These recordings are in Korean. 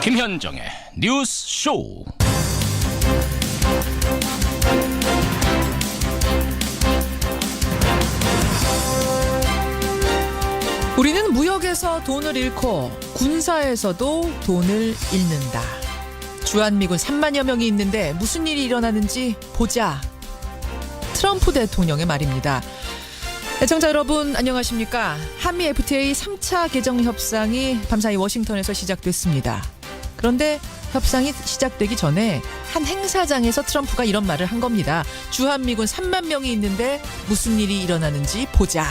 김현정의 뉴스 쇼. 우리는 무역에서 돈을 잃고 군사에서도 돈을 잃는다. 주한미군 3만여 명이 있는데 무슨 일이 일어나는지 보자. 트럼프 대통령의 말입니다. 애청자 여러분 안녕하십니까. 한미 FTA 3차 개정 협상이 밤사이 워싱턴에서 시작됐습니다. 그런데 협상이 시작되기 전에 한 행사장에서 트럼프가 이런 말을 한 겁니다. 주한미군 3만 명이 있는데 무슨 일이 일어나는지 보자.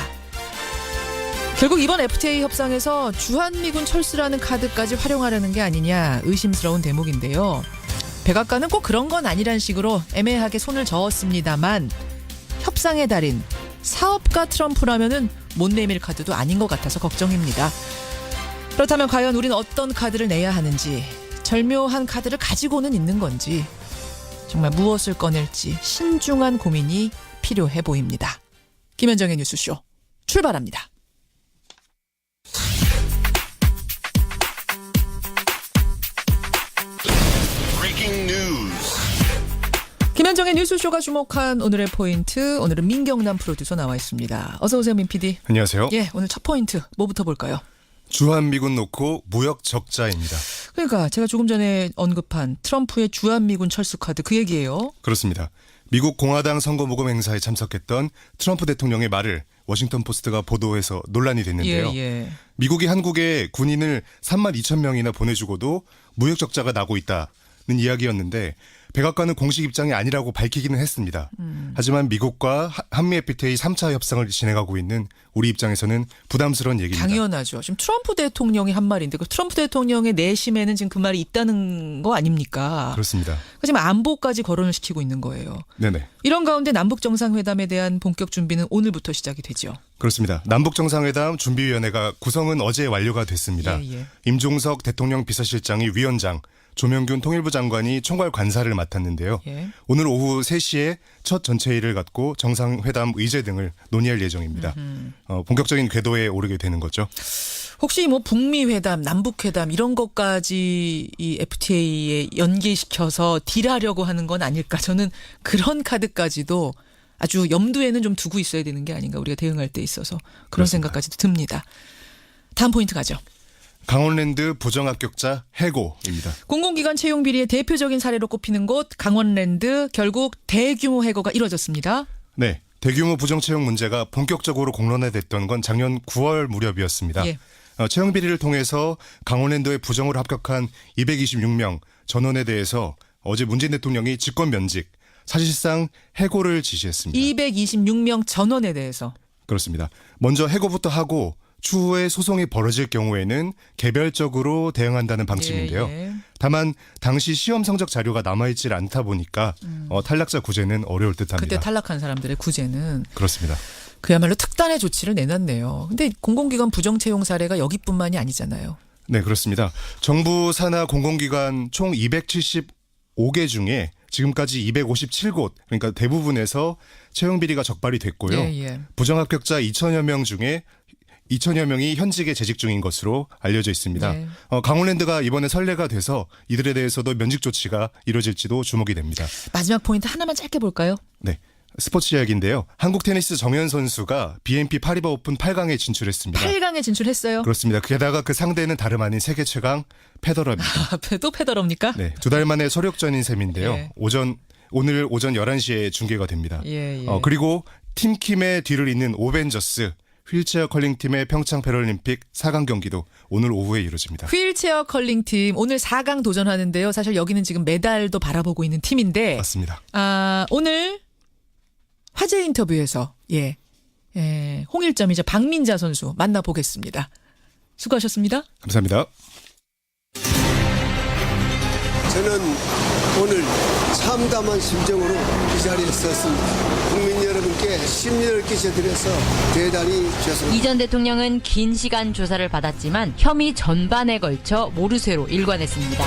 결국 이번 FTA 협상에서 주한미군 철수라는 카드까지 활용하려는 게 아니냐 의심스러운 대목인데요. 백악관은 꼭 그런 건 아니란 식으로 애매하게 손을 저었습니다만 협상의 달인 사업가 트럼프라면은 못 내밀 카드도 아닌 것 같아서 걱정입니다. 그렇다면 과연 우린 어떤 카드를 내야 하는지, 절묘한 카드를 가지고는 있는 건지, 정말 무엇을 꺼낼지 신중한 고민이 필요해 보입니다. 김현정의 뉴스쇼 출발합니다. 김현정의 뉴스쇼가 주목한 오늘의 포인트, 오늘은 민경남 프로듀서 나와 있습니다. 어서 오세요, 민 PD. 안녕하세요. 예, 오늘 첫 포인트 뭐부터 볼까요? 주한미군 놓고 무역 적자입니다. 그러니까 제가 조금 전에 언급한 트럼프의 주한미군 철수 카드 그 얘기예요. 그렇습니다. 미국 공화당 선거 모금 행사에 참석했던 트럼프 대통령의 말을 워싱턴 포스트가 보도해서 논란이 됐는데요. 예. 미국이 한국에 군인을 3만 2천 명이나 보내주고도 무역 적자가 나고 있다는 이야기였는데 백악관은 공식 입장이 아니라고 밝히기는 했습니다. 하지만 미국과 한미 FTA 3차 협상을 진행하고 있는 우리 입장에서는 부담스러운 얘기입니다. 당연하죠. 지금 트럼프 대통령이 한 말인데 그 트럼프 대통령의 내심에는 지금 그 말이 있다는 거 아닙니까? 그렇습니다. 지금 안보까지 거론을 시키고 있는 거예요. 네네. 이런 가운데 남북정상회담에 대한 본격 준비는 오늘부터 시작이 되죠. 그렇습니다. 남북정상회담 준비위원회가 구성은 어제 완료가 됐습니다. 예. 임종석 대통령 비서실장이 위원장, 조명균 통일부 장관이 총괄 관사를 맡았는데요. 예. 오늘 오후 3시에 첫 전체회의를 갖고 정상회담 의제 등을 논의할 예정입니다. 본격적인 궤도에 오르게 되는 거죠. 혹시 뭐 북미 회담, 남북 회담 이런 것까지 이 FTA에 연계시켜서 딜하려고 하는 건 아닐까? 저는 그런 카드까지도 아주 염두에는 좀 두고 있어야 되는 게 아닌가, 우리가 대응할 때 있어서 그런 그렇습니다. 생각까지도 듭니다. 다음 포인트 가죠. 강원랜드 부정합격자 해고입니다. 공공기관 채용 비리의 대표적인 사례로 꼽히는 곳 강원랜드, 결국 대규모 해고가 이뤄졌습니다. 네, 대규모 부정채용 문제가 본격적으로 공론화됐던 건 작년 9월 무렵이었습니다. 예. 채용 비리를 통해서 강원랜드에 부정으로 합격한 226명 전원에 대해서 어제 문재인 대통령이 직권 면직, 사실상 해고를 지시했습니다. 226명 전원에 대해서. 그렇습니다. 먼저 해고부터 하고 추후에 소송이 벌어질 경우에는 개별적으로 대응한다는 방침인데요. 예. 다만 당시 시험 성적 자료가 남아있질 않다 보니까 탈락자 구제는 어려울 듯합니다. 그때 탈락한 사람들의 구제는 그렇습니다. 그야말로 그야말로 특단의 조치를 내놨네요. 근데 공공기관 부정채용 사례가 여기뿐만이 아니잖아요. 네, 그렇습니다. 정부 산하 공공기관 총 275개 중에 지금까지 257곳, 그러니까 대부분에서 채용 비리가 적발이 됐고요. 예. 부정합격자 2천여 명 중에 2천여 명이 현직에 재직 중인 것으로 알려져 있습니다. 네. 강원랜드가 이번에 선례가 돼서 이들에 대해서도 면직 조치가 이뤄질지도 주목이 됩니다. 마지막 포인트 하나만 짧게 볼까요? 네, 스포츠 이야기인데요. 한국 테니스 정현 선수가 BNP 파리바 오픈 8강에 진출했습니다. 8강에 진출했어요. 그렇습니다. 게다가 그 상대는 다름 아닌 세계 최강 페더러입니다. 또 페더럽니까? 네, 2달 만에 소력전인 셈인데요. 예. 오늘 오전 11시에 중계가 됩니다. 예. 그리고 팀킴의 뒤를 잇는 오벤져스 휠체어 컬링팀의 평창 패럴림픽 4강 경기도 오늘 오후에 이루어집니다. 휠체어 컬링팀 오늘 4강 도전하는데요. 사실 여기는 지금 메달도 바라보고 있는 팀인데 맞습니다. 오늘 화제 인터뷰에서 홍일점이자 박민자 선수 만나보겠습니다. 수고하셨습니다. 감사합니다. 저는 오늘 참담한 심정으로 이 자리에 섰습니다. 국민 여러분께 심려를 끼쳐드려서 대단히 죄송합니다. 이 전 대통령은 긴 시간 조사를 받았지만 혐의 전반에 걸쳐 모르쇠로 일관했습니다.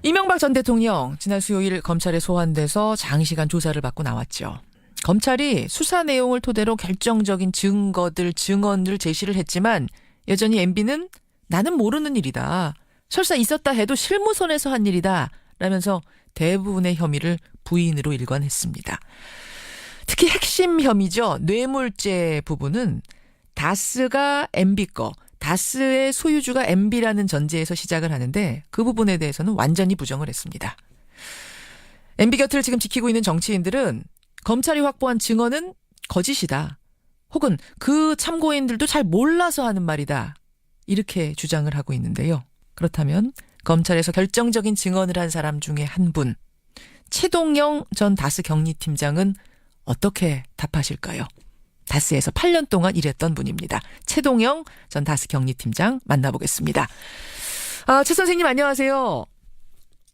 이명박 전 대통령 지난 수요일 검찰에 소환돼서 장시간 조사를 받고 나왔죠. 검찰이 수사 내용을 토대로 결정적인 증거들, 증언을 제시를 했지만 여전히 MB는 나는 모르는 일이다. 설사 있었다 해도 실무선에서 한 일이다 라면서 대부분의 혐의를 부인으로 일관했습니다. 특히 핵심 혐의죠. 뇌물죄 부분은 다스가 MB 거, 다스의 소유주가 MB라는 전제에서 시작을 하는데 그 부분에 대해서는 완전히 부정을 했습니다. MB 곁을 지금 지키고 있는 정치인들은 검찰이 확보한 증언은 거짓이다. 혹은 그 참고인들도 잘 몰라서 하는 말이다. 이렇게 주장을 하고 있는데요. 그렇다면 검찰에서 결정적인 증언을 한 사람 중에 한 분, 최동영 전 다스 경리팀장은 어떻게 답하실까요? 다스에서 8년 동안 일했던 분입니다. 최동영 전 다스 경리팀장 만나보겠습니다. 최 선생님 안녕하세요.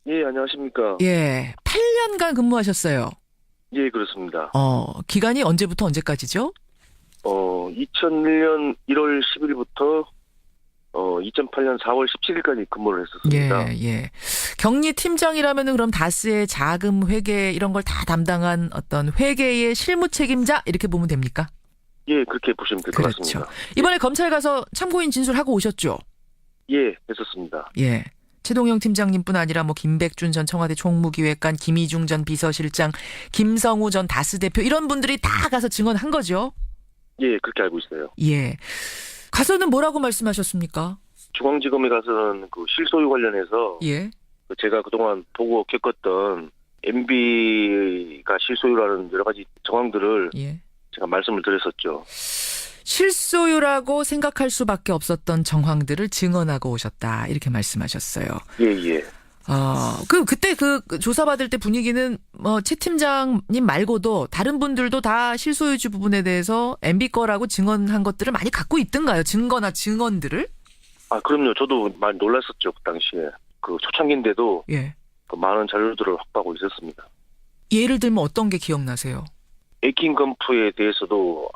예, 안녕하십니까. 예, 8년간 근무하셨어요. 예, 그렇습니다. 기간이 언제부터 언제까지죠? 2001년 1월 10일부터 2008년 4월 17일까지 근무를 했었습니다. 예. 경리팀장이라면은 그럼 다스의 자금 회계 이런 걸 다 담당한 어떤 회계의 실무 책임자 이렇게 보면 됩니까? 예, 그렇게 보시면 될 것 같습니다. 이번에 검찰 가서 참고인 진술하고 오셨죠? 예, 했었습니다. 예. 최동영 팀장님뿐 아니라 뭐 김백준 전 청와대 총무기획관, 김희중 전 비서실장, 김성우 전 다스 대표 이런 분들이 다 가서 증언한 거죠? 예, 그렇게 알고 있어요. 예. 가서는 뭐라고 말씀하셨습니까? 중앙지검에 가서는 그 실소유 관련해서 예. 제가 그동안 보고 겪었던 MB가 실소유라는 여러 가지 정황들을 예. 제가 말씀을 드렸었죠. 실소유라고 생각할 수밖에 없었던 정황들을 증언하고 오셨다. 이렇게 말씀하셨어요. 예. 그때 그 조사받을 때 분위기는 최 팀장님 말고도 다른 분들도 다 실소유주 부분에 대해서 MB 거라고 증언한 것들을 많이 갖고 있던가요? 증거나 증언들을? 그럼요. 저도 많이 놀랐었죠. 그 당시에. 그 초창기인데도 예. 그 많은 자료들을 확보하고 있었습니다. 예를 들면 어떤 게 기억나세요? 에이킹 건프에 대해서도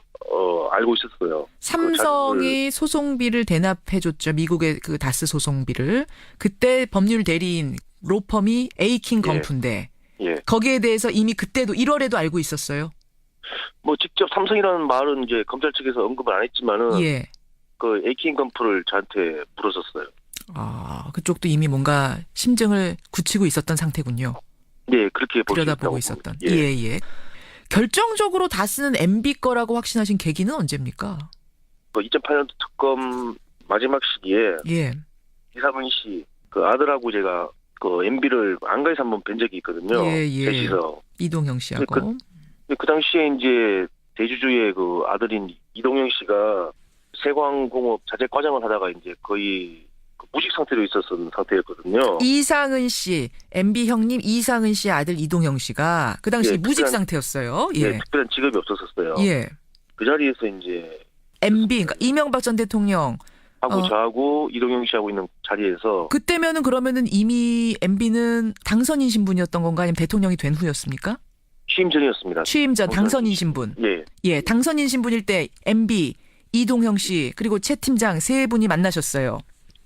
알고 있었어요. 삼성이 소송비를 대납해줬죠. 미국의 그 다스 소송비를. 그때 법률 대리인 로펌이 에이킹 건프인데 예. 거기에 대해서 이미 그때도 1월에도 알고 있었어요. 뭐 직접 삼성이라는 말은 이제 검찰 측에서 언급을 안 했지만은 예. 그 에이킹 건프를 저한테 물었었어요. 그쪽도 이미 뭔가 심증을 굳히고 있었던 상태군요. 네, 그렇게 들여다보고 있었던. 예. 예. 결정적으로 다스는 MB 거라고 확신하신 계기는 언제입니까? 2008년도 특검 마지막 시기에 예. 이상은 씨 그 아들하고 제가 그 MB를 안가에서 한번 뵌 적이 있거든요. 예. 셋이서. 이동형 씨하고. 그 당시에 이제 대주주의 그 아들인 이동영 씨가 세광공업 자재 과장을 하다가 이제 거의 무직 상태로 있었던 상태였거든요. 이상은 씨, MB 형님 이상은 씨의 아들 이동형 씨가 그 당시 무직 상태였어요. 예. 특별한 직업이 없었어요. 예. 그 자리에서 이제 MB, 그러니까 이명박 전 대통령 하고 저하고 이동영 씨하고 있는 자리에서 그때면은 그러면은 이미 MB는 당선인 신분이었던 건가 아니면 대통령이 된 후였습니까? 취임 전이었습니다. 취임 전 당선인 신분. 예, 당선인 신분일 때 MB, 이동형 씨 그리고 최 팀장 세 분이 만나셨어요.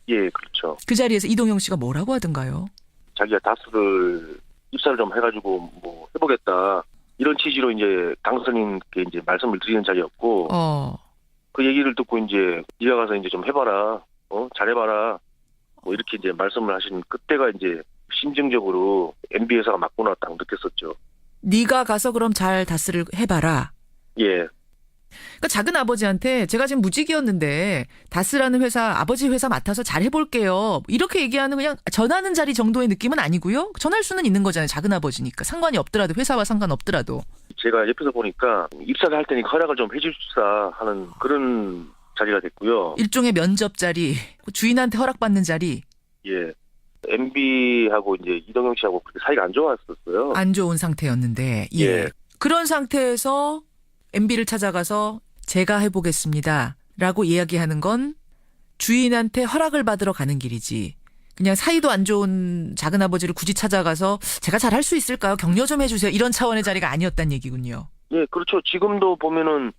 예, 그렇죠. 그 자리에서 이동형 씨가 뭐라고 하던가요? 자기가 다스를 입사를 좀 해가지고 뭐 해보겠다 이런 취지로 이제 당선인께 이제 말씀을 드리는 자리였고 그 얘기를 듣고 이제 네가 가서 이제 좀 해봐라, 잘해봐라 뭐 이렇게 이제 말씀을 하신 그때가 이제 심증적으로 MB 회사가 맞구나 딱 느꼈었죠. 네가 가서 그럼 잘 다스를 해봐라. 예. 그러니까 작은 아버지한테 제가 지금 무직이었는데 다스라는 회사 아버지 회사 맡아서 잘 해볼게요. 이렇게 얘기하는 그냥 전하는 자리 정도의 느낌은 아니고요. 전할 수는 있는 거잖아요. 작은 아버지니까 상관이 없더라도 회사와 상관없더라도. 제가 옆에서 보니까 입사를 할 테니 허락을 좀 해주십사 하는 그런 자리가 됐고요. 일종의 면접 자리, 주인한테 허락받는 자리. 예. MB하고 이제 이동영 씨하고 그렇게 사이가 안 좋았었어요. 안 좋은 상태였는데. 예. 그런 상태에서 MB를 찾아가서 제가 해보겠습니다 라고 이야기하는 건 주인한테 허락을 받으러 가는 길이지. 그냥 사이도 안 좋은 작은아버지를 굳이 찾아가서 제가 잘 할 수 있을까요? 격려 좀 해주세요. 이런 차원의 자리가 아니었단 얘기군요. 예, 그렇죠. 지금도 보면은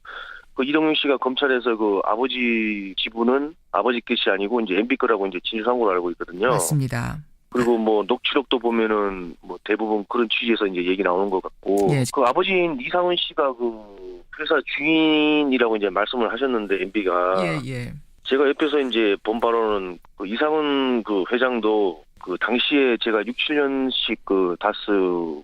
그 이동영 씨가 검찰에서 그 아버지 지분은 아버지 것이 아니고 이제 MB 거라고 이제 진술한 걸로 알고 있거든요. 맞습니다. 그리고 뭐 녹취록도 보면은 뭐 대부분 그런 취지에서 이제 얘기 나오는 것 같고 예. 그 아버지인 이상은 씨가 그 회사 주인이라고 이제 말씀을 하셨는데 MB가 예. 제가 옆에서 이제 본 바로는 그 이상은 그 회장도 그 당시에 제가 6, 7년씩 그 다스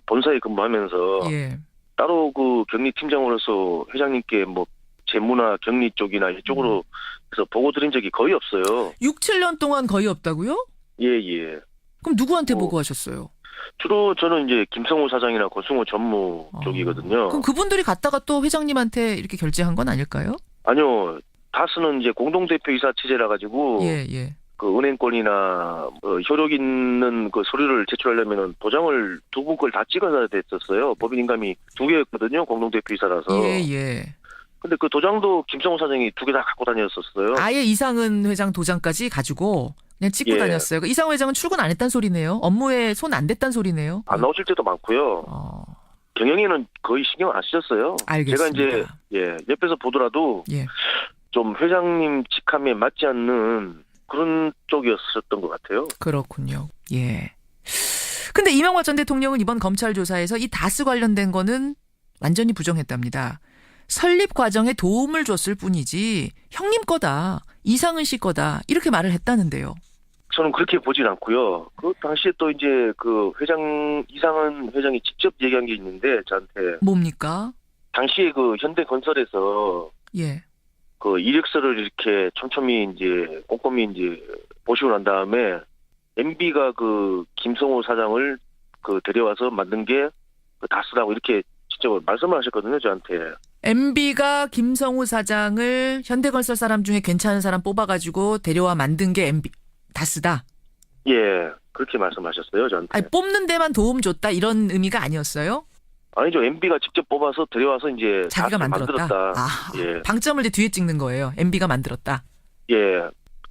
본사에 근무하면서 예. 따로 그 격리 팀장으로서 회장님께 뭐 재무나 격리 쪽이나 이쪽으로 해서 보고 드린 적이 거의 없어요. 6, 7년 동안 거의 없다고요? 예, 예. 그럼 누구한테 뭐, 보고하셨어요? 주로 저는 이제 김성우 사장이나 권승호 전무 쪽이거든요. 그럼 그분들이 갔다가 또 회장님한테 이렇게 결제한 건 아닐까요? 아니요. 다스는 이제 공동대표이사 체제라 가지고 예, 예. 그 은행권이나 효력 있는 그 서류를 제출하려면은 도장을 두 분 걸 다 찍어야 됐었어요. 법인 인감이 2개였거든요. 공동대표이사라서. 예, 예. 근데 그 도장도 김성우 사장이 2개 다 갖고 다녔었어요. 아예 이상은 회장 도장까지 가지고 그냥 찍고 예. 다녔어요. 그 이상은 회장은 출근 안 했단 소리네요. 업무에 손 안 댔단 소리네요. 안 나오실 때도 많고요. 경영에는 거의 신경 안 쓰셨어요. 알겠습니다. 제가 이제 옆에서 보더라도 예. 좀 회장님 직함에 맞지 않는 그런 쪽이었었던 것 같아요. 그렇군요. 예. 근데 이명박 전 대통령은 이번 검찰 조사에서 이 다스 관련된 거는 완전히 부정했답니다. 설립 과정에 도움을 줬을 뿐이지 형님 거다, 이상은 씨 거다 이렇게 말을 했다는데요. 저는 그렇게 보진 않고요. 그 당시에 또 이제 그 이상은 회장이 직접 얘기한 게 있는데 저한테 뭡니까? 당시에 그 현대건설에서 예. 그 이력서를 이렇게 촘촘히 이제 꼼꼼히 이제 보시고 난 다음에 MB가 그 김성호 사장을 그 데려와서 만든 게 그 다스라고 이렇게 직접 말씀을 하셨거든요, 저한테. MB가 김성우 사장을 현대건설 사람 중에 괜찮은 사람 뽑아가지고 데려와 만든 게 MB 다스다. 예, 그렇게 말씀하셨어요, 저한테. 아니, 뽑는 데만 도움 줬다 이런 의미가 아니었어요? 아니죠, MB가 직접 뽑아서 데려와서 이제 자기가 다스를 만들었다. 예, 방점을 이제 뒤에 찍는 거예요. MB가 만들었다. 예.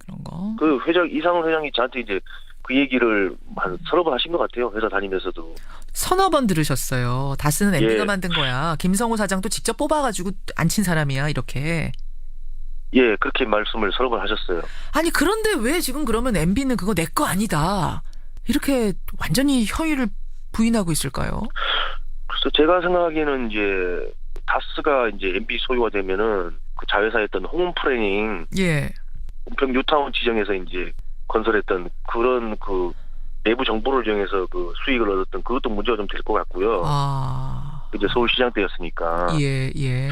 그런 거. 그 이상훈 회장이 저한테 이제 그 얘기를 한 서너 번 하신 것 같아요, 회사 다니면서도. 서너 번 들으셨어요. 다스는 MB가 예. 만든 거야. 김성우 사장도 직접 뽑아가지고 앉힌 사람이야. 이렇게. 예, 그렇게 말씀을 서너 번 하셨어요. 아니 그런데 왜 지금 그러면 MB는 그거 내 거 아니다. 이렇게 완전히 허위를 부인하고 있을까요? 그래서 제가 생각하기에는 이제 다스가 이제 MB 소유가 되면은 그 자회사였던 홍은프레닝 예. 은평 뉴타운 지정에서 이제 건설했던 그런 그 내부 정보를 이용해서 그 수익을 얻었던 그것도 문제가 좀 될 것 같고요. 이제 서울시장 때였으니까. 예, 예.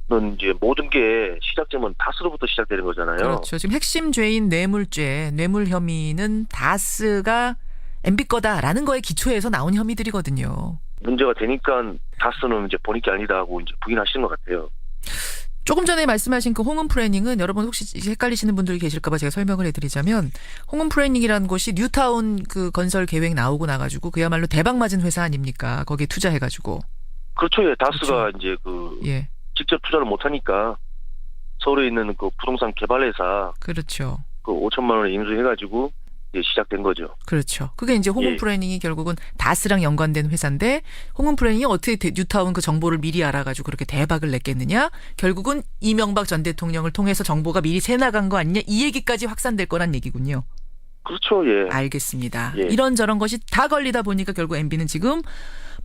는 이제 모든 게 시작점은 다스로부터 시작되는 거잖아요. 그렇죠. 지금 핵심 죄인 뇌물죄, 뇌물 혐의는 다스가 MB 거다라는 거에 기초해서 나온 혐의들이거든요. 문제가 되니까 다스는 이제 본인이 아니다 하고 이제 부인하시는 것 같아요. 조금 전에 말씀하신 그 홍은프레닝은 여러분 혹시 헷갈리시는 분들이 계실까봐 제가 설명을 해드리자면 홍은프레닝이라는 곳이 뉴타운 그 건설 계획 나오고 나가지고 그야말로 대박 맞은 회사 아닙니까? 거기에 투자해가지고. 그렇죠. 예, 다스가 그렇죠. 이제 그 예. 직접 투자를 못 하니까 서울에 있는 그 부동산 개발회사 그렇죠. 그 5천만 원을 인수해가지고 이제 시작된 거죠. 그렇죠. 그게 이제 홍은프레닝이 결국은 다스랑 연관된 회사인데 홍은프레닝이 어떻게 뉴타운 그 정보를 미리 알아가지고 그렇게 대박을 냈겠느냐? 결국은 이명박 전 대통령을 통해서 정보가 미리 새 나간 거 아니냐? 이 얘기까지 확산될 거란 얘기군요. 그렇죠. 예. 알겠습니다. 예. 이런저런 것이 다 걸리다 보니까 결국 MB는 지금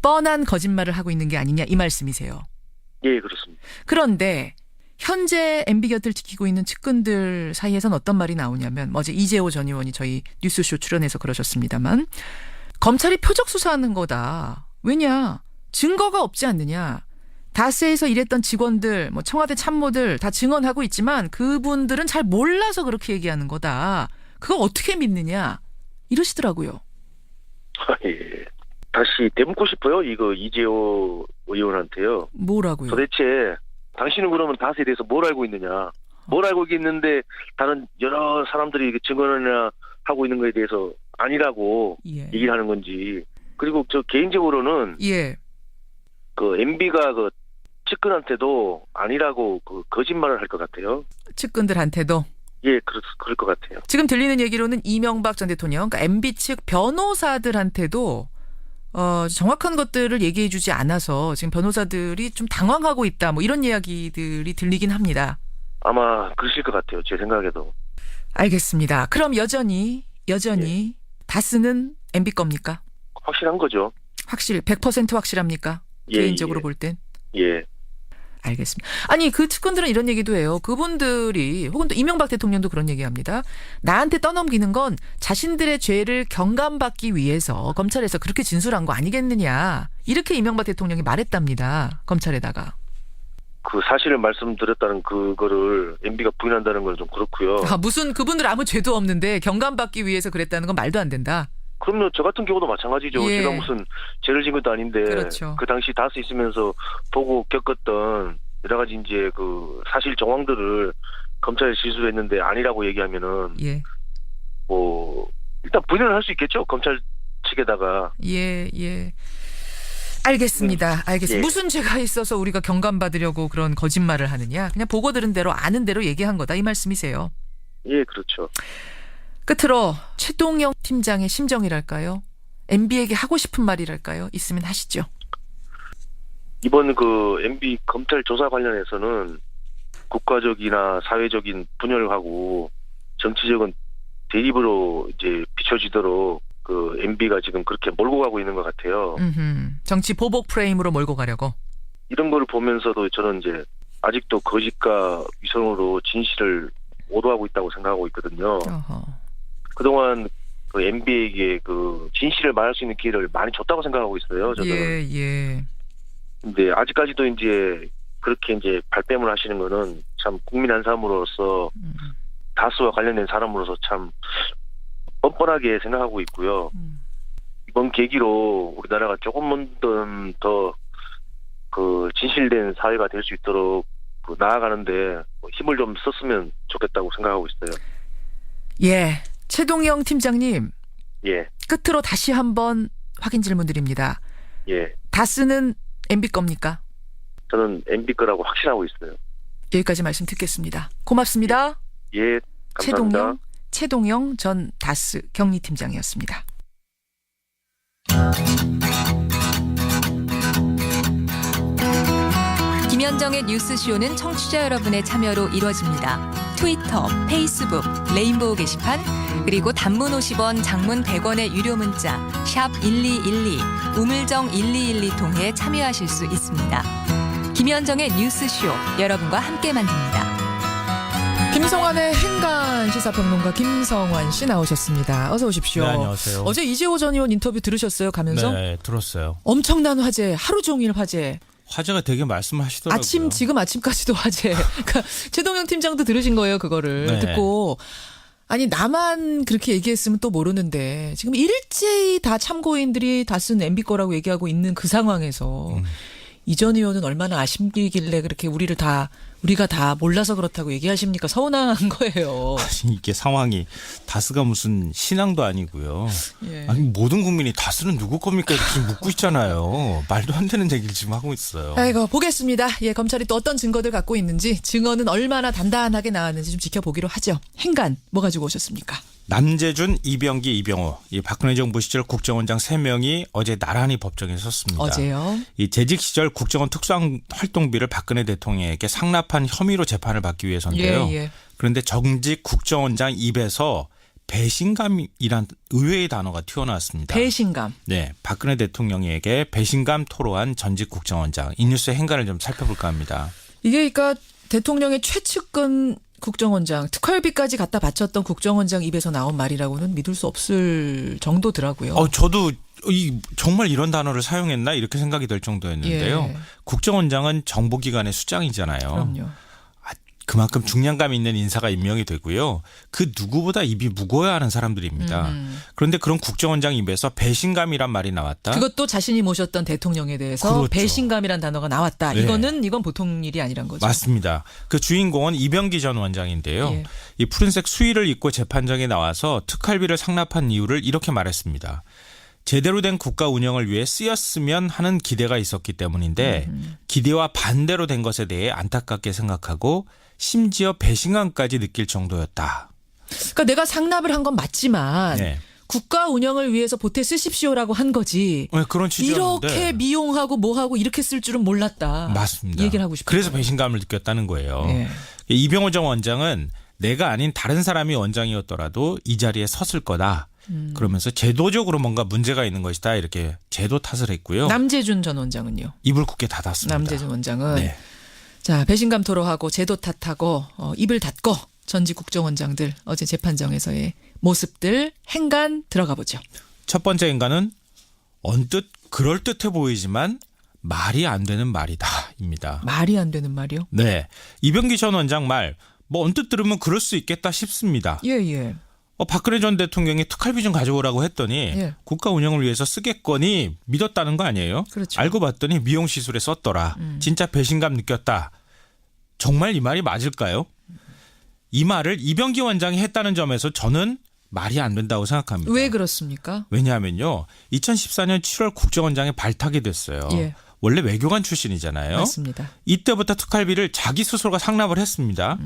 뻔한 거짓말을 하고 있는 게 아니냐 이 말씀이세요. 예, 그렇습니다. 그런데 현재 MB 곁을 지키고 있는 측근들 사이에선 어떤 말이 나오냐면 어제 이재호 전 의원이 저희 뉴스쇼 출연해서 그러셨습니다만 검찰이 표적 수사하는 거다. 왜냐? 증거가 없지 않느냐. 다스에서 일했던 직원들, 뭐 청와대 참모들 다 증언하고 있지만 그분들은 잘 몰라서 그렇게 얘기하는 거다. 그거 어떻게 믿느냐. 이러시더라고요. 예. 다시 되묻고 싶어요. 이거 이재호 의원한테요. 뭐라고요? 도대체 당신은 그러면 다스에 대해서 뭘 알고 있느냐. 뭘 알고 있는데 다른 여러 사람들이 증언이나 하고 있는 거에 대해서 아니라고 예. 얘기를 하는 건지. 그리고 저 개인적으로는 예. 그 MB가 그 측근한테도 아니라고 그 거짓말을 할 것 같아요. 측근들한테도. 예, 그럴 것 같아요. 지금 들리는 얘기로는 이명박 전 대통령, 그러니까 MB 측 변호사들한테도 정확한 것들을 얘기해주지 않아서 지금 변호사들이 좀 당황하고 있다. 뭐 이런 이야기들이 들리긴 합니다. 아마 그러실 것 같아요. 제 생각에도. 알겠습니다. 그럼 여전히 다스는 MB 겁니까? 확실한 거죠. 100% 확실합니까? 예, 개인적으로 예. 볼 땐. 예. 알겠습니다. 아니 그 측근들은 이런 얘기도 해요. 그분들이 혹은 또 이명박 대통령도 그런 얘기합니다. 나한테 떠넘기는 건 자신들의 죄를 경감받기 위해서 검찰에서 그렇게 진술한 거 아니겠느냐. 이렇게 이명박 대통령이 말했답니다. 검찰에다가. 그 사실을 말씀드렸다는 그거를 MB가 부인한다는 건 좀 그렇고요. 무슨 그분들 아무 죄도 없는데 경감받기 위해서 그랬다는 건 말도 안 된다. 그럼요. 저 같은 경우도 마찬가지죠. 예. 제가 무슨 죄를 진 것도 아닌데 그렇죠. 그 당시 다스 있으면서 보고 겪었던 여러 가지 이제 그 사실 정황들을 검찰에 진술을 했는데 아니라고 얘기하면은 예. 뭐 일단 부인을 할 수 있겠죠. 검찰 측에다가. 예. 알겠습니다. 알겠습니다. 예. 무슨 죄가 있어서 우리가 경감받으려고 그런 거짓말을 하느냐. 그냥 보고 들은 대로 아는 대로 얘기한 거다. 이 말씀이세요. 예, 그렇죠. 끝으로 최동영 팀장의 심정이랄까요? MB에게 하고 싶은 말이랄까요? 있으면 하시죠. 이번 그 MB 검찰 조사 관련해서는 국가적이나 사회적인 분열하고 정치적인 대립으로 이제 비춰지도록 그 MB가 지금 그렇게 몰고 가고 있는 것 같아요. 정치 보복 프레임으로 몰고 가려고. 이런 거를 보면서도 저는 이제 아직도 거짓과 위선으로 진실을 오도하고 있다고 생각하고 있거든요. 어허. 그동안 그 MB에게 그 진실을 말할 수 있는 기회를 많이 줬다고 생각하고 있어요. 저는. 예. 근데 아직까지도 이제 그렇게 이제 발뺌을 하시는 거는 참 국민 한 사람으로서 다스와 관련된 사람으로서 참 뻔뻔하게 생각하고 있고요. 이번 계기로 우리나라가 조금만 더 그 진실된 사회가 될 수 있도록 그 나아가는데 힘을 좀 썼으면 좋겠다고 생각하고 있어요. 예. 최동영 팀장님. 예. 끝으로 다시 한번 확인 질문 드립니다. 예. 다스는 MB 겁니까? 저는 MB 거라고 확신하고 있어요. 여기까지 말씀 듣겠습니다. 고맙습니다. 예. 감사합니다. 최동영 전 다스 경리팀장이었습니다. 김현정의 뉴스쇼는 청취자 여러분의 참여로 이루어집니다. 트위터, 페이스북, 레인보우 게시판, 그리고 단문 50원, 장문 100원의 유료 문자 샵 1212, 우물정 1212 통해 참여하실 수 있습니다. 김현정의 뉴스쇼, 여러분과 함께 만듭니다. 김성환의 행간 시사평론가 김성환 씨 나오셨습니다. 어서 오십시오. 네, 안녕하세요. 어제 이재호 전 의원 인터뷰 들으셨어요? 가면서? 네, 들었어요. 엄청난 화제, 하루 종일 화제. 화제가 되게 말씀하시더라고요. 지금 아침까지도 화제. 그러니까 최동영 팀장도 들으신 거예요, 그거를. 네. 듣고. 아니 나만 그렇게 얘기했으면 또 모르는데 지금 일제히 다 참고인들이 다 쓴 MB 거라고 얘기하고 있는 그 상황에서 이 전 의원은 얼마나 아쉽길래 그렇게 우리가 다 몰라서 그렇다고 얘기하십니까? 서운한 거예요. 이게 상황이 다스가 무슨 신앙도 아니고요. 예. 아니 모든 국민이 다스는 누구 겁니까? 이렇게 묻고 있잖아요. 말도 안 되는 얘기를 지금 하고 있어요. 아이고 보겠습니다. 예, 검찰이 또 어떤 증거들 갖고 있는지 증언은 얼마나 단단하게 나왔는지 좀 지켜보기로 하죠. 행간 뭐 가지고 오셨습니까? 남재준, 이병기, 이병호, 이 박근혜 정부 시절 국정원장 3명이 어제 나란히 법정에 섰습니다. 어제요? 이 재직 시절 국정원 특수활동비를 박근혜 대통령에게 상납한 혐의로 재판을 받기 위해서인데요. 예. 그런데 정직 국정원장 입에서 배신감이란 의외의 단어가 튀어나왔습니다. 배신감. 네, 박근혜 대통령에게 배신감 토로한 전직 국정원장. 이 뉴스의 행간을 좀 살펴볼까 합니다. 이게 그러니까 대통령의 최측근 국정원장, 특활비까지 갖다 바쳤던 국정원장 입에서 나온 말이라고는 믿을 수 없을 정도더라고요. 저도 정말 이런 단어를 사용했나 이렇게 생각이 될 정도였는데요. 예. 국정원장은 정보기관의 수장이잖아요. 그럼요. 그만큼 중량감 있는 인사가 임명이 되고요. 그 누구보다 입이 무거워야 하는 사람들입니다. 그런데 그런 국정원장 입에서 배신감이란 말이 나왔다. 그것도 자신이 모셨던 대통령에 대해서 그렇죠. 배신감이란 단어가 나왔다. 네. 이건 보통 일이 아니란 거죠. 맞습니다. 그 주인공은 이병기 전 원장인데요. 예. 이 푸른색 수의를 입고 재판정에 나와서 특활비를 상납한 이유를 이렇게 말했습니다. 제대로 된 국가 운영을 위해 쓰였으면 하는 기대가 있었기 때문인데 기대와 반대로 된 것에 대해 안타깝게 생각하고 심지어 배신감까지 느낄 정도였다. 그러니까 내가 상납을 한 건 맞지만 네. 국가 운영을 위해서 보태 쓰십시오라고 한 거지. 네, 그런 취지였는데. 이렇게 미용하고 뭐하고 이렇게 쓸 줄은 몰랐다. 맞습니다. 이 얘기를 하고 싶어요. 그래서 배신감을 느꼈다는 거예요. 네. 이병호 전 원장은 내가 아닌 다른 사람이 원장이었더라도 이 자리에 섰을 거다. 그러면서 제도적으로 뭔가 문제가 있는 것이다. 이렇게 제도 탓을 했고요. 남재준 전 원장은요? 입을 굳게 닫았습니다. 남재준 원장은 네. 자, 배신감 토로하고 제도 탓하고 입을 닫고 전직 국정원장들 어제 재판정에서의 모습들 행간 들어가 보죠. 첫 번째 행간은 언뜻 그럴듯해 보이지만 말이 안 되는 말이다입니다. 말이 안 되는 말이요? 네. 이병기 전 원장 말 뭐 언뜻 들으면 그럴 수 있겠다 싶습니다. 예. 박근혜 전 대통령이 특활비 좀 가져오라고 했더니 예. 국가 운영을 위해서 쓰겠거니 믿었다는 거 아니에요? 그렇죠. 알고 봤더니 미용시술에 썼더라. 진짜 배신감 느꼈다. 정말 이 말이 맞을까요? 이 말을 이병기 원장이 했다는 점에서 저는 말이 안 된다고 생각합니다. 왜 그렇습니까? 왜냐하면요. 2014년 7월 국정원장에 발탁이 됐어요. 예. 원래 외교관 출신이잖아요. 맞습니다. 이때부터 특활비를 자기 스스로가 상납을 했습니다.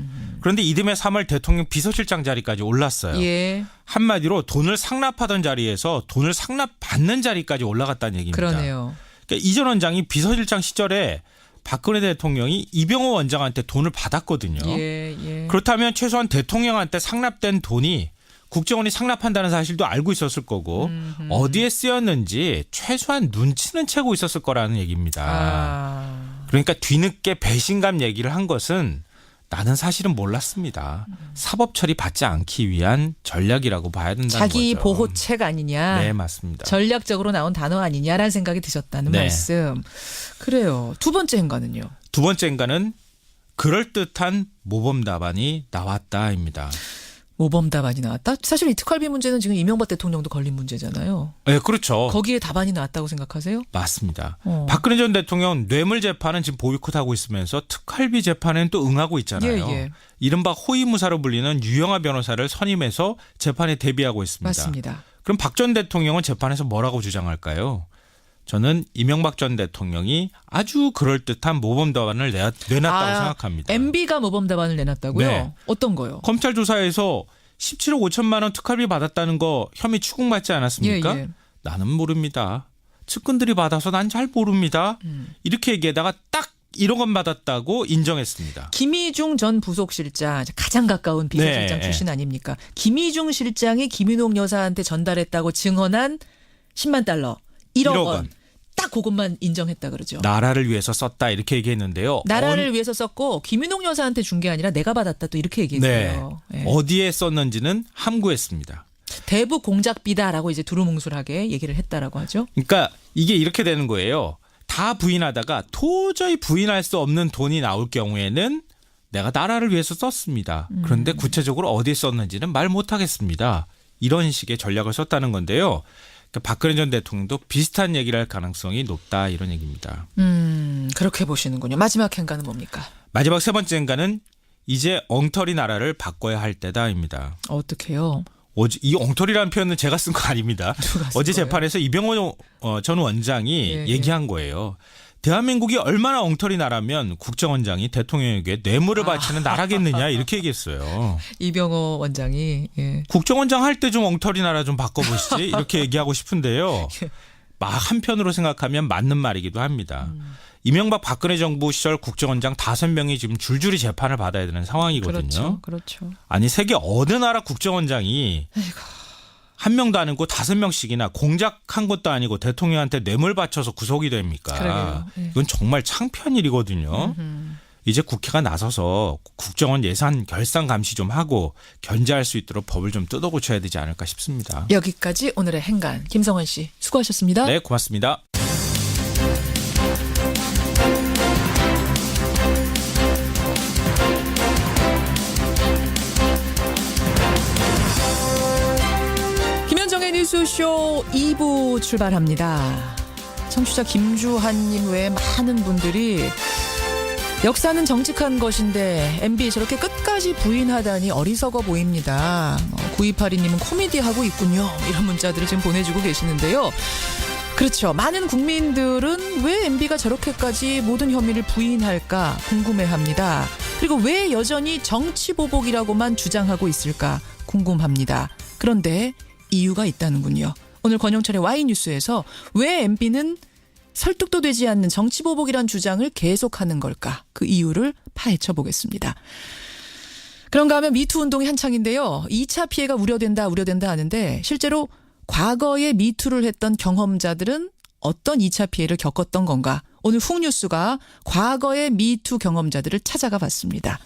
그런데 이듬해 3월 대통령 비서실장 자리까지 올랐어요. 예. 한마디로 돈을 상납하던 자리에서 돈을 상납받는 자리까지 올라갔다는 얘기입니다. 그러네요. 그러니까 이전 원장이 비서실장 시절에 박근혜 대통령이 이병호 원장한테 돈을 받았거든요. 예. 그렇다면 최소한 대통령한테 상납된 돈이 국정원이 상납한다는 사실도 알고 있었을 거고 어디에 쓰였는지 최소한 눈치는 채고 있었을 거라는 얘기입니다. 그러니까 뒤늦게 배신감 얘기를 한 것은 나는 사실은 몰랐습니다. 사법 처리 받지 않기 위한 전략이라고 봐야 된다는 자기 거죠. 보호책 아니냐. 네, 맞습니다. 전략적으로 나온 단어 아니냐라는 생각이 드셨다는 네. 말씀. 그래요. 두 번째 행간은요. 두 번째 행간은 그럴듯한 모범 답안이 나왔다입니다. 모범 답안이 나왔다? 사실 이 특활비 문제는 지금 이명박 대통령도 걸린 문제잖아요. 네, 그렇죠. 거기에 답안이 나왔다고 생각하세요? 맞습니다. 어. 박근혜 전 대통령 뇌물 재판은 지금 보이콧하고 있으면서 특활비 재판에는 또 응하고 있잖아요. 예. 이른바 호위무사로 불리는 유영하 변호사를 선임해서 재판에 대비하고 있습니다. 맞습니다. 그럼 박 전 대통령은 재판에서 뭐라고 주장할까요? 저는 이명박 전 대통령이 아주 그럴듯한 모범 답안을 내놨다고 생각합니다. MB가 모범 답안을 내놨다고요? 네. 어떤 거요? 검찰 조사에서 17억 5천만 원 특활비 받았다는 거 혐의 추궁받지 않았습니까? 예. 나는 모릅니다. 측근들이 받아서 난 잘 모릅니다. 이렇게 얘기하다가 딱 1억 원 받았다고 인정했습니다. 김희중 전 부속실장 가장 가까운 비서실장 네. 출신 아닙니까? 김희중 실장이 김윤옥 여사한테 전달했다고 증언한 10만 달러 1억 원. 딱 그것만 인정했다 그러죠. 나라를 위해서 썼다 이렇게 얘기했는데요. 나라를 위해서 썼고 김윤옥 여사한테 준 게 아니라 내가 받았다 또 이렇게 얘기했어요. 네. 네. 어디에 썼는지는 함구했습니다. 대북 공작비다라고 이제 두루뭉술하게 얘기를 했다라고 하죠. 그러니까 이게 이렇게 되는 거예요. 다 부인하다가 도저히 부인할 수 없는 돈이 나올 경우에는 내가 나라를 위해서 썼습니다. 그런데 구체적으로 어디에 썼는지는 말 못하겠습니다. 이런 식의 전략을 썼다는 건데요. 그러니까 박근혜 전 대통령도 비슷한 얘기를 할 가능성이 높다 이런 얘기입니다. 그렇게 보시는군요. 마지막 행간은 뭡니까? 마지막 세 번째 행간은 이제 엉터리 나라를 바꿔야 할 때다입니다. 어떻게요? 이 엉터리라는 표현은 제가 쓴 거 아닙니다. 누가 쓴 어제 거예요? 재판에서 이병호 전 원장이 예. 얘기한 거예요. 대한민국이 얼마나 엉터리 나라면 국정원장이 대통령에게 뇌물을 바치는 나라겠느냐 이렇게 얘기했어요. 이병호 원장이 예. 국정원장 할 때 좀 엉터리 나라 좀 바꿔보시지 이렇게 얘기하고 싶은데요. 막 한편으로 생각하면 맞는 말이기도 합니다. 이명박 박근혜 정부 시절 국정원장 5명이 지금 줄줄이 재판을 받아야 되는 상황이거든요. 그렇죠. 아니 세계 어느 나라 국정원장이 한 명도 아니고 5명씩이나 공작한 것도 아니고 대통령한테 뇌물 바쳐서 구속이 됩니까? 그러게요. 예. 이건 정말 창피한 일이거든요. 이제 국회가 나서서 국정원 예산 결산 감시 좀 하고 견제할 수 있도록 법을 좀 뜯어고쳐야 되지 않을까 싶습니다. 여기까지 오늘의 행간 김성원 씨 수고하셨습니다. 네, 고맙습니다. 김현정의 뉴스쇼 2부 출발합니다. 청취자 김주한님 외에 많은 분들이 역사는 정직한 것인데 MB 저렇게 끝까지 부인하다니 어리석어 보입니다. 9282님은 코미디하고 있군요. 이런 문자들을 지금 보내주고 계시는데요. 그렇죠. 많은 국민들은 왜 MB가 저렇게까지 모든 혐의를 부인할까 궁금해합니다. 그리고 왜 여전히 정치보복이라고만 주장하고 있을까 궁금합니다. 그런데 이유가 있다는군요. 오늘 권영철의 Y뉴스에서 왜 MB는 설득도 되지 않는 정치보복이란 주장을 계속하는 걸까? 그 이유를 파헤쳐 보겠습니다. 그런가 하면 미투 운동이 한창인데요. 2차 피해가 우려된다 하는데 실제로 과거에 미투를 했던 경험자들은 어떤 2차 피해를 겪었던 건가? 오늘 훅뉴스가 과거의 미투 경험자들을 찾아가 봤습니다.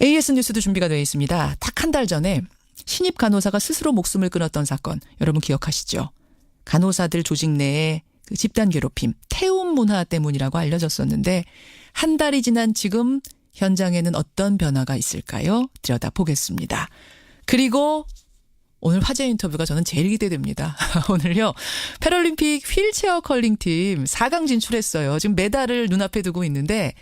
AS 뉴스도 준비가 되어 있습니다. 딱 한 달 전에 신입 간호사가 스스로 목숨을 끊었던 사건 여러분 기억하시죠? 간호사들 조직 내에 그 집단 괴롭힘, 태움 문화 때문이라고 알려졌었는데 한 달이 지난 지금 현장에는 어떤 변화가 있을까요? 들여다보겠습니다. 그리고 오늘 화제 인터뷰가 저는 제일 기대됩니다. 오늘요. 패럴림픽 휠체어 컬링팀 4강 진출했어요. 지금 메달을 눈앞에 두고 있는데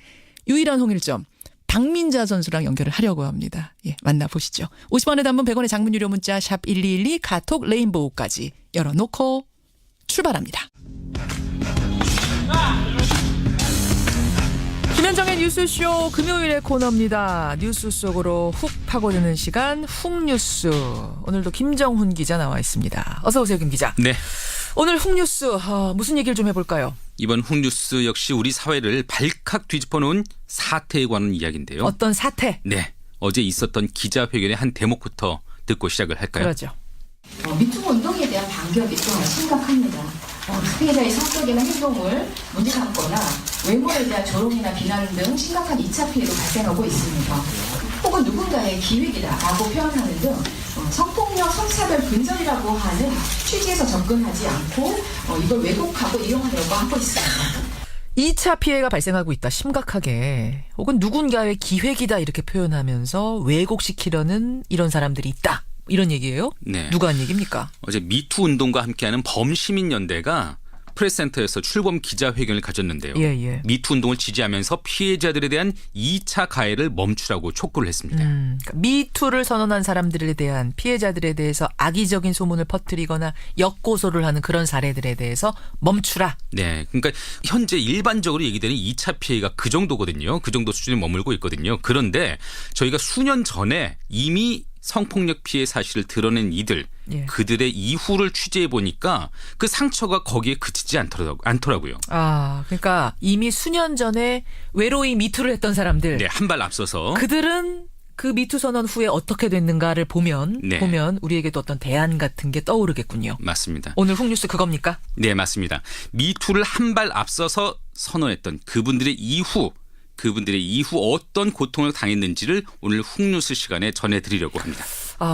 유일한 홍일점 박민자 선수랑 연결을 하려고 합니다. 예, 만나보시죠. 50원의 단문 100원의 장문 유료 문자 샵 1212 카톡 레인보우까지 열어놓고 출발합니다. 김현정의 뉴스쇼 금요일의 코너입니다. 뉴스 속으로 훅 파고드는 시간 훅뉴스. 오늘도 김정훈 기자 나와 있습니다. 어서 오세요, 김 기자. 네. 오늘 훅뉴스 무슨 얘기를 좀 해볼까요? 이번 훅뉴스 역시 우리 사회를 발칵 뒤집어놓은 사태에 관한 이야기인데요. 어떤 사태? 네. 어제 있었던 기자회견의 한 대목부터 듣고 시작을 할까요? 그러죠. 미투 운동에 대한 반격이 또 심각합니다. 피해자의 성격이나 행동을 문제 삼거나 외모에 대한 조롱이나 비난 등 심각한 2차 피해도 발생하고 있습니다. 혹은 누군가의 기획이다라고 표현하는 등 성폭력, 성차별 근절이라고 하는 취지에서 접근하지 않고 이걸 왜곡하고 이용하려고 하고 있습니다. 2차 피해가 발생하고 있다. 심각하게. 혹은 누군가의 기획이다 이렇게 표현하면서 왜곡시키려는 이런 사람들이 있다. 이런 얘기예요? 네. 누가 한 얘기입니까? 어제 미투 운동과 함께하는 범시민연대가 프레스센터에서 출범 기자회견을 가졌는데요. 예. 미투 운동을 지지하면서 피해자들에 대한 2차 가해를 멈추라고 촉구를 했습니다. 그러니까 미투를 선언한 사람들에 대한 피해자들에 대해서 악의적인 소문을 퍼뜨리거나 역고소를 하는 그런 사례들에 대해서 멈추라. 네. 그러니까 현재 일반적으로 얘기되는 2차 피해가 그 정도거든요. 그 정도 수준에 머물고 있거든요. 그런데 저희가 수년 전에 이미 성폭력 피해 사실을 드러낸 이들, 예. 그들의 이후를 취재해 보니까 그 상처가 거기에 그치지 않더라고요. 아, 그러니까 이미 수년 전에 외로이 미투를 했던 사람들. 네, 한 발 앞서서 그들은 그 미투 선언 후에 어떻게 됐는가를 보면 우리에게도 어떤 대안 같은 게 떠오르겠군요. 맞습니다. 오늘 훅뉴스 그겁니까? 네, 맞습니다. 미투를 한 발 앞서서 선언했던 그분들의 이후 어떤 고통을 당했는지를 오늘 훅뉴스 시간에 전해드리려고 합니다.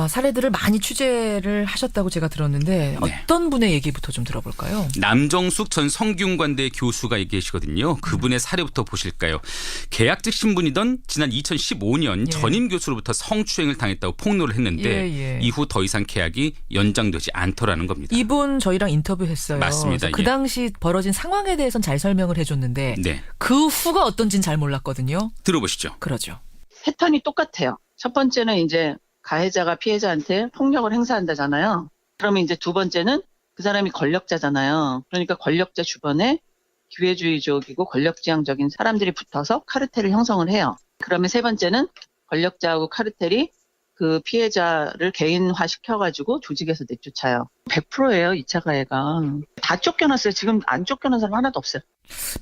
사례들을 많이 취재를 하셨다고 제가 들었는데 어떤 분의 얘기부터 좀 들어볼까요? 남정숙 전 성균관대 교수가 얘기하시거든요. 그분의 사례부터 보실까요? 계약직 신분이던 지난 2015년 전임 교수로부터 성추행을 당했다고 폭로를 했는데 이후 더 이상 계약이 연장되지 않더라는 겁니다. 이분 저희랑 인터뷰했어요. 맞습니다. 그 당시 벌어진 상황에 대해서는 잘 설명을 해줬는데 그 후가 어떤지는 잘 몰랐거든요. 들어보시죠. 그러죠. 패턴이 똑같아요. 첫 번째는 이제 가해자가 피해자한테 폭력을 행사한다잖아요. 그러면 이제 두 번째는 그 사람이 권력자잖아요. 그러니까 권력자 주변에 기회주의적이고 권력지향적인 사람들이 붙어서 카르텔을 형성을 해요. 그러면 세 번째는 권력자하고 카르텔이 그 피해자를 개인화 시켜가지고 조직에서 내쫓아요. 100%예요, 2차 가해가. 다 쫓겨났어요. 지금 안 쫓겨난 사람 하나도 없어요.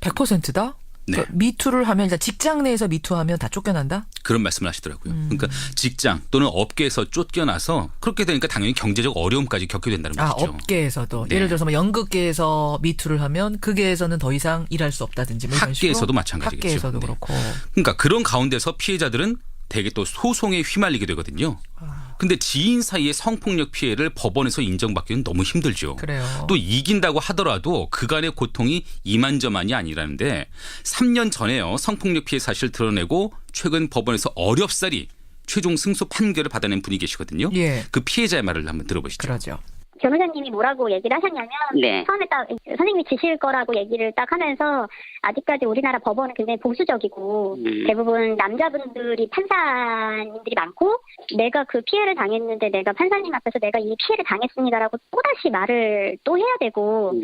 100%다? 네. 미투를 하면 직장 내에서 미투하면 다 쫓겨난다? 그런 말씀을 하시더라고요. 그러니까 직장 또는 업계에서 쫓겨나서 그렇게 되니까 당연히 경제적 어려움까지 겪게 된다는 것이죠. 업계에서도. 예를 들어서 뭐 연극계에서 미투를 하면 그 계에서는 더 이상 일할 수 없다든지 뭐 이런 식으로. 학계에서도 마찬가지겠죠. 학계에서도 그렇고. 그러니까 그런 가운데서 피해자들은 대개 또 소송에 휘말리게 되거든요. 근데 지인 사이의 성폭력 피해를 법원에서 인정받기는 너무 힘들죠. 그래요. 또 이긴다고 하더라도 그간의 고통이 이만저만이 아니라는데 3년 전에요. 성폭력 피해 사실을 드러내고 최근 법원에서 어렵사리 최종 승소 판결을 받아낸 분이 계시거든요. 그 피해자의 말을 한번 들어보시죠. 그러죠. 변호사님이 뭐라고 얘기를 하셨냐면 처음에 딱 선생님이 지실 거라고 얘기를 딱 하면서 아직까지 우리나라 법원은 굉장히 보수적이고 대부분 남자분들이 판사님들이 많고 내가 그 피해를 당했는데 내가 판사님 앞에서 내가 이 피해를 당했습니다라고 또다시 말을 또 해야 되고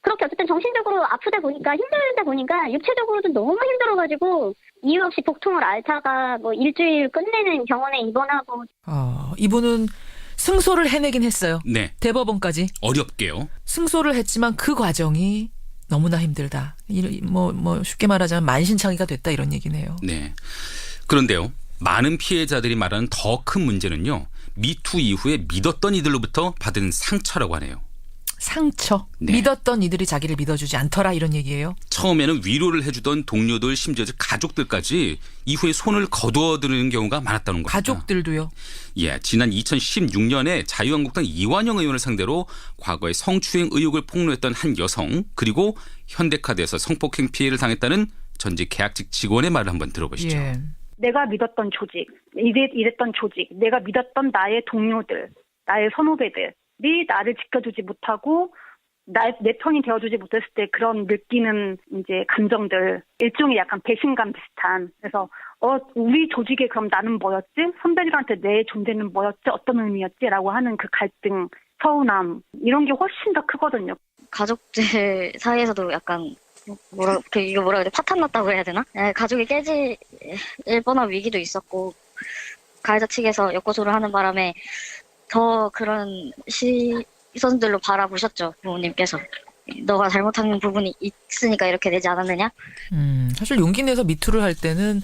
그렇게 어쨌든 정신적으로 아프다 보니까 힘들다 보니까 육체적으로도 너무 힘들어가지고 이유 없이 복통을 앓다가 뭐 일주일 끝내는 병원에 입원하고 이분은 승소를 해내긴 했어요. 네. 대법원까지. 어렵게요. 승소를 했지만 그 과정이 너무나 힘들다. 뭐 쉽게 말하자면 만신창이가 됐다 이런 얘기네요. 네. 그런데요. 많은 피해자들이 말하는 더 큰 문제는요. 미투 이후에 믿었던 이들로부터 받은 상처라고 하네요. 상처. 네. 믿었던 이들이 자기를 믿어주지 않더라 이런 얘기예요. 처음에는 위로를 해주던 동료들 심지어 가족들까지 이후에 손을 거두어드는 경우가 많았다는 겁니다. 가족들도요? 예, 지난 2016년에 자유한국당 이완영 의원을 상대로 과거에 성추행 의혹을 폭로했던 한 여성 그리고 현대카드에서 성폭행 피해를 당했다는 전직 계약직 직원의 말을 한번 들어보시죠. 예. 내가 믿었던 조직, 이랬던 조직, 내가 믿었던 나의 동료들, 나의 선후배들이 나를 지켜주지 못하고 내 편이 되어주지 못했을 때 그런 느끼는 이제 감정들, 일종의 약간 배신감 비슷한. 그래서 우리 조직에 그럼 나는 뭐였지? 선배들한테 내 존재는 뭐였지? 어떤 의미였지?라고 하는 그 갈등, 서운함 이런 게 훨씬 더 크거든요. 가족들 사이에서도 약간 이거 뭐라 그래, 파탄 났다고 해야 되나? 가족이 깨질 뻔한 위기도 있었고 가해자 측에서 역고소를 하는 바람에 더 그런 시선들로 바라보셨죠, 부모님께서. 너가 잘못한 부분이 있으니까 이렇게 되지 않았느냐? 사실 용기 내서 미투를 할 때는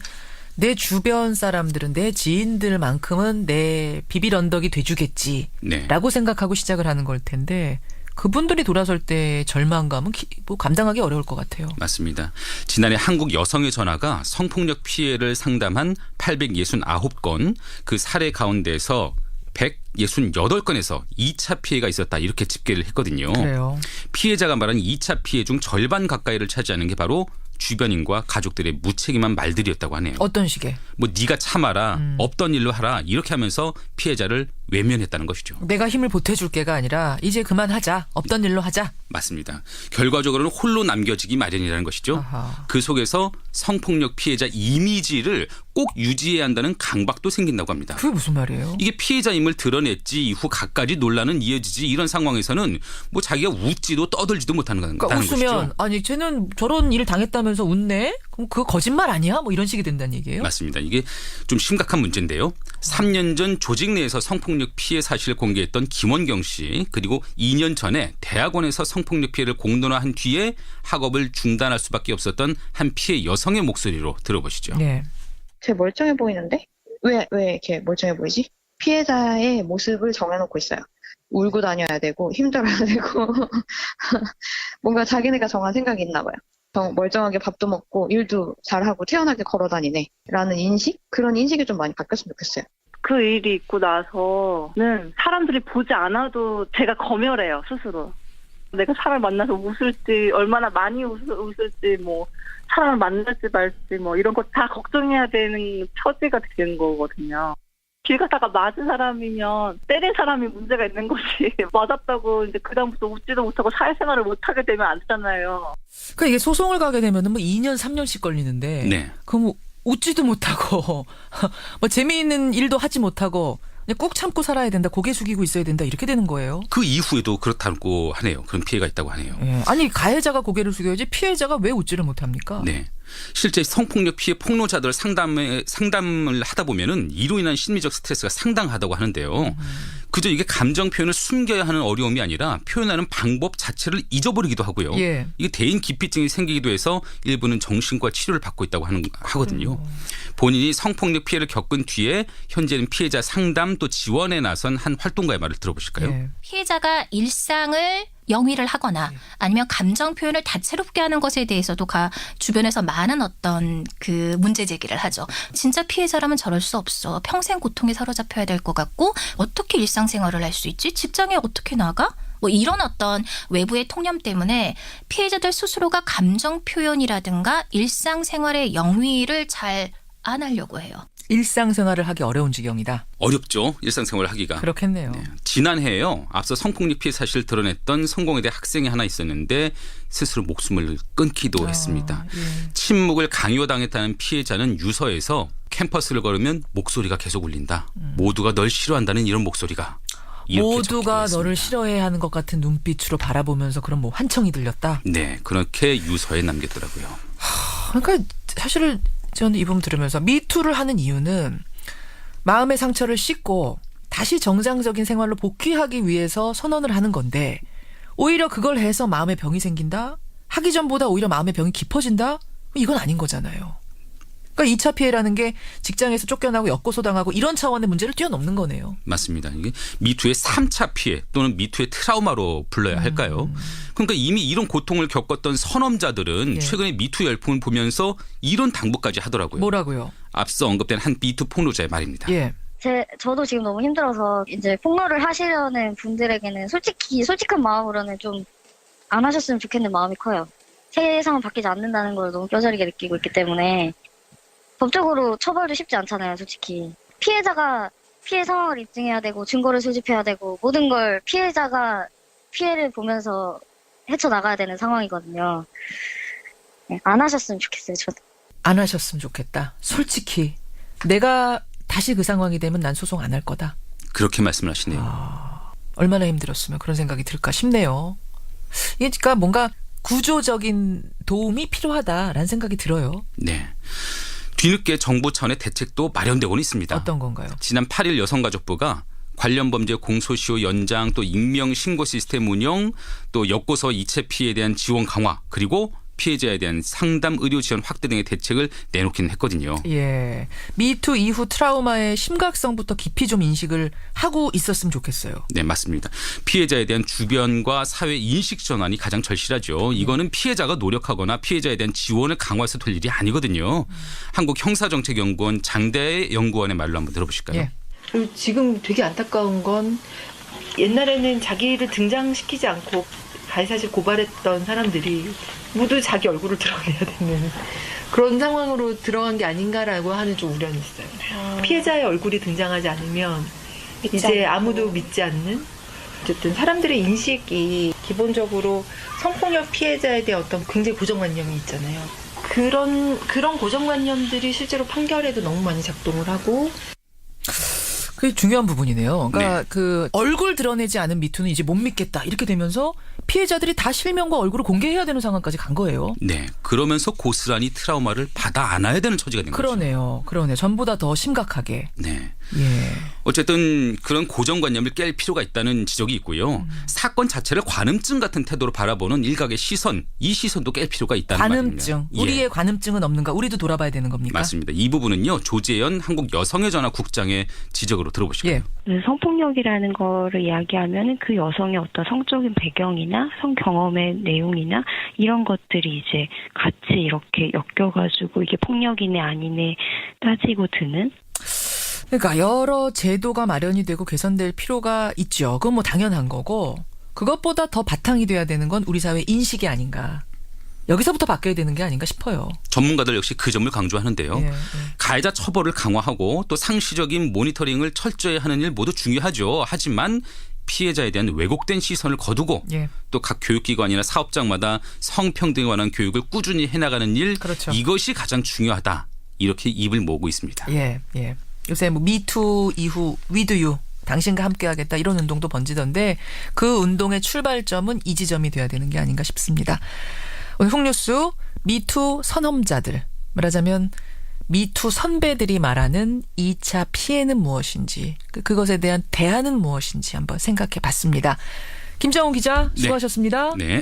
내 주변 사람들은 내 지인들만큼은 내 비빌 언덕이 돼주겠지라고 생각하고 시작을 하는 걸 텐데 그분들이 돌아설 때 절망감은 감당하기 어려울 것 같아요. 맞습니다. 지난해 한국 여성의 전화가 성폭력 피해를 상담한 869건 그 사례 가운데서 168건에서 2차 피해가 있었다 이렇게 집계를 했거든요. 그래요. 피해자가 말한 2차 피해 중 절반 가까이를 차지하는 게 바로 주변인과 가족들의 무책임한 말들이었다고 하네요. 어떤 식의? 뭐 네가 참아라, 없던 일로 하라 이렇게 하면서 피해자를 외면했다는 것이죠. 내가 힘을 보태줄게가 아니라 이제 그만하자, 없던 일로 하자. 맞습니다. 결과적으로는 홀로 남겨지기 마련이라는 것이죠. 아하. 그 속에서 성폭력 피해자 이미지를 꼭 유지해야 한다는 강박도 생긴다고 합니다. 그게 무슨 말이에요? 이게 피해자임을 드러냈지 이후 갖가지 논란은 이어지지 이런 상황에서는 뭐 자기가 웃지도 떠들지도 못하는 그러니까 것이죠. 웃으면 아니 쟤는 저런 일을 당했다면서 웃네? 그럼 그거 거짓말 아니야? 뭐 이런 식이 된다는 얘기예요? 맞습니다. 이게 좀 심각한 문제인데요. 3년 전 조직 내에서 성폭력 피해 사실을 공개했던 김원경 씨 그리고 2년 전에 대학원에서 성폭력 피해를 공론화한 뒤에 학업을 중단할 수밖에 없었던 한 피해 여성의 목소리로 들어보시죠. 네. 쟤 멀쩡해 보이는데? 왜 이렇게 멀쩡해 보이지? 피해자의 모습을 정해놓고 있어요. 울고 다녀야 되고 힘들어야 되고 뭔가 자기네가 정한 생각이 있나 봐요. 멀쩡하게 밥도 먹고 일도 잘하고 태연하게 걸어다니네 라는 인식? 그런 인식이 좀 많이 바뀌었으면 좋겠어요. 그 일이 있고 나서는 사람들이 보지 않아도 제가 검열해요, 스스로. 내가 사람을 만나서 웃을지, 얼마나 많이 웃을지, 뭐 사람을 만날지 말지 뭐 이런 거 다 걱정해야 되는 처지가 되는 거거든요. 길 가다가 맞은 사람이면 때린 사람이 문제가 있는 거지. 맞았다고 이제 그다음부터 웃지도 못하고 사회생활을 못하게 되면 안 되잖아요. 그러니까 이게 소송을 가게 되면 뭐 2년, 3년씩 걸리는데 네. 그럼 웃지도 못하고 뭐 재미있는 일도 하지 못하고 그냥 꾹 참고 살아야 된다. 고개 숙이고 있어야 된다. 이렇게 되는 거예요. 그 이후에도 그렇다고 하네요. 그런 피해가 있다고 하네요. 예. 아니 가해자가 고개를 숙여야지 피해자가 왜 웃지를 못합니까? 네. 실제 성폭력 피해 폭로자들 상담을 하다 보면은 이로 인한 심리적 스트레스가 상당하다고 하는데요. 그저 이게 감정 표현을 숨겨야 하는 어려움이 아니라 표현하는 방법 자체를 잊어버리기도 하고요. 예. 이게 대인 기피증이 생기기도 해서 일부는 정신과 치료를 받고 있다고 하거든요. 본인이 성폭력 피해를 겪은 뒤에 현재는 피해자 상담 또 지원에 나선 한 활동가의 말을 들어보실까요? 예. 피해자가 일상을 영위를 하거나 아니면 감정 표현을 다채롭게 하는 것에 대해서도 주변에서 많은 어떤 그 문제 제기를 하죠. 진짜 피해자라면 저럴 수 없어. 평생 고통에 사로잡혀야 될 것 같고 어떻게 일상생활을 할 수 있지? 직장에 어떻게 나가? 뭐 이런 어떤 외부의 통념 때문에 피해자들 스스로가 감정 표현이라든가 일상생활의 영위를 잘 안 하려고 해요. 일상생활을 하기 어려운 지경이다. 어렵죠. 일상생활을 하기가. 그렇겠네요. 네. 지난해에요. 앞서 성폭력 피해 사실을 드러냈던 성공회대 학생이 하나 있었는데 스스로 목숨을 끊기도 했습니다. 예. 침묵을 강요당했다는 피해자는 유서에서 캠퍼스를 걸으면 목소리가 계속 울린다. 모두가 널 싫어한다는 이런 목소리가. 모두가 너를 싫어해야 하는 것 같은 눈빛으로 바라보면서 그런 뭐 환청이 들렸다. 네. 그렇게 유서에 남겼더라고요. 그러니까 사실 저는 이 부분 들으면서 미투를 하는 이유는 마음의 상처를 씻고 다시 정상적인 생활로 복귀하기 위해서 선언을 하는 건데 오히려 그걸 해서 마음의 병이 생긴다? 하기 전보다 오히려 마음의 병이 깊어진다? 이건 아닌 거잖아요. 그러니까 2차 피해라는 게 직장에서 쫓겨나고 엮고소당하고 이런 차원의 문제를 뛰어넘는 거네요. 맞습니다. 이게 미투의 3차 피해 또는 미투의 트라우마로 불러야 할까요? 그러니까 이미 이런 고통을 겪었던 선험자들은 최근에 미투 열풍을 보면서 이런 당부까지 하더라고요. 뭐라고요? 앞서 언급된 한 미투 폭로자의 말입니다. 저도 지금 너무 힘들어서 이제 폭로를 하시려는 분들에게는 솔직한 마음으로는 좀 안 하셨으면 좋겠는 마음이 커요. 세상은 바뀌지 않는다는 걸 너무 뼈저리게 느끼고 있기 때문에 법적으로 처벌도 쉽지 않잖아요, 솔직히. 피해자가 피해 상황을 입증해야 되고 증거를 수집해야 되고 모든 걸 피해자가 피해를 보면서 헤쳐나가야 되는 상황이거든요. 네, 안 하셨으면 좋겠어요, 저도. 안 하셨으면 좋겠다. 솔직히 내가 다시 그 상황이 되면 난 소송 안 할 거다. 그렇게 말씀을 하시네요. 얼마나 힘들었으면 그런 생각이 들까 싶네요. 이게 그러니까 뭔가 구조적인 도움이 필요하다라는 생각이 들어요. 네. 뒤늦게 정부 차원의 대책도 마련되고는 있습니다. 어떤 건가요? 지난 8일 여성가족부가 관련 범죄 공소시효 연장 또 익명 신고 시스템 운영 또 엮고서 이체 피해에 대한 지원 강화 그리고 피해자에 대한 상담 의료 지원 확대 등의 대책을 내놓기는 했거든요. 예. 미투 이후 트라우마의 심각성부터 깊이 좀 인식을 하고 있었으면 좋겠어요. 네, 맞습니다. 피해자에 대한 주변과 사회 인식 전환이 가장 절실하죠. 이거는 피해자가 노력하거나 피해자에 대한 지원을 강화해서 될 일이 아니거든요. 한국형사정책연구원 장대 연구원의 말로 한번 들어보실까요? 예. 그리고 지금 되게 안타까운 건 옛날에는 자기를 등장시키지 않고 가해사실 고발했던 사람들이 모두 자기 얼굴을 드러내야 되는 그런 상황으로 들어간 게 아닌가라고 하는 좀 우려는 있어요. 피해자의 얼굴이 등장하지 않으면 이제 아무도 믿지 않는 어쨌든 사람들의 인식이 기본적으로 성폭력 피해자에 대한 어떤 굉장히 고정관념이 있잖아요. 그런 고정관념들이 실제로 판결에도 너무 많이 작동을 하고 그게 중요한 부분이네요. 그러니까 그 얼굴 드러내지 않은 미투는 이제 못 믿겠다 이렇게 되면서 피해자들이 다 실명과 얼굴을 공개해야 되는 상황까지 간 거예요. 네. 그러면서 고스란히 트라우마를 받아 안아야 되는 처지가 된 거죠. 그러네요. 전보다 더 심각하게. 네. 예. 어쨌든 그런 고정관념을 깰 필요가 있다는 지적이 있고요. 사건 자체를 관음증 같은 태도로 바라보는 일각의 시선, 이 시선도 깰 필요가 있다는 관음증. 말입니다. 우리의 관음증은 없는가? 우리도 돌아봐야 되는 겁니까? 맞습니다. 이 부분은요. 조재현 한국여성의전화국장의 지적으로 들어보실까요? 성폭력이라는 거를 이야기하면 그 여성의 어떤 성적인 배경이나 성 경험의 내용이나 이런 것들이 이제 같이 이렇게 엮여가지고 이게 폭력이네 아니네 따지고 드는. 그러니까 여러 제도가 마련이 되고 개선될 필요가 있죠. 그건 뭐 당연한 거고 그것보다 더 바탕이 돼야 되는 건 우리 사회 인식이 아닌가. 여기서부터 바뀌어야 되는 게 아닌가 싶어요. 전문가들 역시 그 점을 강조하는데요. 가해자 처벌을 강화하고 또 상시적인 모니터링을 철저히 하는 일 모두 중요하죠. 하지만 피해자에 대한 왜곡된 시선을 거두고 또 각 교육기관이나 사업장마다 성평등에 관한 교육을 꾸준히 해나가는 일 이것이 가장 중요하다. 이렇게 입을 모으고 있습니다. 예. 요새 뭐 미투 이후 위드유 당신과 함께하겠다 이런 운동도 번지던데 그 운동의 출발점은 이 지점이 돼야 되는 게 아닌가 싶습니다. 오늘 훅뉴스 미투 선험자들 말하자면 미투 선배들이 말하는 2차 피해는 무엇인지 그것에 대한 대안은 무엇인지 한번 생각해 봤습니다. 김정훈 기자 수고하셨습니다. 네.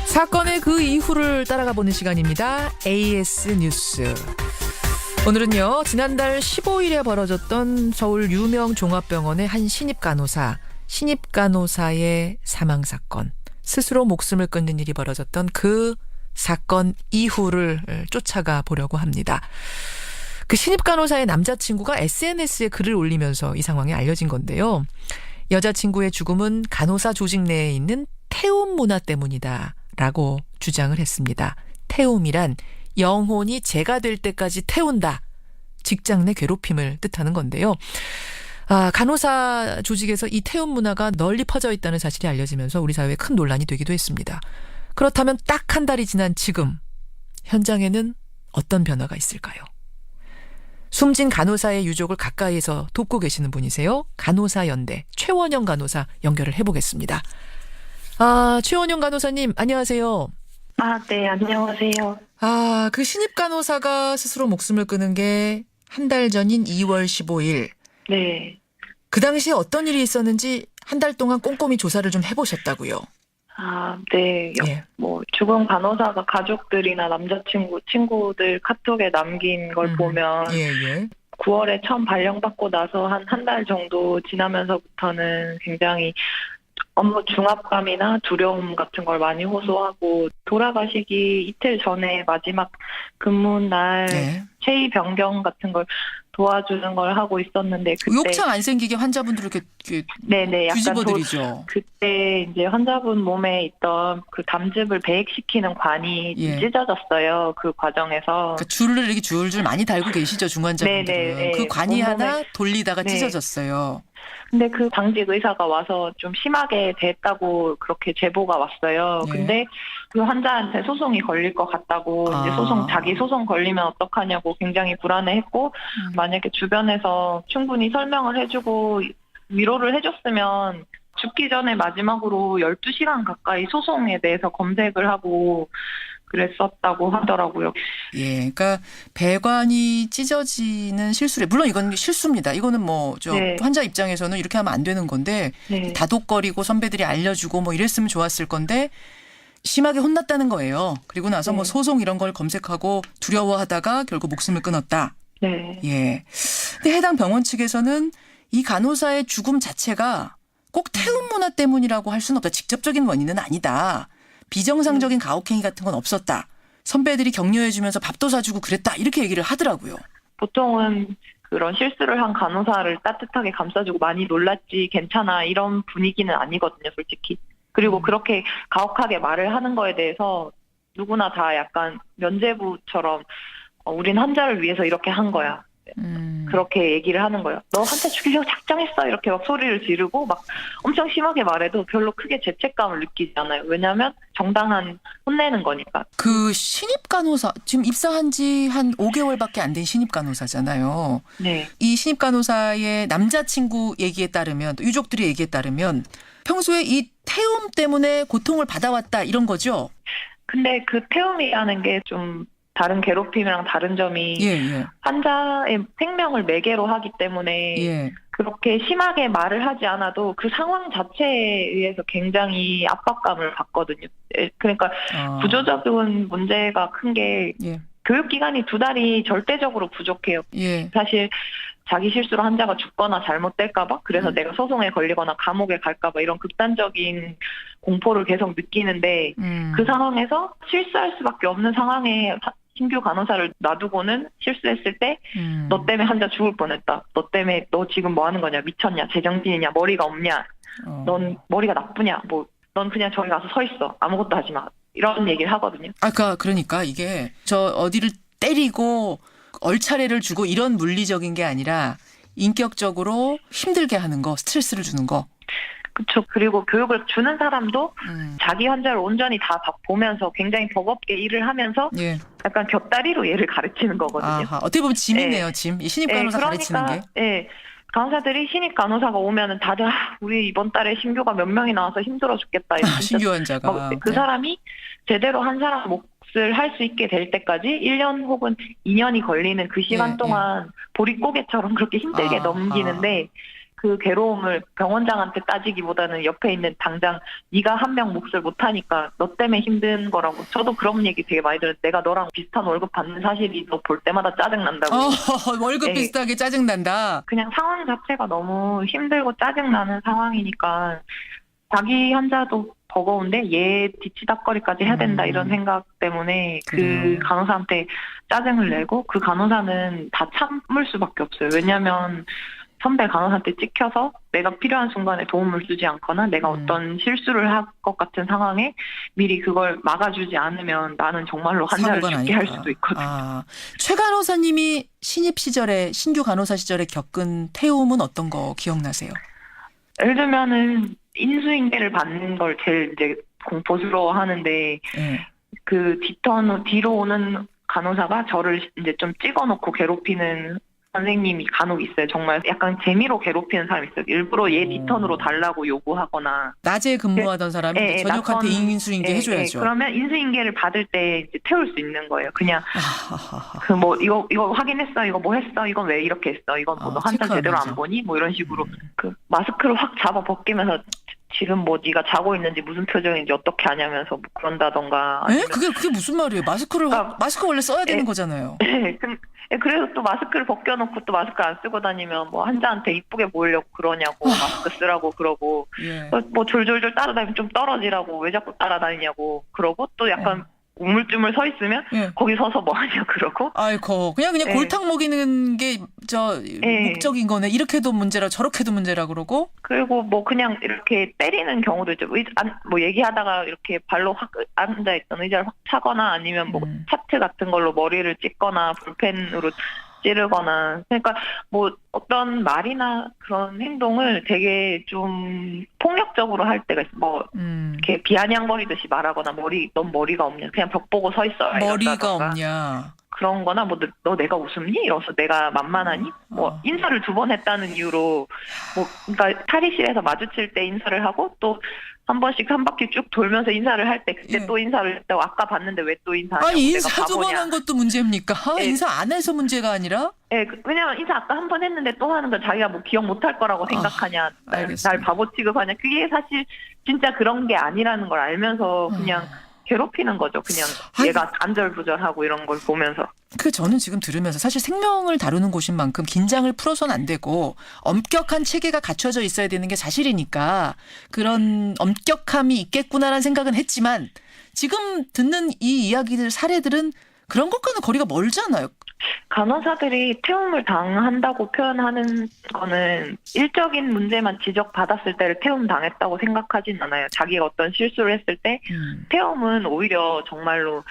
사건의 그 이후를 따라가 보는 시간입니다. AS 뉴스. 오늘은요. 지난달 15일에 벌어졌던 서울 유명 종합병원의 한 신입간호사의 사망 사건. 스스로 목숨을 끊는 일이 벌어졌던 그 사건 이후를 쫓아가 보려고 합니다. 그 신입간호사의 남자친구가 SNS에 글을 올리면서 이 상황이 알려진 건데요. 여자친구의 죽음은 간호사 조직 내에 있는 태움 문화 때문이다. 라고 주장을 했습니다. 태움이란 영혼이 재가 될 때까지 태운다. 직장 내 괴롭힘을 뜻하는 건데요. 간호사 조직에서 이 태움 문화가 널리 퍼져 있다는 사실이 알려지면서 우리 사회에 큰 논란이 되기도 했습니다. 그렇다면 딱 한 달이 지난 지금 현장에는 어떤 변화가 있을까요? 숨진 간호사의 유족을 가까이에서 돕고 계시는 분이세요. 간호사연대 최원영 간호사 연결을 해보겠습니다. 최원영 간호사님, 안녕하세요. 네, 안녕하세요. 그 신입 간호사가 스스로 목숨을 끊은 게 한 달 전인 2월 15일. 네. 그 당시에 어떤 일이 있었는지 한 달 동안 꼼꼼히 조사를 좀 해보셨다고요. 네. 예. 뭐 죽은 간호사가 가족들이나 남자친구, 친구들 카톡에 남긴 걸 보면 9월에 처음 발령받고 나서 한 달 정도 지나면서부터는 굉장히 업무 중압감이나 두려움 같은 걸 많이 호소하고 돌아가시기 이틀 전에 마지막 근무날 체위 변경 같은 걸 도와주는 걸 하고 있었는데 그때 욕창 안 생기게 환자분들을 이렇게 네네 약간 뒤집어드리죠. 그때 이제 환자분 몸에 있던 그 담즙을 배액시키는 관이 찢어졌어요. 그 과정에서 그러니까 줄을 이렇게 줄줄 많이 달고 계시죠 중환자분들은. 네네. 그 관이 온몸에- 하나 돌리다가 네. 찢어졌어요. 근데 그 당직 의사가 와서 좀 심하게 됐다고 그렇게 제보가 왔어요. 근데 그 환자한테 소송이 걸릴 것 같다고 이제 자기 소송 걸리면 어떡하냐고 굉장히 불안해했고 만약에 주변에서 충분히 설명을 해주고 위로를 해줬으면 죽기 전에 마지막으로 12시간 가까이 소송에 대해서 검색을 하고 그랬었다고 하더라고요. 예, 그러니까 배관이 찢어지는 실수래. 물론 이건 실수입니다. 이거는 뭐 저 환자 입장에서는 이렇게 하면 안 되는 건데 다독거리고 선배들이 알려주고 뭐 이랬으면 좋았을 건데 심하게 혼났다는 거예요. 그리고 나서 뭐 소송 이런 걸 검색하고 두려워하다가 결국 목숨을 끊었다. 네. 예. 근데 해당 병원 측에서는 이 간호사의 죽음 자체가 꼭 태움 문화 때문이라고 할 수는 없다. 직접적인 원인은 아니다. 비정상적인 가혹행위 같은 건 없었다. 선배들이 격려해주면서 밥도 사주고 그랬다. 이렇게 얘기를 하더라고요. 보통은 그런 실수를 한 간호사를 따뜻하게 감싸주고 많이 놀랐지 괜찮아 이런 분위기는 아니거든요. 솔직히. 그리고 그렇게 가혹하게 말을 하는 거에 대해서 누구나 다 약간 면죄부처럼 우린 환자를 위해서 이렇게 한 거야. 그렇게 얘기를 하는 거예요. 너 환자 죽이려고 작정했어 이렇게 막 소리를 지르고 막 엄청 심하게 말해도 별로 크게 죄책감을 느끼지 않아요. 왜냐하면 정당한 혼내는 거니까. 그 신입 간호사 지금 입사한 지 한 5개월밖에 안 된 신입 간호사잖아요. 네. 이 신입 간호사의 남자친구 얘기에 따르면 또 유족들의 얘기에 따르면 평소에 이 태움 때문에 고통을 받아왔다 이런 거죠. 근데 그 태움이라는 게 좀 다른 괴롭힘이랑 다른 점이 환자의 생명을 매개로 하기 때문에 그렇게 심하게 말을 하지 않아도 그 상황 자체에 의해서 굉장히 압박감을 받거든요. 그러니까 구조적인 문제가 큰 게 교육기간이 2달이 절대적으로 부족해요. 사실 자기 실수로 환자가 죽거나 잘못될까봐 그래서 내가 소송에 걸리거나 감옥에 갈까봐 이런 극단적인 공포를 계속 느끼는데 그 상황에서 실수할 수밖에 없는 상황에 신규 간호사를 놔두고는 실수했을 때 너 때문에 환자 죽을 뻔했다. 너 때문에 너 지금 뭐 하는 거냐. 미쳤냐. 제정신이냐. 머리가 없냐. 넌 머리가 나쁘냐. 뭐 넌 그냥 저기 가서 서 있어. 아무것도 하지 마. 이런 얘기를 하거든요. 그러니까 이게 저 어디를 때리고 얼차례를 주고 이런 물리적인 게 아니라 인격적으로 힘들게 하는 거, 스트레스를 주는 거. 그렇죠. 그리고 교육을 주는 사람도 자기 환자를 온전히 다 보면서 굉장히 버겁게 일을 하면서 약간 곁다리로 얘를 가르치는 거거든요. 아하, 어떻게 보면 짐이네요, 짐. 이 신입 간호사 가르치는 게. 간호사들이 신입 간호사가 오면은 다들 우리 이번 달에 신규가 몇 명이 나와서 힘들어 죽겠다. 신규 환자가. 그 사람이 제대로 한 사람 몫을 할 수 있게 될 때까지 1년 혹은 2년이 걸리는 그 시간 동안 보릿고개처럼 그렇게 힘들게 넘기는데 그 괴로움을 병원장한테 따지기보다는 옆에 있는 당장 네가 한 명 몫을 못하니까 너 때문에 힘든 거라고. 저도 그런 얘기 되게 많이 들어요. 내가 너랑 비슷한 월급 받는 사실이 너 볼 때마다 짜증난다고. 월급 비슷하게 짜증난다. 그냥 상황 자체가 너무 힘들고 짜증나는 상황이니까 자기 환자도 버거운데 얘 뒤치다거리까지 해야 된다 이런 생각 때문에 그 간호사한테 짜증을 내고 그 간호사는 다 참을 수밖에 없어요. 왜냐하면 선배 간호사한테 찍혀서 내가 필요한 순간에 도움을 주지 않거나 내가 어떤 실수를 할 것 같은 상황에 미리 그걸 막아주지 않으면 나는 정말로 환자를 죽게 할 수도 있거든요. 최 간호사님이 신입 시절에 신규 간호사 시절에 겪은 태움은 어떤 거 기억나세요? 예를 들면은 인수인계를 받는 걸 제일 이제 공포스러워 하는데 그 뒤로 오는 간호사가 저를 이제 좀 찍어놓고 괴롭히는 선생님이 간혹 있어요. 정말 약간 재미로 괴롭히는 사람이 있어요. 일부러 얘 뒷턴으로 달라고 요구하거나. 낮에 근무하던 사람이 저녁한테 인수인계 해줘야죠. 그러면 인수인계를 받을 때 이제 태울 수 있는 거예요. 그냥 그 뭐 이거 확인했어, 이거 뭐 했어, 이건 왜 이렇게 했어, 이건 뭐 너 한참 제대로 안 보니, 뭐 이런 식으로 그 마스크를 확 잡아 벗기면서 지금 뭐 네가 자고 있는지 무슨 표정인지 어떻게 아냐면서 뭐 그런다던가. 그게 무슨 말이에요? 마스크 원래 써야 되는 거잖아요. 그래서 또 마스크를 벗겨놓고 또 마스크 안 쓰고 다니면 뭐 환자한테 이쁘게 보이려고 그러냐고 마스크 쓰라고 그러고 뭐 졸졸졸 따라다니면 좀 떨어지라고 왜 자꾸 따라다니냐고 그러고 또 약간 우물쭈물 서 있으면 거기 서서 뭐 하냐 그러고. 아이고 그냥 골탕 먹이는 게 목적인 거네. 이렇게도 문제라 저렇게도 문제라 그러고. 그리고 뭐 그냥 이렇게 때리는 경우도 있죠. 뭐 얘기하다가 이렇게 발로 확 앉아있던 의자를 확 차거나 아니면 뭐 차트 같은 걸로 머리를 찍거나 볼펜으로 찌르거나. 그러니까 뭐 어떤 말이나 그런 행동을 되게 좀 폭력적으로 할 때가 있어. 뭐 이렇게 비아냥거리듯이 말하거나 넌 머리가 없냐, 그냥 벽 보고 서 있어. 머리가 없냐. 그런 거나 뭐 너 내가 웃음니? 이러면서 내가 만만하니? 뭐 인사를 2번 했다는 이유로 뭐 그러니까 탈의실에서 마주칠 때 인사를 하고 또 한 번씩 한 바퀴 쭉 돌면서 인사를 할 때 그때 또 인사를 했다고 아까 봤는데 왜 또 인사하냐고. 아니 인사 2번 한 것도 문제입니까? 인사 안 해서 문제가 아니라? 왜냐면 인사 아까 한 번 했는데 또 하는 건 자기가 뭐 기억 못할 거라고 생각하냐, 날 바보 취급하냐. 그게 사실 진짜 그런 게 아니라는 걸 알면서 그냥 괴롭히는 거죠. 그냥 얘가 안절부절하고 이런 걸 보면서. 저는 지금 들으면서 사실 생명을 다루는 곳인 만큼 긴장을 풀어서는 안 되고 엄격한 체계가 갖춰져 있어야 되는 게 사실이니까 그런 엄격함이 있겠구나라는 생각은 했지만 지금 듣는 이 이야기들 사례들은 그런 것과는 거리가 멀잖아요. 간호사들이 태움을 당한다고 표현하는 거는 일적인 문제만 지적받았을 때를 태움 당했다고 생각하진 않아요. 자기가 어떤 실수를 했을 때 태움은 오히려 정말로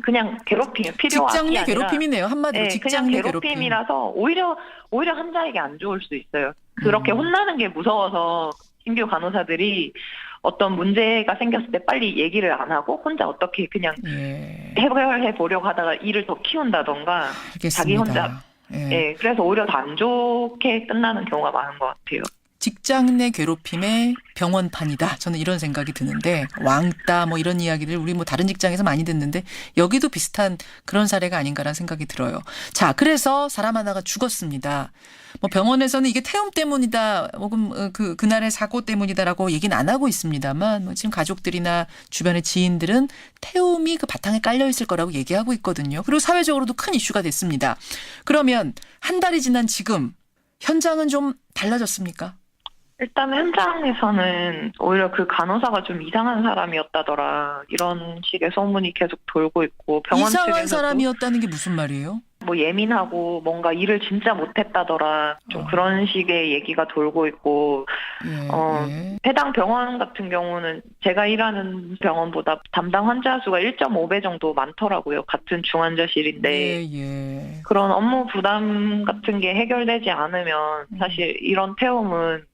그냥 괴롭힘, 필요한 직장 내 아니라 괴롭힘이네요. 한마디로 직장 내 괴롭힘이라서 오히려 환자에게 안 좋을 수 있어요. 그렇게 혼나는 게 무서워서 신규 간호사들이 어떤 문제가 생겼을 때 빨리 얘기를 안 하고 혼자 어떻게 그냥 해결해 보려고 하다가 일을 더 키운다던가. 알겠습니다. 자기 혼자. 그래서 오히려 더 안 좋게 끝나는 경우가 많은 것 같아요. 직장 내 괴롭힘의 병원판이다. 저는 이런 생각이 드는데 왕따 뭐 이런 이야기를 우리 뭐 다른 직장에서 많이 듣는데 여기도 비슷한 그런 사례가 아닌가라는 생각이 들어요. 자, 그래서 사람 하나가 죽었습니다. 뭐 병원에서는 이게 태움 때문이다, 혹은 그날의 사고 때문이다라고 얘기는 안 하고 있습니다만 뭐 지금 가족들이나 주변의 지인들은 태움이 그 바탕에 깔려 있을 거라고 얘기하고 있거든요. 그리고 사회적으로도 큰 이슈가 됐습니다. 그러면 한 달이 지난 지금 현장은 좀 달라졌습니까? 일단 현장에서는 오히려 그 간호사가 좀 이상한 사람이었다더라 이런 식의 소문이 계속 돌고 있고 병원 이상한 측에서도 사람이었다는 게 무슨 말이에요? 뭐 예민하고 뭔가 일을 진짜 못했다더라 좀 그런 식의 얘기가 돌고 있고 해당 병원 같은 경우는 제가 일하는 병원보다 담당 환자 수가 1.5배 정도 많더라고요. 같은 중환자실인데 그런 업무 부담 같은 게 해결되지 않으면 사실 이런 태움은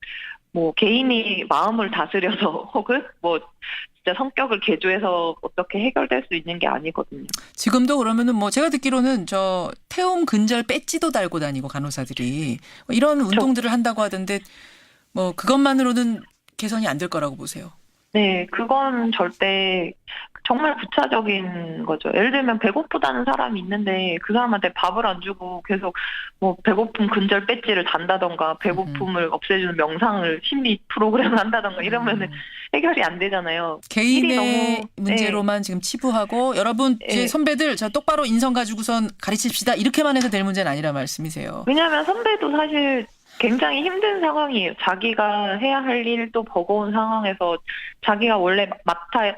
뭐 개인이 마음을 다스려서 혹은 뭐 진짜 성격을 개조해서 어떻게 해결될 수 있는 게 아니거든요. 지금도 그러면은 뭐 제가 듣기로는 저 태움 근절 배지도 달고 다니고 간호사들이 이런 운동들을 한다고 하던데 뭐 그것만으로는 개선이 안 될 거라고 보세요. 네, 그건 절대 정말 부차적인 거죠. 예를 들면 배고프다는 사람이 있는데 그 사람한테 밥을 안 주고 계속 뭐 배고픔 근절 배지를 단다던가 배고픔을 없애주는 명상을 심리 프로그램을 한다던가 이러면은 해결이 안 되잖아요. 개인의 문제로만 지금 치부하고 여러분 이제 선배들 저 똑바로 인성 가지고선 가르칩시다 이렇게만 해서 될 문제는 아니라 말씀이세요. 왜냐하면 선배도 사실 굉장히 힘든 상황이에요. 자기가 해야 할 일도 버거운 상황에서 자기가 원래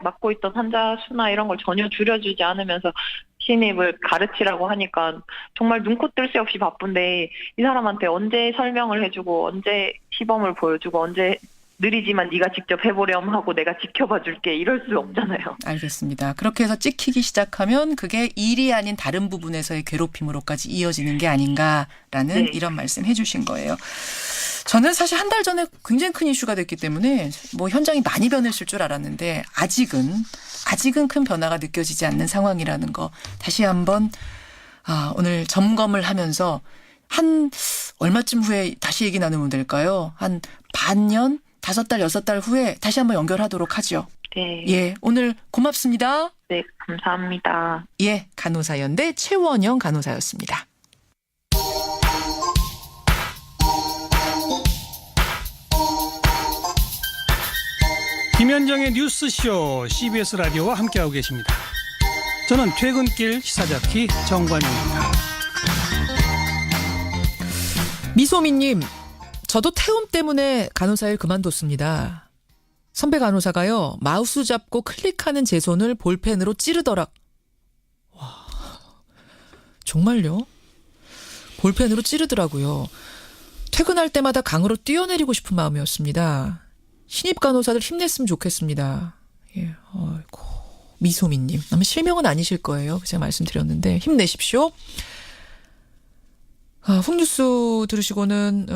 맡고 있던 환자 수나 이런 걸 전혀 줄여주지 않으면서 신입을 가르치라고 하니까 정말 눈코 뜰 새 없이 바쁜데 이 사람한테 언제 설명을 해주고 언제 시범을 보여주고 언제 느리지만 네가 직접 해보렴 하고 내가 지켜봐 줄게 이럴 수 없잖아요. 알겠습니다. 그렇게 해서 찍히기 시작하면 그게 일이 아닌 다른 부분에서의 괴롭힘으로까지 이어지는 게 아닌가라는 이런 말씀 해주신 거예요. 저는 사실 한 달 전에 굉장히 큰 이슈가 됐기 때문에 뭐 현장이 많이 변했을 줄 알았는데 아직은 큰 변화가 느껴지지 않는 상황이라는 거 다시 한번 오늘 점검을 하면서 한 얼마쯤 후에 다시 얘기 나누면 될까요? 한 반년, 5달, 6달 후에 다시 한번 연결하도록 하죠. 네. 예, 오늘 고맙습니다. 네, 감사합니다. 예, 간호사연대 최원영 간호사였습니다. 김현정의 뉴스쇼 CBS 라디오와 함께하고 계십니다. 저는 퇴근길 시사자키 정관용입니다. 미소미님, 저도 태움 때문에 간호사 일 그만뒀습니다. 선배 간호사가요, 마우스 잡고 클릭하는 제 손을 볼펜으로 찌르더라. 와, 정말요? 볼펜으로 찌르더라고요. 퇴근할 때마다 강으로 뛰어내리고 싶은 마음이었습니다. 신입 간호사들 힘냈으면 좋겠습니다. 예, 아이고, 미소미님, 아마 실명은 아니실 거예요. 제가 말씀드렸는데 힘내십시오. 훅뉴스 들으시고는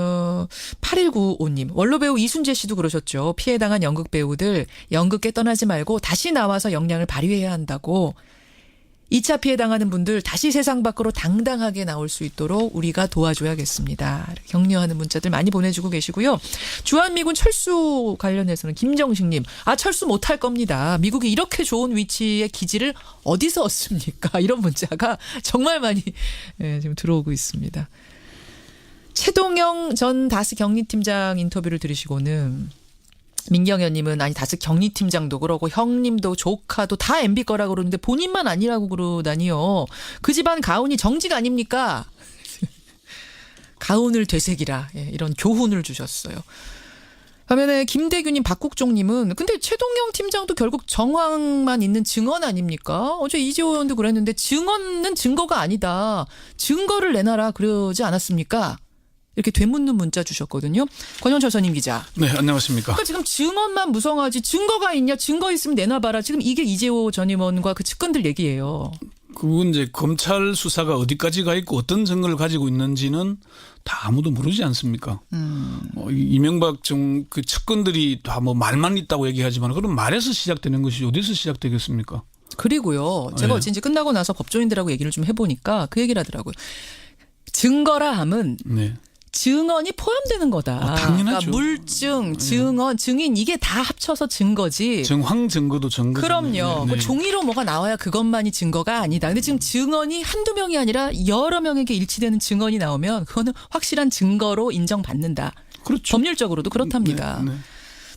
8195님, 원로배우 이순재 씨도 그러셨죠. 피해당한 연극 배우들 연극계 떠나지 말고 다시 나와서 역량을 발휘해야 한다고. 2차 피해당하는 분들 다시 세상 밖으로 당당하게 나올 수 있도록 우리가 도와줘야겠습니다. 격려하는 문자들 많이 보내주고 계시고요. 주한미군 철수 관련해서는 김정식님, 철수 못할 겁니다. 미국이 이렇게 좋은 위치에 기지를 어디서 얻습니까? 이런 문자가 정말 많이 지금 들어오고 있습니다. 최동영 전 다스 격리팀장 인터뷰를 들으시고는 민경현님은 아니 다스 격리팀장도 그러고 형님도 조카도 다 MB 거라고 그러는데 본인만 아니라고 그러다니요. 그 집안 가훈이 정직 아닙니까? 가훈을 되새기라. 예, 이런 교훈을 주셨어요. 반면에 김대규님, 박국종님은 근데 최동영 팀장도 결국 정황만 있는 증언 아닙니까? 어제 이재호 의원도 그랬는데 증언은 증거가 아니다. 증거를 내놔라 그러지 않았습니까? 이렇게 되묻는 문자 주셨거든요. 권영철 선임 기자. 네, 안녕하십니까. 그러니까 지금 증언만 무성하지 증거가 있냐, 증거 있으면 내놔봐라. 지금 이게 이재호 전 의원과 그 측근들 얘기예요. 그건 이제 검찰 수사가 어디까지 가 있고 어떤 증거를 가지고 있는지는 다 아무도 모르지 않습니까? 이명박 그 측근들이 다 뭐 말만 있다고 얘기하지만 그럼 말에서 시작되는 것이 어디서 시작되겠습니까? 그리고요. 제가 어제 이제 끝나고 나서 법조인들하고 얘기를 좀 해보니까 그 얘기를 하더라고요. 증거라 함은 네. 증언이 포함되는 거다. 당연하죠. 그러니까 물증, 증언, 증인 이게 다 합쳐서 증거지. 정황 증거도 증거죠. 그럼요. 네. 그 종이로 뭐가 나와야 그것만이 증거가 아니다. 근데 지금 증언이 한두 명이 아니라 여러 명에게 일치되는 증언이 나오면 그거는 확실한 증거로 인정받는다. 그렇죠. 법률적으로도 그렇답니다. 네.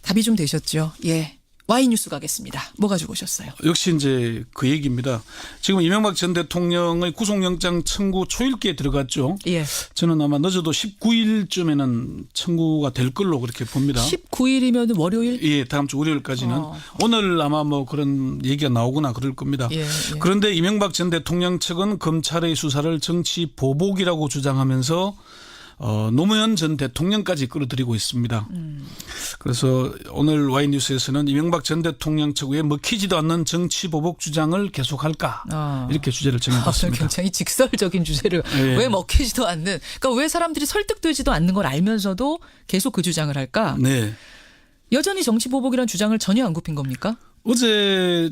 답이 좀 되셨죠? 예. Y뉴스 가겠습니다. 뭐 가지고 오셨어요? 역시 이제 그 얘기입니다. 지금 이명박 전 대통령의 구속영장 청구 초일기에 들어갔죠. 예. 저는 아마 늦어도 19일쯤에는 청구가 될 걸로 그렇게 봅니다. 19일이면 월요일? 예, 다음 주 월요일까지는. 오늘 아마 뭐 그런 얘기가 나오거나 그럴 겁니다. 예. 그런데 이명박 전 대통령 측은 검찰의 수사를 정치 보복이라고 주장하면서 노무현 전 대통령까지 끌어들이고 있습니다. 그래서 오늘 Y뉴스에서는 이명박 전 대통령 측 왜 먹히지도 않는 정치 보복 주장을 계속할까 이렇게 주제를 정해봤습니다. 굉장히 직설적인 주제를 왜 먹히지도 않는, 그러니까 왜 사람들이 설득되지도 않는 걸 알면서도 계속 그 주장을 할까? 네. 여전히 정치 보복이라는 주장을 전혀 안 굽힌 겁니까? 어제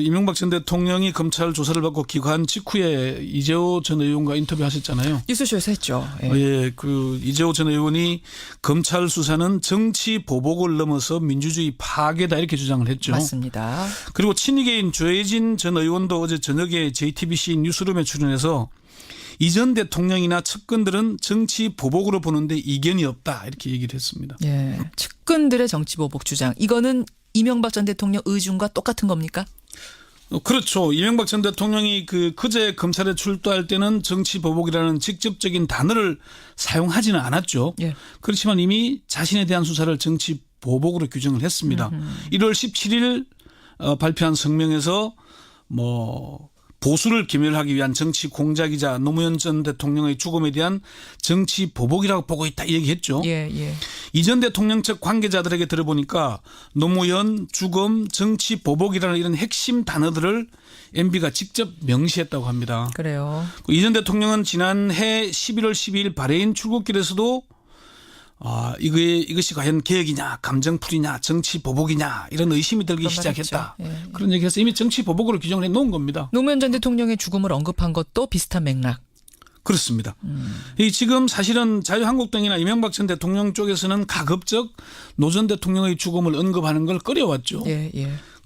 이명박 전 대통령이 검찰 조사를 받고 귀가한 직후에 이재호 전 의원과 인터뷰하셨잖아요. 뉴스쇼에서 했죠. 예, 그 이재호 전 의원이 검찰 수사는 정치 보복을 넘어서 민주주의 파괴다 이렇게 주장을 했죠. 맞습니다. 그리고 친이계인 조혜진 전 의원도 어제 저녁에 JTBC 뉴스룸에 출연해서 이 전 대통령이나 측근들은 정치 보복으로 보는데 이견이 없다 이렇게 얘기를 했습니다. 예, 측근들의 정치 보복 주장, 이거는 이명박 전 대통령 의중과 똑같은 겁니까? 그렇죠. 이명박 전 대통령이 그제 검찰에 출두할 때는 정치 보복이라는 직접적인 단어를 사용하지는 않았죠. 예. 그렇지만 이미 자신에 대한 수사를 정치 보복으로 규정을 했습니다. 1월 17일 발표한 성명에서 보수를 기멸하기 위한 정치 공작이자 노무현 전 대통령의 죽음에 대한 정치 보복이라고 보고 있다 이 얘기했죠. 예. 이 전 대통령 측 관계자들에게 들어보니까 노무현, 죽음, 정치 보복이라는 이런 핵심 단어들을 MB가 직접 명시했다고 합니다. 그래요. 이 전 대통령은 지난해 11월 12일 바레인 출국길에서도 이것이 과연 개혁이냐, 감정풀이냐, 정치 보복이냐 이런 의심이 들기 시작했다. 그런 얘기해서 이미 정치 보복으로 규정을 해놓은 겁니다. 노무현 전 대통령의 죽음을 언급한 것도 비슷한 맥락. 그렇습니다. 지금 사실은 자유한국당이나 이명박 전 대통령 쪽에서는 가급적 노 전 대통령의 죽음을 언급하는 걸 꺼려왔죠.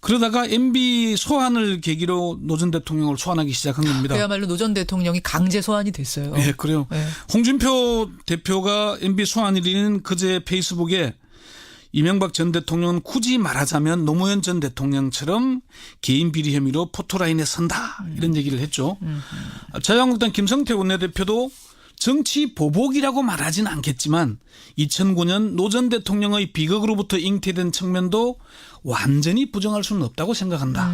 그러다가 MB 소환을 계기로 노 전 대통령을 소환하기 시작한 겁니다. 그야말로 노 전 대통령이 강제 소환이 됐어요. 네, 그래요. 홍준표 대표가 MB 소환일인 그제 페이스북에 이명박 전 대통령은 굳이 말하자면 노무현 전 대통령처럼 개인 비리 혐의로 포토라인에 선다 이런 얘기를 했죠. 자유한국당 김성태 원내대표도 정치 보복이라고 말하진 않겠지만 2009년 노 전 대통령의 비극으로부터 잉태된 측면도 완전히 부정할 수는 없다고 생각한다.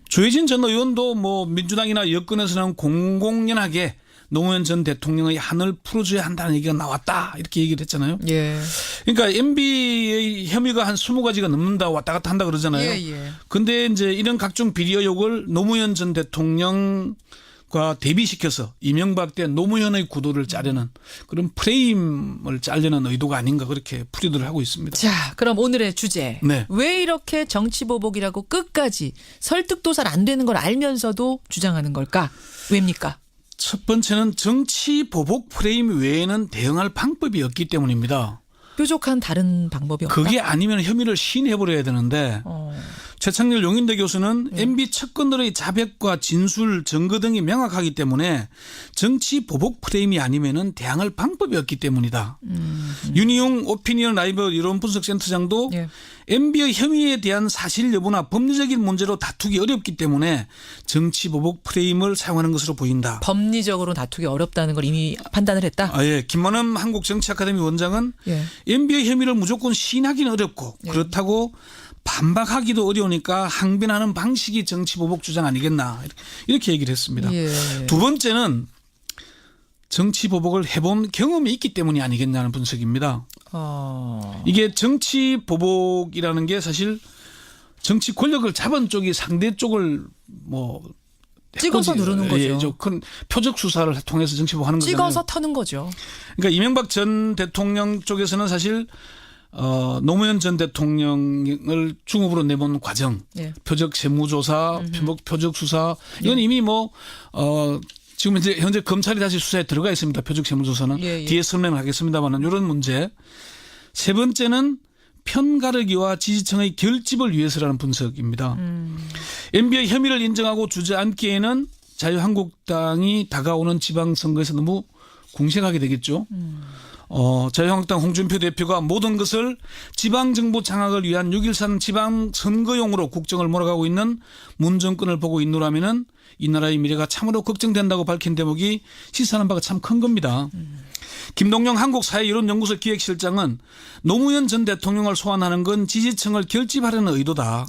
조혜진 전 의원도 뭐 민주당이나 여권에서는 공공연하게 노무현 전 대통령의 한을 풀어줘야 한다는 얘기가 나왔다 이렇게 얘기를 했잖아요. 그러니까 MB의 혐의가 한 20가지가 넘는다 왔다 갔다 한다 그러잖아요. 근데 이제 이런 각종 비리 의혹을 노무현 전 대통령과 대비시켜서 이명박 때 노무현의 구도를 짜려는 그런 프레임을 짜려는 의도가 아닌가 그렇게 풀이들을 하고 있습니다. 자, 그럼 오늘의 주제. 왜 이렇게 정치보복이라고 끝까지 설득도 잘 안 되는 걸 알면서도 주장하는 걸까? 왜입니까? 첫 번째는 정치 보복 프레임 외에는 대응할 방법이 없기 때문입니다. 뾰족한 다른 방법이 없다? 그게 아니면 혐의를 시인해버려야 되는데 최창렬 용인대 교수는 MB 측근들의 자백과 진술, 증거 등이 명확하기 때문에 정치 보복 프레임이 아니면 대항할 방법이 없기 때문이다. 윤희용 오피니언 라이브 이론분석센터장도 MB의 혐의에 대한 사실 여부나 법리적인 문제로 다투기 어렵기 때문에 정치 보복 프레임을 사용하는 것으로 보인다. 법리적으로 다투기 어렵다는 걸 이미 판단을 했다? 김만흠 한국정치아카데미 원장은 MB의 혐의를 무조건 시인하기는 어렵고 그렇다고 반박하기도 어려우니까 항변하는 방식이 정치 보복 주장 아니겠나 이렇게 얘기를 했습니다. 두 번째는 정치 보복을 해본 경험이 있기 때문이 아니겠냐는 분석입니다. 이게 정치 보복이라는 게 사실 정치 권력을 잡은 쪽이 상대 쪽을 뭐 찍어서 누르는 거죠. 큰 표적 수사를 통해서 정치 보복하는 거잖아요. 찍어서 터는 거죠. 그러니까 이명박 전 대통령 쪽에서는 사실 노무현 전 대통령을 중업으로 내본 과정, 표적 세무조사, 표적 수사 이건 이미 지금 현재 검찰이 다시 수사에 들어가 있습니다. 표적 세무조사는 뒤에 설명을 하겠습니다만은 이런 문제. 세 번째는 편가르기와 지지층의 결집을 위해서라는 분석입니다. MB의 혐의를 인정하고 주저앉기에는 자유한국당이 다가오는 지방선거에서 너무 궁색하게 되겠죠. 자유한국당 홍준표 대표가 모든 것을 지방정부 장악을 위한 6.13 지방선거용으로 국정을 몰아가고 있는 문 정권을 보고 있노라면은 이 나라의 미래가 참으로 걱정된다고 밝힌 대목이 시사하는 바가 참 큰 겁니다. 김동영 한국사회여론연구소 기획실장은 노무현 전 대통령을 소환하는 건 지지층을 결집하려는 의도다.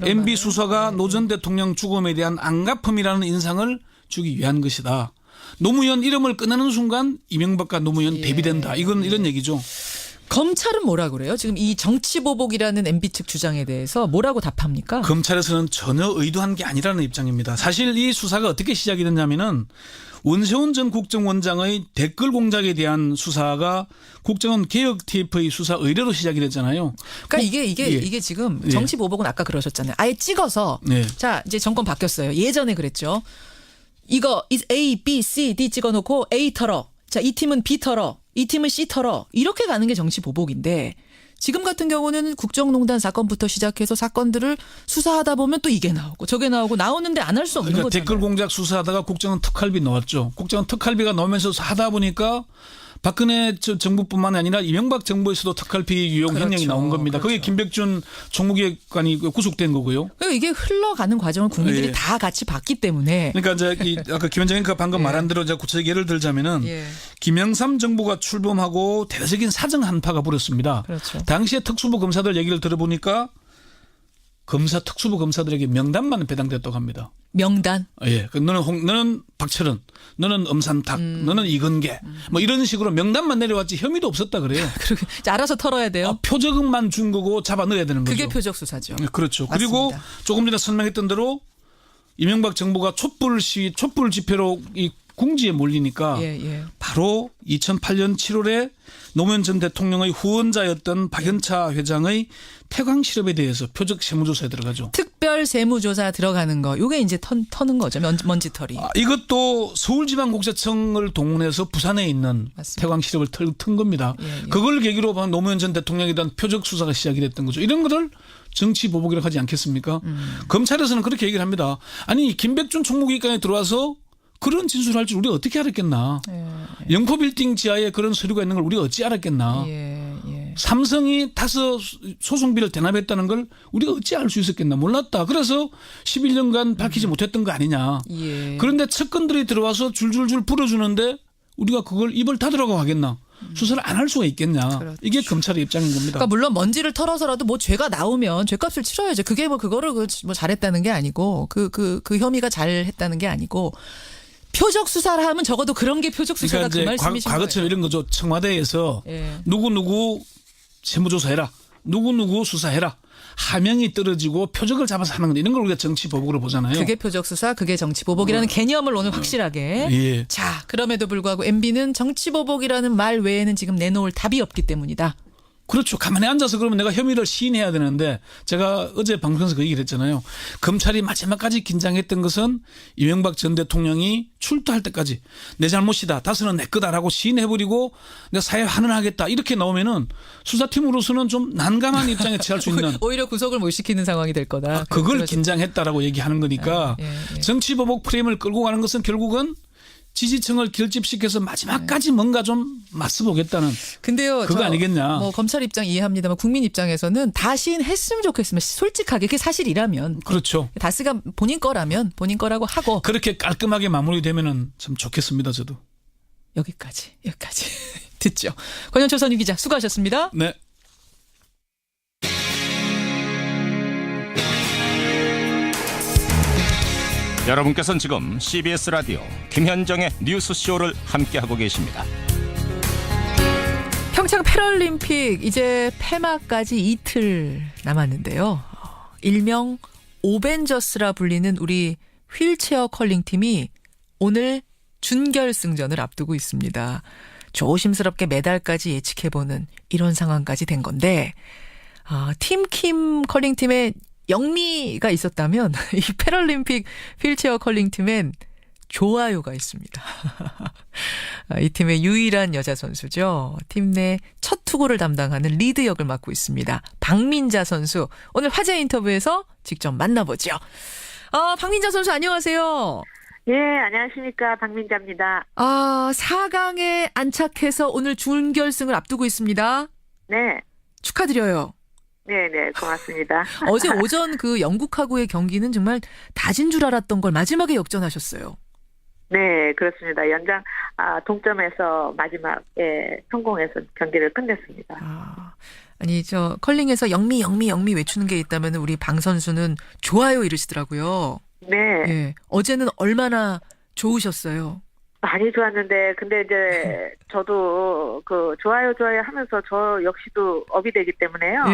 MB 수사가 노 전 대통령 죽음에 대한 안갚음이라는 인상을 주기 위한 것이다. 노무현 이름을 꺼내는 순간 이명박과 노무현 대비된다. 이런 얘기죠. 검찰은 뭐라 그래요? 지금 이 정치보복이라는 MB 측 주장에 대해서 뭐라고 답합니까? 검찰에서는 전혀 의도한 게 아니라는 입장입니다. 사실 이 수사가 어떻게 시작이 됐냐면은 원세훈 전 국정원장의 댓글 공작에 대한 수사가 국정원 개혁 TF의 수사 의뢰로 시작이 됐잖아요. 그러니까 이게 지금 정치보복은 아까 그러셨잖아요. 아예 찍어서 자 이제 정권 바뀌었어요. 예전에 그랬죠. 이거 A, B, C, D 찍어놓고 A 털어. 자, 이 팀은 B 털어. 이 팀은 C 털어. 이렇게 가는 게 정치 보복인데 지금 같은 경우는 국정농단 사건부터 시작해서 사건들을 수사하다 보면 또 이게 나오고 저게 나오고 나오는데 안 할 수 없는 거잖아요. 댓글 공작 수사하다가 국정원 특활비 나왔죠. 국정원 특활비가 나오면서 하다 보니까 박근혜 정부뿐만 아니라 이명박 정부에서도 특활비 유용 횡령이 나온 겁니다. 그게 김백준 총무기획관이 구속된 거고요. 그러니까 이게 흘러가는 과정을 국민들이 다 같이 봤기 때문에. 그러니까 이제 아까 김 원장님 방금 말한 대로 제가 구체적 예를 들자면은 김영삼 정부가 출범하고 대대적인 사정 한파가 불었습니다. 당시에 특수부 검사들 얘기를 들어보니까 특수부 검사들에게 명단만 배당됐다고 합니다. 명단? 너는 박철원, 너는 엄산탁, 너는 이건계, 뭐 이런 식으로 명단만 내려왔지 혐의도 없었다 그래요. 그리고 알아서 털어야 돼요. 표적만 준 거고 잡아 넣어야 되는 거죠. 그게 표적 수사죠. 그렇죠. 맞습니다. 그리고 조금 전에 설명했던 대로 이명박 정부가 촛불 집회로 이 궁지에 몰리니까 바로 2008년 7월에 노무현 전 대통령의 후원자였던 박연차 회장의 태광 실업에 대해서 표적 세무조사에 들어가죠. 특별 세무조사 들어가는 거. 요게 이제 터는 거죠. 먼지털이. 이것도 서울지방국세청을 동원해서 부산에 있는 태광 실업을 튼 겁니다. 그걸 계기로 노무현 전 대통령에 대한 표적 수사가 시작이 됐던 거죠. 이런 거를 정치 보복이라고 하지 않겠습니까? 검찰에서는 그렇게 얘기를 합니다. 아니 김백준 총무기관에 들어와서 그런 진술을 할 줄 우리가 어떻게 알았겠나. 영포빌딩 지하에 그런 서류가 있는 걸 우리가 어찌 알았겠나. 삼성이 다섯 소송비를 대납했다는 걸 우리가 어찌 알 수 있었겠나. 몰랐다. 그래서 11년간 밝히지 못했던 거 아니냐. 그런데 측근들이 들어와서 줄줄줄 풀어주는데 우리가 그걸 입을 닫으라고 하겠나. 수사를 안 할 수가 있겠냐. 그렇죠. 이게 검찰의 입장인 겁니다. 그러니까 물론 먼지를 털어서라도 뭐 죄가 나오면 죄값을 치러야죠. 그게 뭐 그거를 뭐 잘했다는 게 아니고 그 혐의가 잘했다는 게 아니고 표적 수사를 하면 적어도 그런 게 표적 수사가 그러니까 그 말씀이신 거예요. 과거처럼 이런 거죠. 청와대에서 누구누구 세무조사해라. 누구누구 수사해라. 하명이 떨어지고 표적을 잡아서 하는 건 이런 걸 우리가 정치 보복으로 보잖아요. 그게 표적 수사, 그게 정치 보복이라는 개념을 오늘 확실하게. 자, 그럼에도 불구하고 MB는 정치 보복이라는 말 외에는 지금 내놓을 답이 없기 때문이다. 그렇죠. 가만히 앉아서 그러면 내가 혐의를 시인해야 되는데 제가 어제 방송에서 그 얘기를 했잖아요. 검찰이 마지막까지 긴장했던 것은 이명박 전 대통령이 출두할 때까지 내 잘못이다. 다스는 내 거다라고 시인해버리고 내가 사회 환원하겠다. 이렇게 나오면은 수사팀으로서는 좀 난감한 입장에 처할 수 있는. 오히려 구속을 못 시키는 상황이 될 거다. 그걸 긴장했다라고 얘기하는 거니까 정치보복 프레임을 끌고 가는 것은 결국은 지지층을 결집시켜서 마지막까지 뭔가 좀 맞서보겠다는. 근데요, 그거 아니겠냐. 뭐 검찰 입장 이해합니다만 국민 입장에서는 다 시인했으면 좋겠으면 솔직하게 그게 사실이라면. 그렇죠. 다스가 본인 거라면 본인 거라고 하고. 그렇게 깔끔하게 마무리되면은 참 좋겠습니다. 저도. 여기까지 듣죠. 권영철 선임 기자 수고하셨습니다. 네. 여러분께서는 지금 CBS 라디오 김현정의 뉴스쇼를 함께하고 계십니다. 평창 패럴림픽 이제 폐막까지 이틀 남았는데요. 일명 오벤져스라 불리는 우리 휠체어 컬링팀이 오늘 준결승전을 앞두고 있습니다. 조심스럽게 메달까지 예측해보는 이런 상황까지 된 건데 팀킴 컬링팀의 영미가 있었다면 이 패럴림픽 휠체어 컬링팀엔 좋아요가 있습니다. 이 팀의 유일한 여자 선수죠. 팀 내 첫 투구를 담당하는 리드 역을 맡고 있습니다. 박민자 선수. 오늘 화제 인터뷰에서 직접 만나보죠. 박민자 선수 안녕하세요. 예, 안녕하십니까. 박민자입니다. 4강에 안착해서 오늘 준결승을 앞두고 있습니다. 네. 축하드려요. 네네, 고맙습니다. 어제 오전 그 영국하고의 경기는 정말 다진 줄 알았던 걸 마지막에 역전하셨어요. 네, 그렇습니다. 연장 동점에서 마지막에 성공해서 경기를 끝냈습니다. 아니 저 컬링에서 영미 외치는 게 있다면 우리 방 선수는 좋아요 이러시더라고요. 네. 예, 어제는 얼마나 좋으셨어요? 많이 좋았는데 근데 이제 저도 그 좋아요 하면서 저 역시도 업이 되기 때문에요.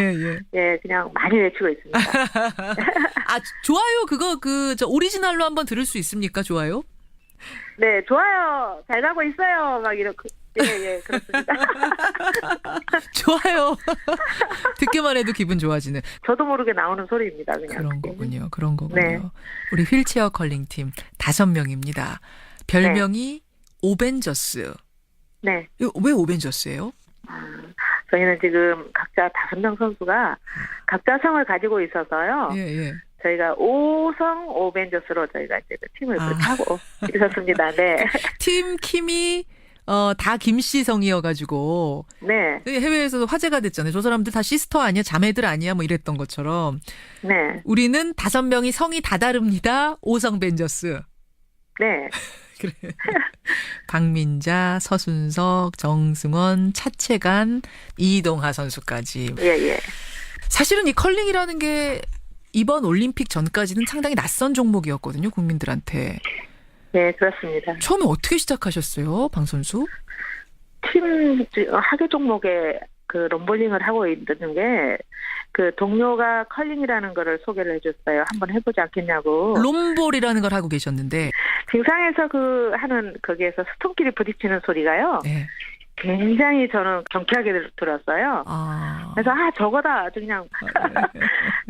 예, 그냥 많이 외치고 있습니다. 좋아요 그거 저 오리지널로 한번 들을 수 있습니까? 좋아요? 네, 좋아요. 잘 가고 있어요. 막 이렇게. 예, 그렇습니다. 좋아요. 듣기만 해도 기분 좋아지는. 저도 모르게 나오는 소리입니다. 그냥. 그런 거군요. 네. 우리 휠체어 컬링팀 5명입니다. 별명이 오벤져스. 네. 왜 오벤져스예요? 저희는 지금 각자 5명 선수가 각자 성을 가지고 있어서요. 저희가 5성 오벤져스로 저희가 이제 그 팀을 그렇게 하고 있었습니다. 네. 팀 킴이 다 김씨 성이어가지고 네. 해외에서도 화제가 됐잖아요. 저 사람들 다 시스터 아니야, 자매들 아니야, 뭐 이랬던 것처럼. 네. 우리는 5명이 성이 다 다릅니다. 5성 벤져스. 네. 그래. 박민자, 서순석, 정승원, 차채간, 이동하 선수까지. 예. 사실은 이 컬링이라는 게 이번 올림픽 전까지는 상당히 낯선 종목이었거든요, 국민들한테. 네, 그렇습니다. 처음에 어떻게 시작하셨어요, 방 선수? 팀 하계 종목에 그 럼볼링을 하고 있는 게 그 동료가 컬링이라는 거를 소개를 해줬어요. 한번 해보지 않겠냐고. 롬볼이라는 걸 하고 계셨는데. 빙상에서 하는 거기에서 스톤끼리 부딪히는 소리가요. 네. 굉장히 저는 경쾌하게 들었어요. 그래서 저거다 아주 그냥.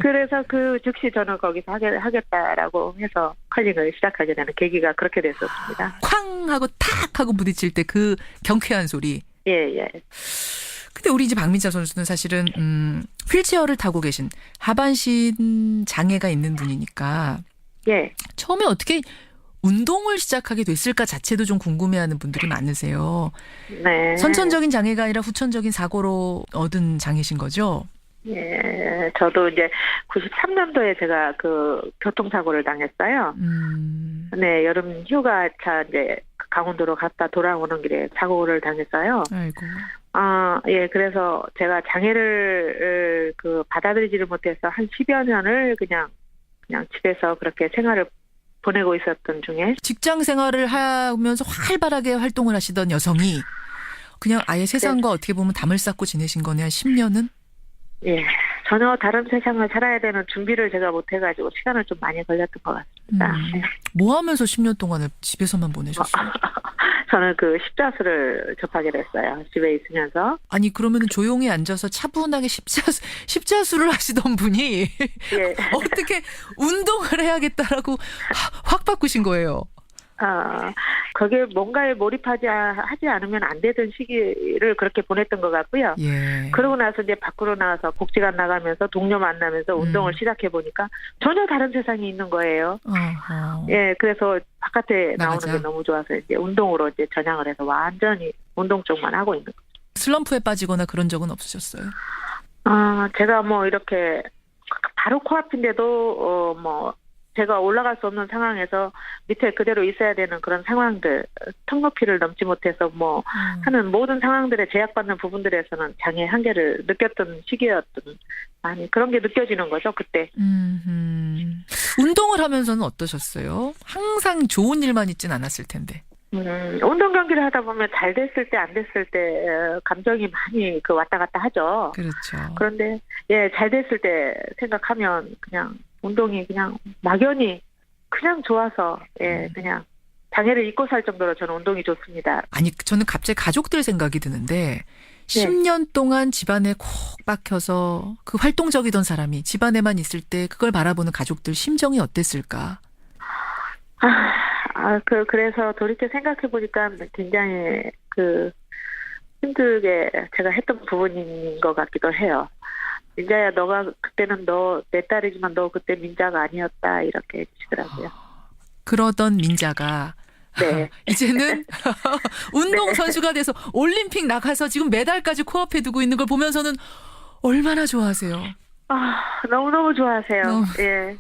그래서 즉시 저는 거기서 하겠다라고 해서 컬링을 시작하게 되는 계기가 그렇게 됐었습니다. 쾅 하고 탁 하고 부딪힐 때 그 경쾌한 소리. 예. 근데 우리 이제 박민자 선수는 사실은 휠체어를 타고 계신 하반신 장애가 있는 분이니까 예. 처음에 어떻게 운동을 시작하게 됐을까 자체도 좀 궁금해하는 분들이 많으세요. 네. 선천적인 장애가 아니라 후천적인 사고로 얻은 장애신 거죠? 예, 저도 이제 93년도에 제가 교통사고를 당했어요. 네, 여름 휴가차 이제 강원도로 갔다 돌아오는 길에 사고를 당했어요. 아이고. 예, 그래서 제가 장애를 받아들이지를 못해서 한 10여 년을 그냥 집에서 그렇게 생활을 보내고 있었던 중에 직장 생활을 하면서 활발하게 활동을 하시던 여성이 그냥 아예 세상과 어떻게 보면 담을 쌓고 지내신 거네, 한 10년은? 예, 전혀 다른 세상을 살아야 되는 준비를 제가 못해가지고 시간을 좀 많이 걸렸던 것 같습니다. 뭐 하면서 10년 동안을 집에서만 보내셨어요? 저는 십자수를 접하게 됐어요. 집에 있으면서. 아니 그러면 조용히 앉아서 차분하게 십자수를 하시던 분이 예. 어떻게 운동을 해야겠다라고 확 바꾸신 거예요? 거기에 뭔가에 몰입하지 않으면 안 되던 시기를 그렇게 보냈던 것 같고요. 예. 그러고 나서 이제 밖으로 나와서 복지관 나가면서 동료 만나면서 운동을 시작해 보니까 전혀 다른 세상이 있는 거예요. 예, 그래서 바깥에 나오는 게 너무 좋아서 이제 운동으로 이제 전향을 해서 완전히 운동 쪽만 하고 있는 거죠. 슬럼프에 빠지거나 그런 적은 없으셨어요? 제가 이렇게 바로 코앞인데도 제가 올라갈 수 없는 상황에서 밑에 그대로 있어야 되는 그런 상황들, 턱 높이를 넘지 못해서 하는 모든 상황들에 제약받는 부분들에서는 장애 한계를 느꼈던 시기였던, 그런 게 느껴지는 거죠, 그때. 운동을 하면서는 어떠셨어요? 항상 좋은 일만 있진 않았을 텐데. 운동 경기를 하다 보면 잘 됐을 때, 안 됐을 때, 감정이 많이 왔다 갔다 하죠. 그렇죠. 그런데, 예, 잘 됐을 때 생각하면 그냥 운동이 그냥 막연히 그냥 좋아서, 예, 그냥 장애를 잊고 살 정도로 저는 운동이 좋습니다. 아니, 저는 갑자기 가족들 생각이 드는데, 10년 동안 집안에 콕 박혀서 그 활동적이던 사람이 집안에만 있을 때 그걸 바라보는 가족들 심정이 어땠을까? 그래서 돌이켜 생각해보니까 굉장히 힘들게 제가 했던 부분인 것 같기도 해요. 민자야, 너가 그때는 내 딸이지만 너 그때 민자가 아니었다, 이렇게 해주시더라고요. 그러던 민자가 네. 이제는 운동선수가 돼서 올림픽 나가서 지금 메달까지 코앞에 두고 있는 걸 보면서는 얼마나 좋아하세요? 너무너무 좋아하세요. 예.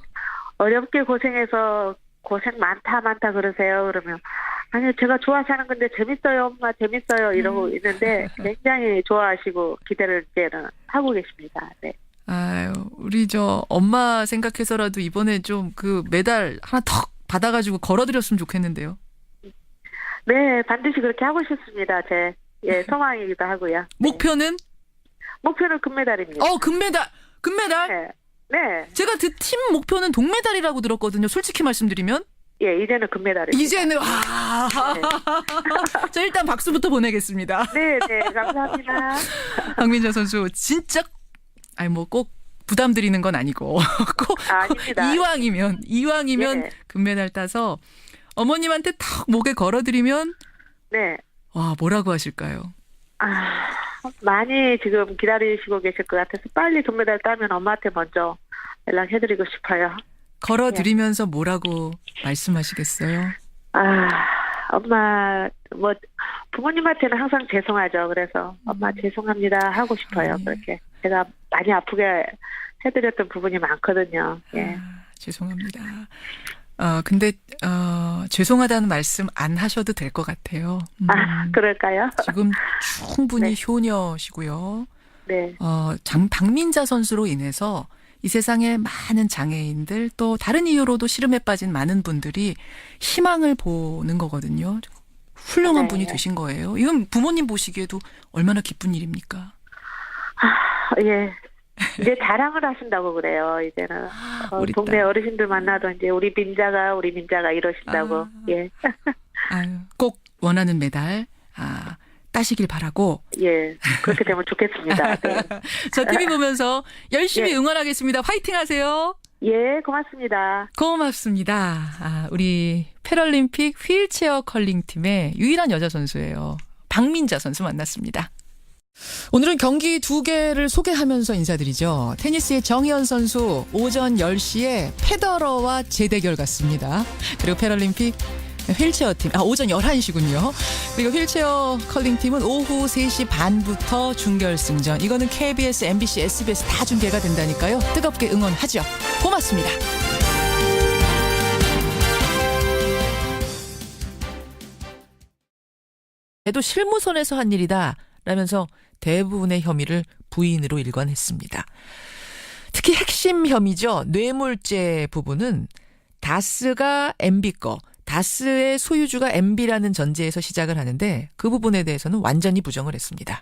어렵게 고생해서 고생 많다 그러세요. 그러면 아니 제가 좋아서 하는 건데 재밌어요 엄마 재밌어요 이러고 있는데 굉장히 좋아하시고 기대를 이제는 하고 계십니다. 네. 아유 우리 엄마 생각해서라도 이번에 좀 메달 하나 턱 받아가지고 걸어드렸으면 좋겠는데요. 네 반드시 그렇게 하고 싶습니다. 제 소망이기도 하고요. 목표는? 목표는 금메달입니다. 금메달? 네. 제가 팀 목표는 동메달이라고 들었거든요. 솔직히 말씀드리면. 예, 이제는 금메달입니다. 이제는 네. 자, 일단 박수부터 보내겠습니다. 네, 감사합니다. 박민자 선수 진짜 꼭 부담 드리는 건 아니고 꼭 아닙니다. 이왕이면 금메달 따서 어머님한테 탁 목에 걸어드리면 네. 와, 뭐라고 하실까요? 많이 지금 기다리시고 계실 것 같아서 빨리 금메달 따면 엄마한테 먼저 연락해드리고 싶어요. 걸어드리면서 뭐라고 말씀하시겠어요? 엄마 부모님한테는 항상 죄송하죠. 그래서 엄마 죄송합니다 하고 싶어요. 그렇게 제가 많이 아프게 해드렸던 부분이 많거든요. 예. 죄송합니다. 근데 죄송하다는 말씀 안 하셔도 될 것 같아요. 그럴까요? 지금 충분히 효녀시고요. 네. 박민자 선수로 인해서 이 세상에 많은 장애인들 또 다른 이유로도 시름에 빠진 많은 분들이 희망을 보는 거거든요. 훌륭한 분이 되신 거예요. 이건 부모님 보시기에도 얼마나 기쁜 일입니까? 예. 이제 자랑을 하신다고 그래요. 이제는 동네 어르신들 만나도 이제 우리 민자가 이러신다고. 예. 아유, 꼭 원하는 메달 따시길 바라고. 예, 그렇게 되면 좋겠습니다. 네. 저 TV 보면서 열심히 응원하겠습니다. 화이팅하세요. 예, 고맙습니다. 고맙습니다. 우리 패럴림픽 휠체어 컬링팀의 유일한 여자 선수예요. 박민자 선수 만났습니다. 오늘은 경기 2개를 소개하면서 인사드리죠. 테니스의 정희연 선수 오전 10시에 페더러와 재대결 같습니다. 그리고 패럴림픽 휠체어 팀, 오전 11시군요. 그리고 휠체어 컬링팀은 오후 3시 반부터 준결승전. 이거는 KBS, MBC, SBS 다 중계가 된다니까요. 뜨겁게 응원하죠. 고맙습니다. 그래도 실무선에서 한 일이다 라면서 대부분의 혐의를 부인으로 일관했습니다. 특히 핵심 혐의죠. 뇌물죄 부분은 다스가 MB 거, 다스의 소유주가 MB라는 전제에서 시작을 하는데 그 부분에 대해서는 완전히 부정을 했습니다.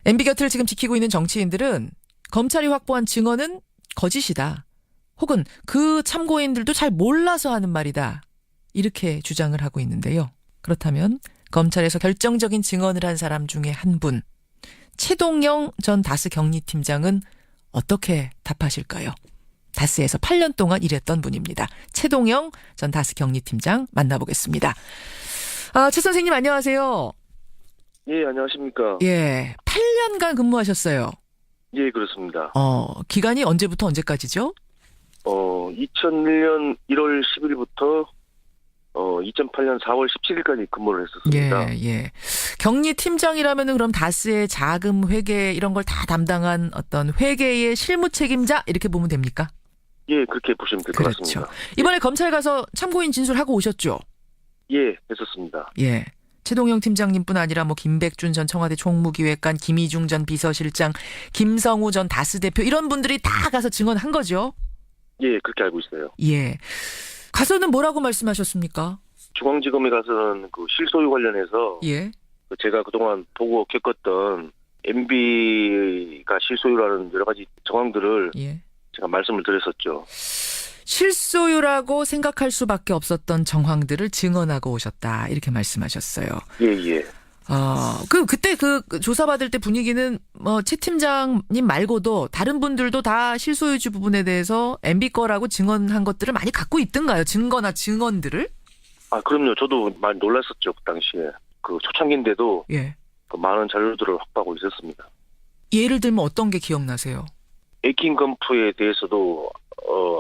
MB 곁을 지금 지키고 있는 정치인들은 검찰이 확보한 증언은 거짓이다. 혹은 그 참고인들도 잘 몰라서 하는 말이다. 이렇게 주장을 하고 있는데요. 그렇다면 검찰에서 결정적인 증언을 한 사람 중에 한 분, 최동영 전 다스 경리팀장은 어떻게 답하실까요? 다스에서 8년 동안 일했던 분입니다. 최동영 전 다스 경리팀장 만나보겠습니다. 최 선생님 안녕하세요. 예, 안녕하십니까. 예, 8년간 근무하셨어요. 예, 그렇습니다. 기간이 언제부터 언제까지죠? 2001년 1월 10일부터 2008년 4월 17일까지 근무를 했었습니다. 예. 경리팀장이라면은 그럼 다스의 자금 회계 이런 걸 다 담당한 어떤 회계의 실무 책임자 이렇게 보면 됩니까? 예, 그렇게 보시면 될 것 같습니다. 이번에 검찰 가서 참고인 진술하고 오셨죠? 예, 했었습니다. 예. 최동영 팀장님뿐 아니라 김백준 전 청와대 총무기획관, 김희중 전 비서실장, 김성우 전 다스 대표 이런 분들이 다 가서 증언한 거죠? 예, 그렇게 알고 있어요. 예. 가서는 뭐라고 말씀하셨습니까? 중앙지검에 가서는 그 실소유 관련해서 예. 제가 그동안 보고 겪었던 MB가 실소유라는 여러 가지 정황들을 제가 말씀을 드렸었죠. 실소유라고 생각할 수밖에 없었던 정황들을 증언하고 오셨다 이렇게 말씀하셨어요. 예. 그때 그 조사받을 때 분위기는 최 팀장님 말고도 다른 분들도 다 실소유주 부분에 대해서 MB 거라고 증언한 것들을 많이 갖고 있던가요? 증거나 증언들을? 그럼요. 저도 많이 놀랐었죠. 그 당시에. 그 초창기인데도 그 많은 자료들을 확보하고 있었습니다. 예를 들면 어떤 게 기억나세요? 에이킹 건프에 대해서도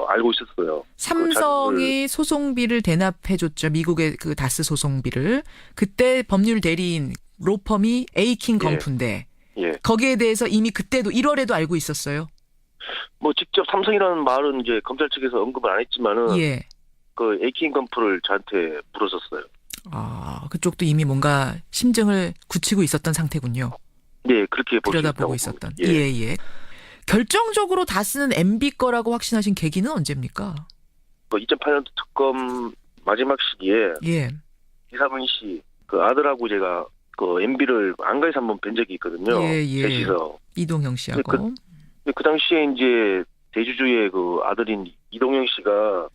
알고 있었어요. 삼성이 소송비를 대납해줬죠. 미국의 그 다스 소송비를. 그때 법률 대리인 로펌이 에이킹 건프인데 거기에 대해서 이미 그때도 1월에도 알고 있었어요. 직접 삼성이라는 말은 이제 검찰 측에서 언급을 안 했지만은 그 에이킹 건프를 저한테 물었었어요. 그쪽도 이미 뭔가 심증을 굳히고 있었던 상태군요. 네, 그렇게 들여다보고 있었던. 예. 결정적으로 다스는 MB 거라고 확신하신 계기는 언제입니까? 2008년도 특검 마지막 시기에 이상은 씨 그 아들하고 제가 그 MB를 안가에서 한번 뵌 적이 있거든요. 셋이서. 이동형 씨하고. 그 당시에 이제 대주주의 그 아들인 이동형 씨가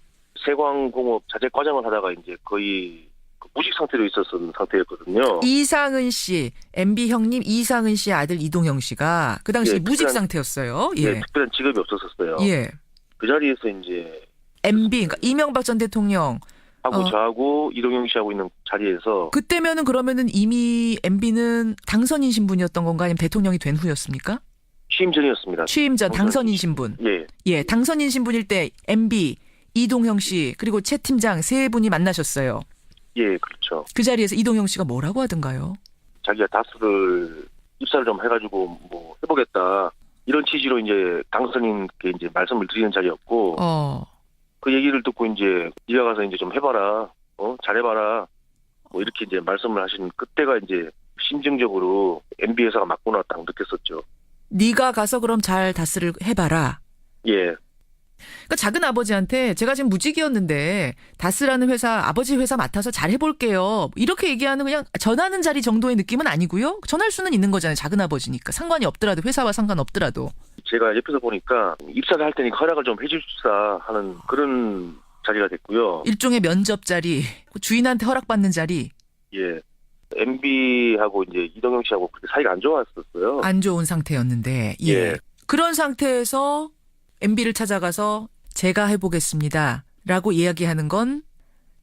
세광공업 자재 과장을 하다가 이제 거의 무직 상태로 있었던 상태였거든요. 이상은 씨, MB 형님 이상은 씨의 아들 이동형 씨가 그 당시 무직 상태였어요. 특별한 직업이 없었어요. 그 자리에서 이제 MB, 그러니까 이명박 전 대통령 하고 저하고 이동형 씨하고 있는 자리에서 그때면은 그러면은 이미 MB는 당선인 신분이었던 건가 아니면 대통령이 된 후였습니까? 취임 전이었습니다. 취임 전 당선인 신분. 예, 당선인 신분일 때 MB, 이동형 씨 그리고 최 팀장 세 분이 만나셨어요. 예, 그렇죠. 그 자리에서 이동형 씨가 뭐라고 하던가요? 자기가 다스를 입사를 좀 해가지고 해보겠다 이런 취지로 이제 당선인께 이제 말씀을 드리는 자리였고 그 얘기를 듣고 이제 네가 가서 이제 좀 해봐라, 잘해봐라 이렇게 이제 말씀을 하신 그때가 이제 심증적으로 MB 회사가 맞구나 딱 느꼈었죠. 네가 가서 그럼 잘 다스를 해봐라. 예. 그러니까 작은 아버지한테 제가 지금 무직이었는데 다스라는 회사 아버지 회사 맡아서 잘 해볼게요. 이렇게 얘기하는 그냥 전하는 자리 정도의 느낌은 아니고요. 전할 수는 있는 거잖아요. 작은 아버지니까 상관이 없더라도 회사와 상관없더라도. 제가 옆에서 보니까 입사를 할 테니까 허락을 좀 해주십사 하는 그런 자리가 됐고요. 일종의 면접 자리, 주인한테 허락받는 자리. 예. MB하고 이제 이동영 씨하고 그렇게 사이가 안 좋았었어요. 안 좋은 상태였는데. 예. 예. 그런 상태에서 MB를 찾아가서 제가 해보겠습니다. 라고 이야기하는 건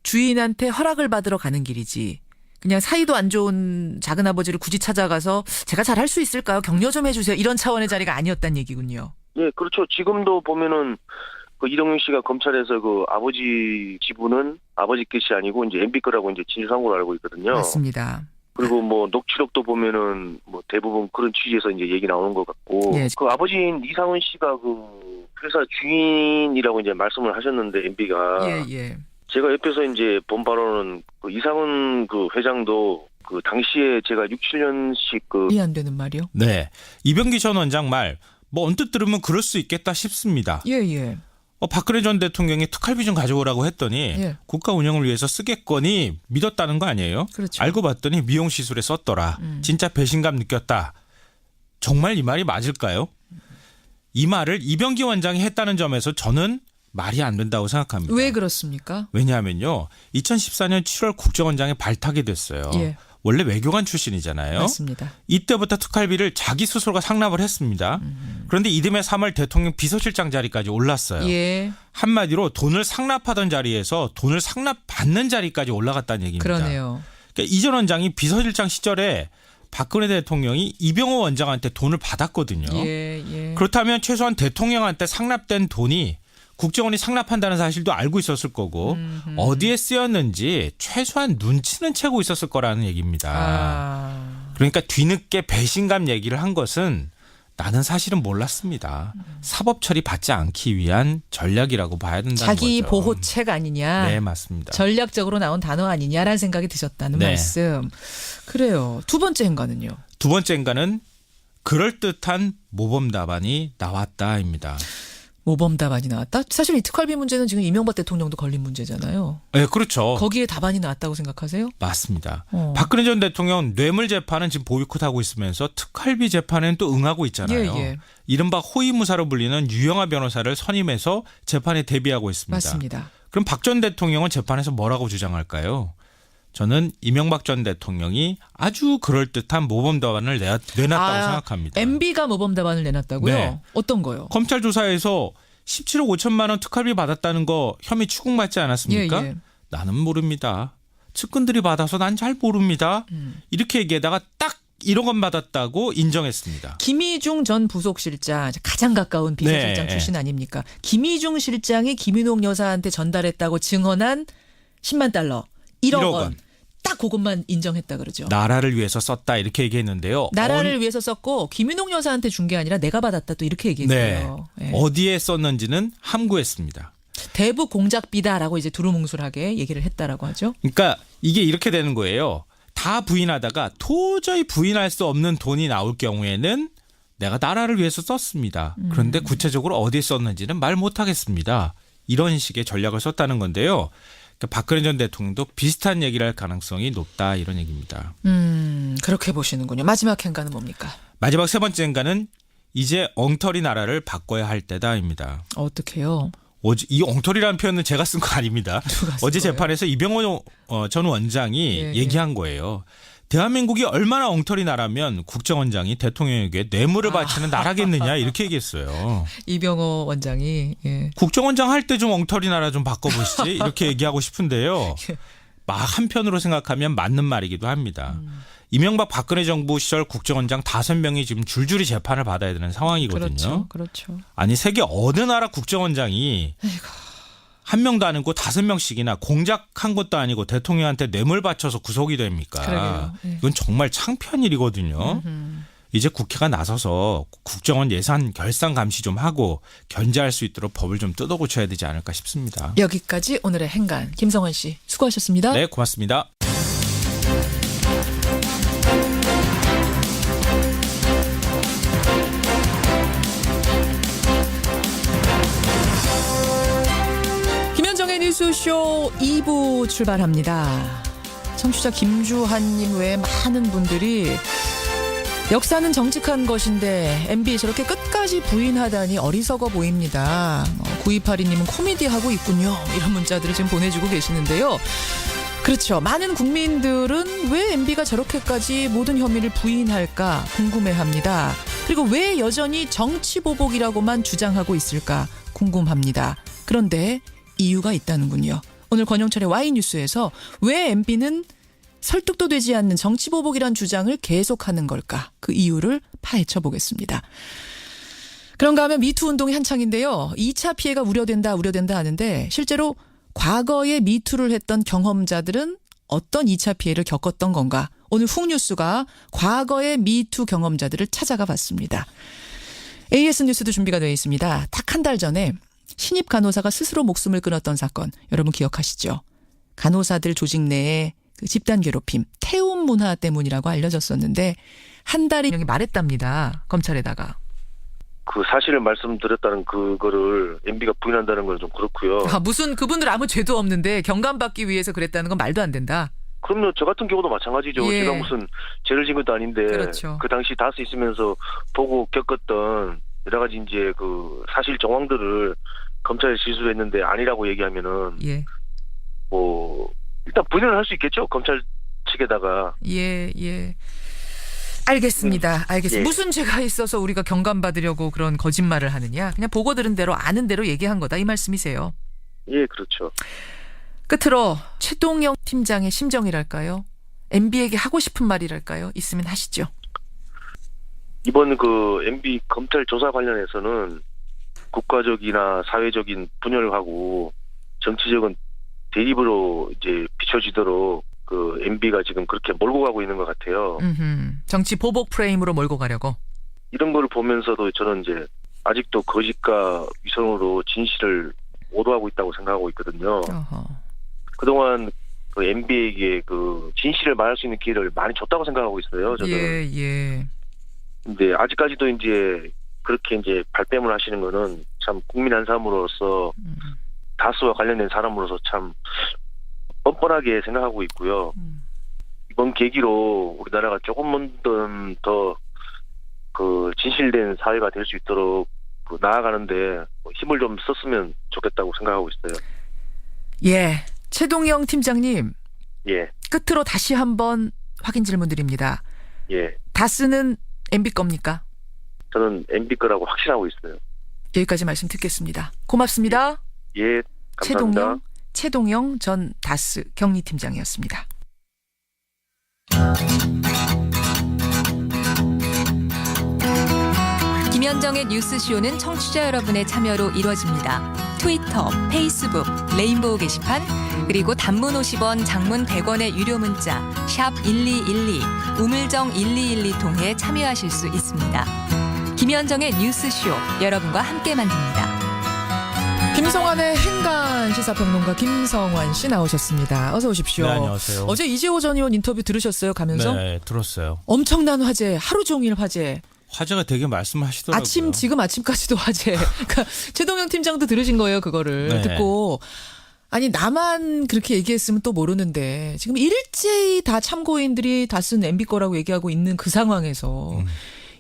주인한테 허락을 받으러 가는 길이지. 그냥 사이도 안 좋은 작은아버지를 굳이 찾아가서 제가 잘 할 수 있을까요? 격려 좀 해주세요. 이런 차원의 자리가 아니었단 얘기군요. 예, 그렇죠. 지금도 보면은 그 이동영 씨가 검찰에서 그 아버지 지분은 아버지 것이 아니고 이제 MB 거라고 이제 진술한 걸로 알고 있거든요. 맞습니다. 그리고 뭐 녹취록도 보면은 뭐 대부분 그런 취지에서 이제 얘기 나오는 것 같고 예. 그 아버지인 이상은 씨가 그 회사 주인이라고 이제 말씀을 하셨는데 MB가 예. 제가 옆에서 이제 본 바로는 그 이상은 그 회장도 그 당시에 제가 6, 7년씩 그 이해 안 되는 말이요? 네. 이병기 전 원장 말, 뭐 언뜻 들으면 그럴 수 있겠다 싶습니다. 예. 박근혜 전 대통령이 특활비 좀 가져오라고 했더니 예. 국가 운영을 위해서 쓰겠거니 믿었다는 거 아니에요? 그렇죠. 알고 봤더니 미용 시술에 썼더라. 진짜 배신감 느꼈다. 정말 이 말이 맞을까요? 이 말을 이병기 원장이 했다는 점에서 저는 말이 안 된다고 생각합니다. 왜 그렇습니까? 왜냐하면요. 2014년 7월 국정원장에 발탁이 됐어요. 예. 원래 외교관 출신이잖아요. 맞습니다. 이때부터 특활비를 자기 스스로가 상납을 했습니다. 그런데 이듬해 3월 대통령 비서실장 자리까지 올랐어요. 예. 한마디로 돈을 상납하던 자리에서 돈을 상납받는 자리까지 올라갔다는 얘기입니다. 그러네요. 그러니까 이 전 원장이 비서실장 시절에 박근혜 대통령이 이병호 원장한테 돈을 받았거든요. 예. 그렇다면 최소한 대통령한테 상납된 돈이 국정원이 상납한다는 사실도 알고 있었을 거고 어디에 쓰였는지 최소한 눈치는 채고 있었을 거라는 얘기입니다. 그러니까 뒤늦게 배신감 얘기를 한 것은 나는 사실은 몰랐습니다. 사법 처리 받지 않기 위한 전략이라고 봐야 된다는 자기 거죠. 보호책 아니냐. 네, 맞습니다. 전략적으로 나온 단어 아니냐라는 생각이 드셨다는 네. 말씀. 그래요. 두 번째 행간은요. 두 번째 행간은 그럴듯한 모범 답안이 나왔다입니다. 모범 답안이 나왔다? 사실 이 특활비 문제는 지금 이명박 대통령도 걸린 문제잖아요. 네, 그렇죠. 거기에 답안이 나왔다고 생각하세요? 맞습니다. 박근혜 전 대통령 뇌물 재판은 지금 보이콧하고 있으면서 특활비 재판에는 또 응하고 있잖아요. 예. 이른바 호위무사로 불리는 유영하 변호사를 선임해서 재판에 대비하고 있습니다. 맞습니다. 그럼 박 전 대통령은 재판에서 뭐라고 주장할까요? 저는 이명박 전 대통령이 아주 그럴듯한 모범 답안을 내놨다고 생각합니다. MB가 모범 답안을 내놨다고요? 네. 어떤 거요? 검찰 조사에서 17억 5천만 원 특활비 받았다는 거 혐의 추궁받지 않았습니까? 예. 나는 모릅니다. 측근들이 받아서 난 잘 모릅니다. 이렇게 얘기하다가 딱 1억 원 받았다고 인정했습니다. 김희중 전 부속실장, 가장 가까운 비서실장 출신 아닙니까? 김희중 실장이 김윤옥 여사한테 전달했다고 증언한 10만 달러, 1억 원. 딱 그것만 인정했다 그러죠. 나라를 위해서 썼다 이렇게 얘기했는데요. 나라를 위해서 썼고 김윤옥 여사한테 준 게 아니라 내가 받았다 또 이렇게 얘기했어요. 네. 어디에 썼는지는 함구했습니다. 대북 공작비다라고 이제 두루뭉술하게 얘기를 했다라고 하죠. 그러니까 이게 이렇게 되는 거예요. 다 부인하다가 도저히 부인할 수 없는 돈이 나올 경우에는 내가 나라를 위해서 썼습니다. 그런데 구체적으로 어디에 썼는지는 말 못하겠습니다. 이런 식의 전략을 썼다는 건데요. 그러니까 박근혜 전 대통령도 비슷한 얘기를 할 가능성이 높다 이런 얘기입니다. 그렇게 보시는군요. 마지막 행간은 뭡니까? 마지막 세 번째 행간은 이제 엉터리 나라를 바꿔야 할 때다입니다. 어떻게요? 이 엉터리라는 표현은 제가 쓴 거 아닙니다. 어제 재판에서 이병호 전 원장이 얘기한 거예요. 대한민국이 얼마나 엉터리 나라면 국정원장이 대통령에게 뇌물을 바치는 나라겠느냐 이렇게 얘기했어요. 이병호 원장이. 예. 국정원장 할 때 좀 엉터리 나라 좀 바꿔보시지 이렇게 얘기하고 싶은데요. 막 한편으로 생각하면 맞는 말이기도 합니다. 이명박 박근혜 정부 시절 국정원장 5명이 지금 줄줄이 재판을 받아야 되는 상황이거든요. 그렇죠. 아니 세계 어느 나라 국정원장이 한 명도 아니고 5명씩이나 공작한 것도 아니고 대통령한테 뇌물 바쳐서 구속이 됩니까? 이건 정말 창피한 일이거든요. 이제 국회가 나서서 국정원 예산 결산 감시 좀 하고 견제할 수 있도록 법을 좀 뜯어고쳐야 되지 않을까 싶습니다. 여기까지 오늘의 행간. 김성원 씨 수고하셨습니다. 네, 고맙습니다. 김현정의 뉴스쇼 2부 출발합니다. 청취자 김주한님 외에 많은 분들이 역사는 정직한 것인데 MB 저렇게 끝까지 부인하다니 어리석어 보입니다. 9282님은 코미디하고 있군요. 이런 문자들을 지금 보내주고 계시는데요. 그렇죠. 많은 국민들은 왜 MB가 저렇게까지 모든 혐의를 부인할까 궁금해합니다. 그리고 왜 여전히 정치보복이라고만 주장하고 있을까 궁금합니다. 그런데 이유가 있다는군요. 오늘 권영철의 Y뉴스에서 왜 MB는 설득도 되지 않는 정치보복이란 주장을 계속하는 걸까? 그 이유를 파헤쳐 보겠습니다. 그런가 하면 미투 운동이 한창인데요. 2차 피해가 우려된다 하는데 실제로 과거에 미투를 했던 경험자들은 어떤 2차 피해를 겪었던 건가? 오늘 훅뉴스가 과거의 미투 경험자들을 찾아가 봤습니다. AS 뉴스도 준비가 되어 있습니다. 딱 한 달 전에 신입 간호사가 스스로 목숨을 끊었던 사건 여러분 기억하시죠? 간호사들 조직 내에 그 집단 괴롭힘, 태움 문화 때문이라고 알려졌었는데 한 달이 말했답니다. 검찰에다가. 그 사실을 말씀드렸다는 그거를 MB가 부인한다는 건 좀 그렇고요. 무슨 그분들 아무 죄도 없는데 경감받기 위해서 그랬다는 건 말도 안 된다. 그럼요. 저 같은 경우도 마찬가지죠. 예. 제가 무슨 죄를 진 것도 아닌데 그렇죠. 그 당시 다스 있으면서 보고 겪었던 여러 가지 이제 그 사실 정황들을 검찰에 진술을 했는데 아니라고 얘기하면은 뭐 일단 부인을 할 수 있겠죠. 검찰 측에다가. 예. 알겠습니다. 예. 무슨 죄가 있어서 우리가 경감받으려고 그런 거짓말을 하느냐. 그냥 보고 들은 대로 아는 대로 얘기한 거다. 이 말씀이세요. 예, 그렇죠. 끝으로 최동영 팀장의 심정이랄까요? MB에게 하고 싶은 말이랄까요? 있으면 하시죠. 이번 그 MB 검찰 조사 관련해서는 국가적이나 사회적인 분열하고 정치적인 대립으로 이제 비춰지도록 그 MB가 지금 그렇게 몰고 가고 있는 것 같아요. 정치 보복 프레임으로 몰고 가려고. 이런 걸 보면서도 저는 이제 아직도 거짓과 위선으로 진실을 오도하고 있다고 생각하고 있거든요. 그동안 그 MB에게 그 진실을 말할 수 있는 기회를 많이 줬다고 생각하고 있어요. 저는. 예. 근데 아직까지도 이제 그렇게 이제 발뺌을 하시는 거는 참 국민 한 사람으로서 다스와 관련된 사람으로서 참 뻔뻔하게 생각하고 있고요. 이번 계기로 우리나라가 조금만 더 그 진실된 사회가 될 수 있도록 그 나아가는데 힘을 좀 썼으면 좋겠다고 생각하고 있어요. 예. 최동영 팀장님. 예. 끝으로 다시 한번 확인 질문 드립니다. 예. 다스는 MB 겁니까? 저는 MB 거라고 확신하고 있어요. 여기까지 말씀 듣겠습니다. 고맙습니다. 예. 감사합니다. 최동영 전 다스 격리팀장이었습니다. 김현정의 뉴스쇼는 청취자 여러분의 참여로 이루어집니다. 트위터, 페이스북, 레인보우 게시판, 그리고 단문 50원, 장문 100원의 유료 문자 샵 1212, 우물정 1212 통해 참여하실 수 있습니다. 김현정의 뉴스쇼, 여러분과 함께 만듭니다. 김성환의 행간 시사평론가 김성환 씨 나오셨습니다. 어서 오십시오. 네, 안녕하세요. 어제 이재호 전 의원 인터뷰 들으셨어요? 가면서? 네, 들었어요. 엄청난 화제, 하루 종일 화제. 화제가 되게 말씀하시더라고요. 지금 아침까지도 화제. 그러니까 최동영 팀장도 들으신 거예요, 그거를. 네. 듣고. 아니, 나만 그렇게 얘기했으면 또 모르는데 지금 일제히 다 참고인들이 다 쓴 MB 거라고 얘기하고 있는 그 상황에서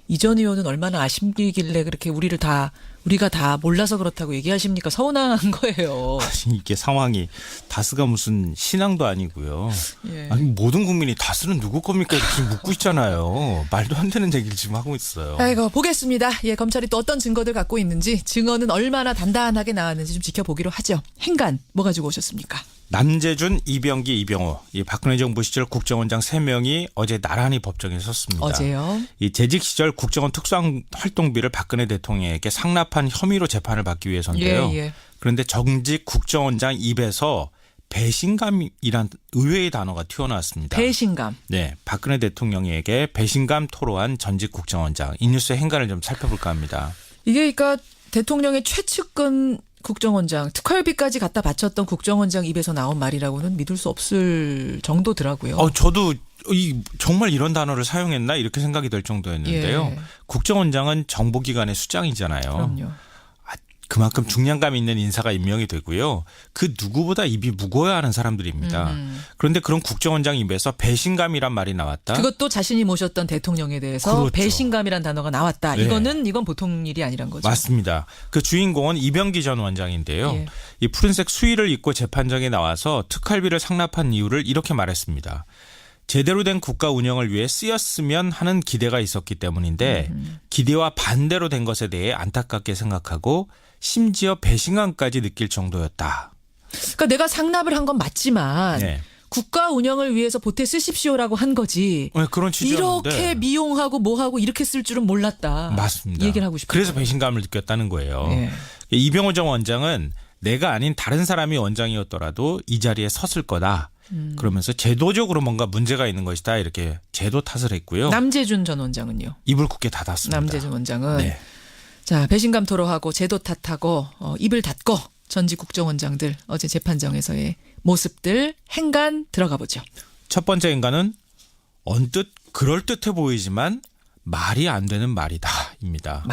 이 전 의원은 얼마나 아쉽길래 그렇게 우리가 다 몰라서 그렇다고 얘기하십니까? 서운한 거예요. 이게 상황이 다스가 무슨 신앙도 아니고요. 예. 아니 모든 국민이 다스는 누구 겁니까? 이렇게 묻고 있잖아요. 말도 안 되는 얘기를 지금 하고 있어요. 아이고 보겠습니다. 예, 검찰이 또 어떤 증거들 갖고 있는지 증언은 얼마나 단단하게 나왔는지 좀 지켜보기로 하죠. 행간 뭐 가지고 오셨습니까? 남재준, 이병기, 이병호, 이 박근혜 정부 시절 국정원장 3명이 어제 나란히 법정에 섰습니다. 어제요? 이 재직 시절 국정원 특수활동비를 박근혜 대통령에게 상납한 혐의로 재판을 받기 위해서인데요. 예. 그런데 정직 국정원장 입에서 배신감이란 의외의 단어가 튀어나왔습니다. 배신감. 네, 박근혜 대통령에게 배신감 토로한 전직 국정원장. 이 뉴스의 행간을 좀 살펴볼까 합니다. 이게 그러니까 대통령의 최측근 국정원장, 특활비까지 갖다 바쳤던 국정원장 입에서 나온 말이라고는 믿을 수 없을 정도더라고요. 저도 정말 이런 단어를 사용했나 이렇게 생각이 될 정도였는데요. 예. 국정원장은 정보기관의 수장이잖아요. 그럼요. 그만큼 중량감 있는 인사가 임명이 되고요. 그 누구보다 입이 무거워야 하는 사람들입니다. 그런데 그런 국정원장 입에서 배신감이란 말이 나왔다. 그것도 자신이 모셨던 대통령에 대해서 그렇죠. 배신감이란 단어가 나왔다. 네. 이건 보통 일이 아니란 거죠. 맞습니다. 그 주인공은 이병기 전 원장인데요. 예. 이 푸른색 수의를 입고 재판정에 나와서 특활비를 상납한 이유를 이렇게 말했습니다. 제대로 된 국가 운영을 위해 쓰였으면 하는 기대가 있었기 때문인데 기대와 반대로 된 것에 대해 안타깝게 생각하고 심지어 배신감까지 느낄 정도였다. 그러니까 내가 상납을 한 건 맞지만 네. 국가 운영을 위해서 보태 쓰십시오라고 한 거지. 네, 그런 취지였는데. 이렇게 미용하고 뭐하고 이렇게 쓸 줄은 몰랐다. 맞습니다. 이 얘기를 하고 싶어요. 그래서 배신감을 느꼈다는 거예요. 네. 이병호 전 원장은 내가 아닌 다른 사람이 원장이었더라도 이 자리에 섰을 거다. 그러면서 제도적으로 뭔가 문제가 있는 것이다. 이렇게 제도 탓을 했고요. 남재준 전 원장은요? 입을 굳게 닫았습니다. 남재준 원장은 네. 자, 배신감 토로하고 제도 탓하고 입을 닫고 전직 국정원장들 어제 재판정에서의 모습들 행간 들어가 보죠. 첫 번째 행간은 언뜻 그럴듯해 보이지만 말이 안 되는 말이다입니다.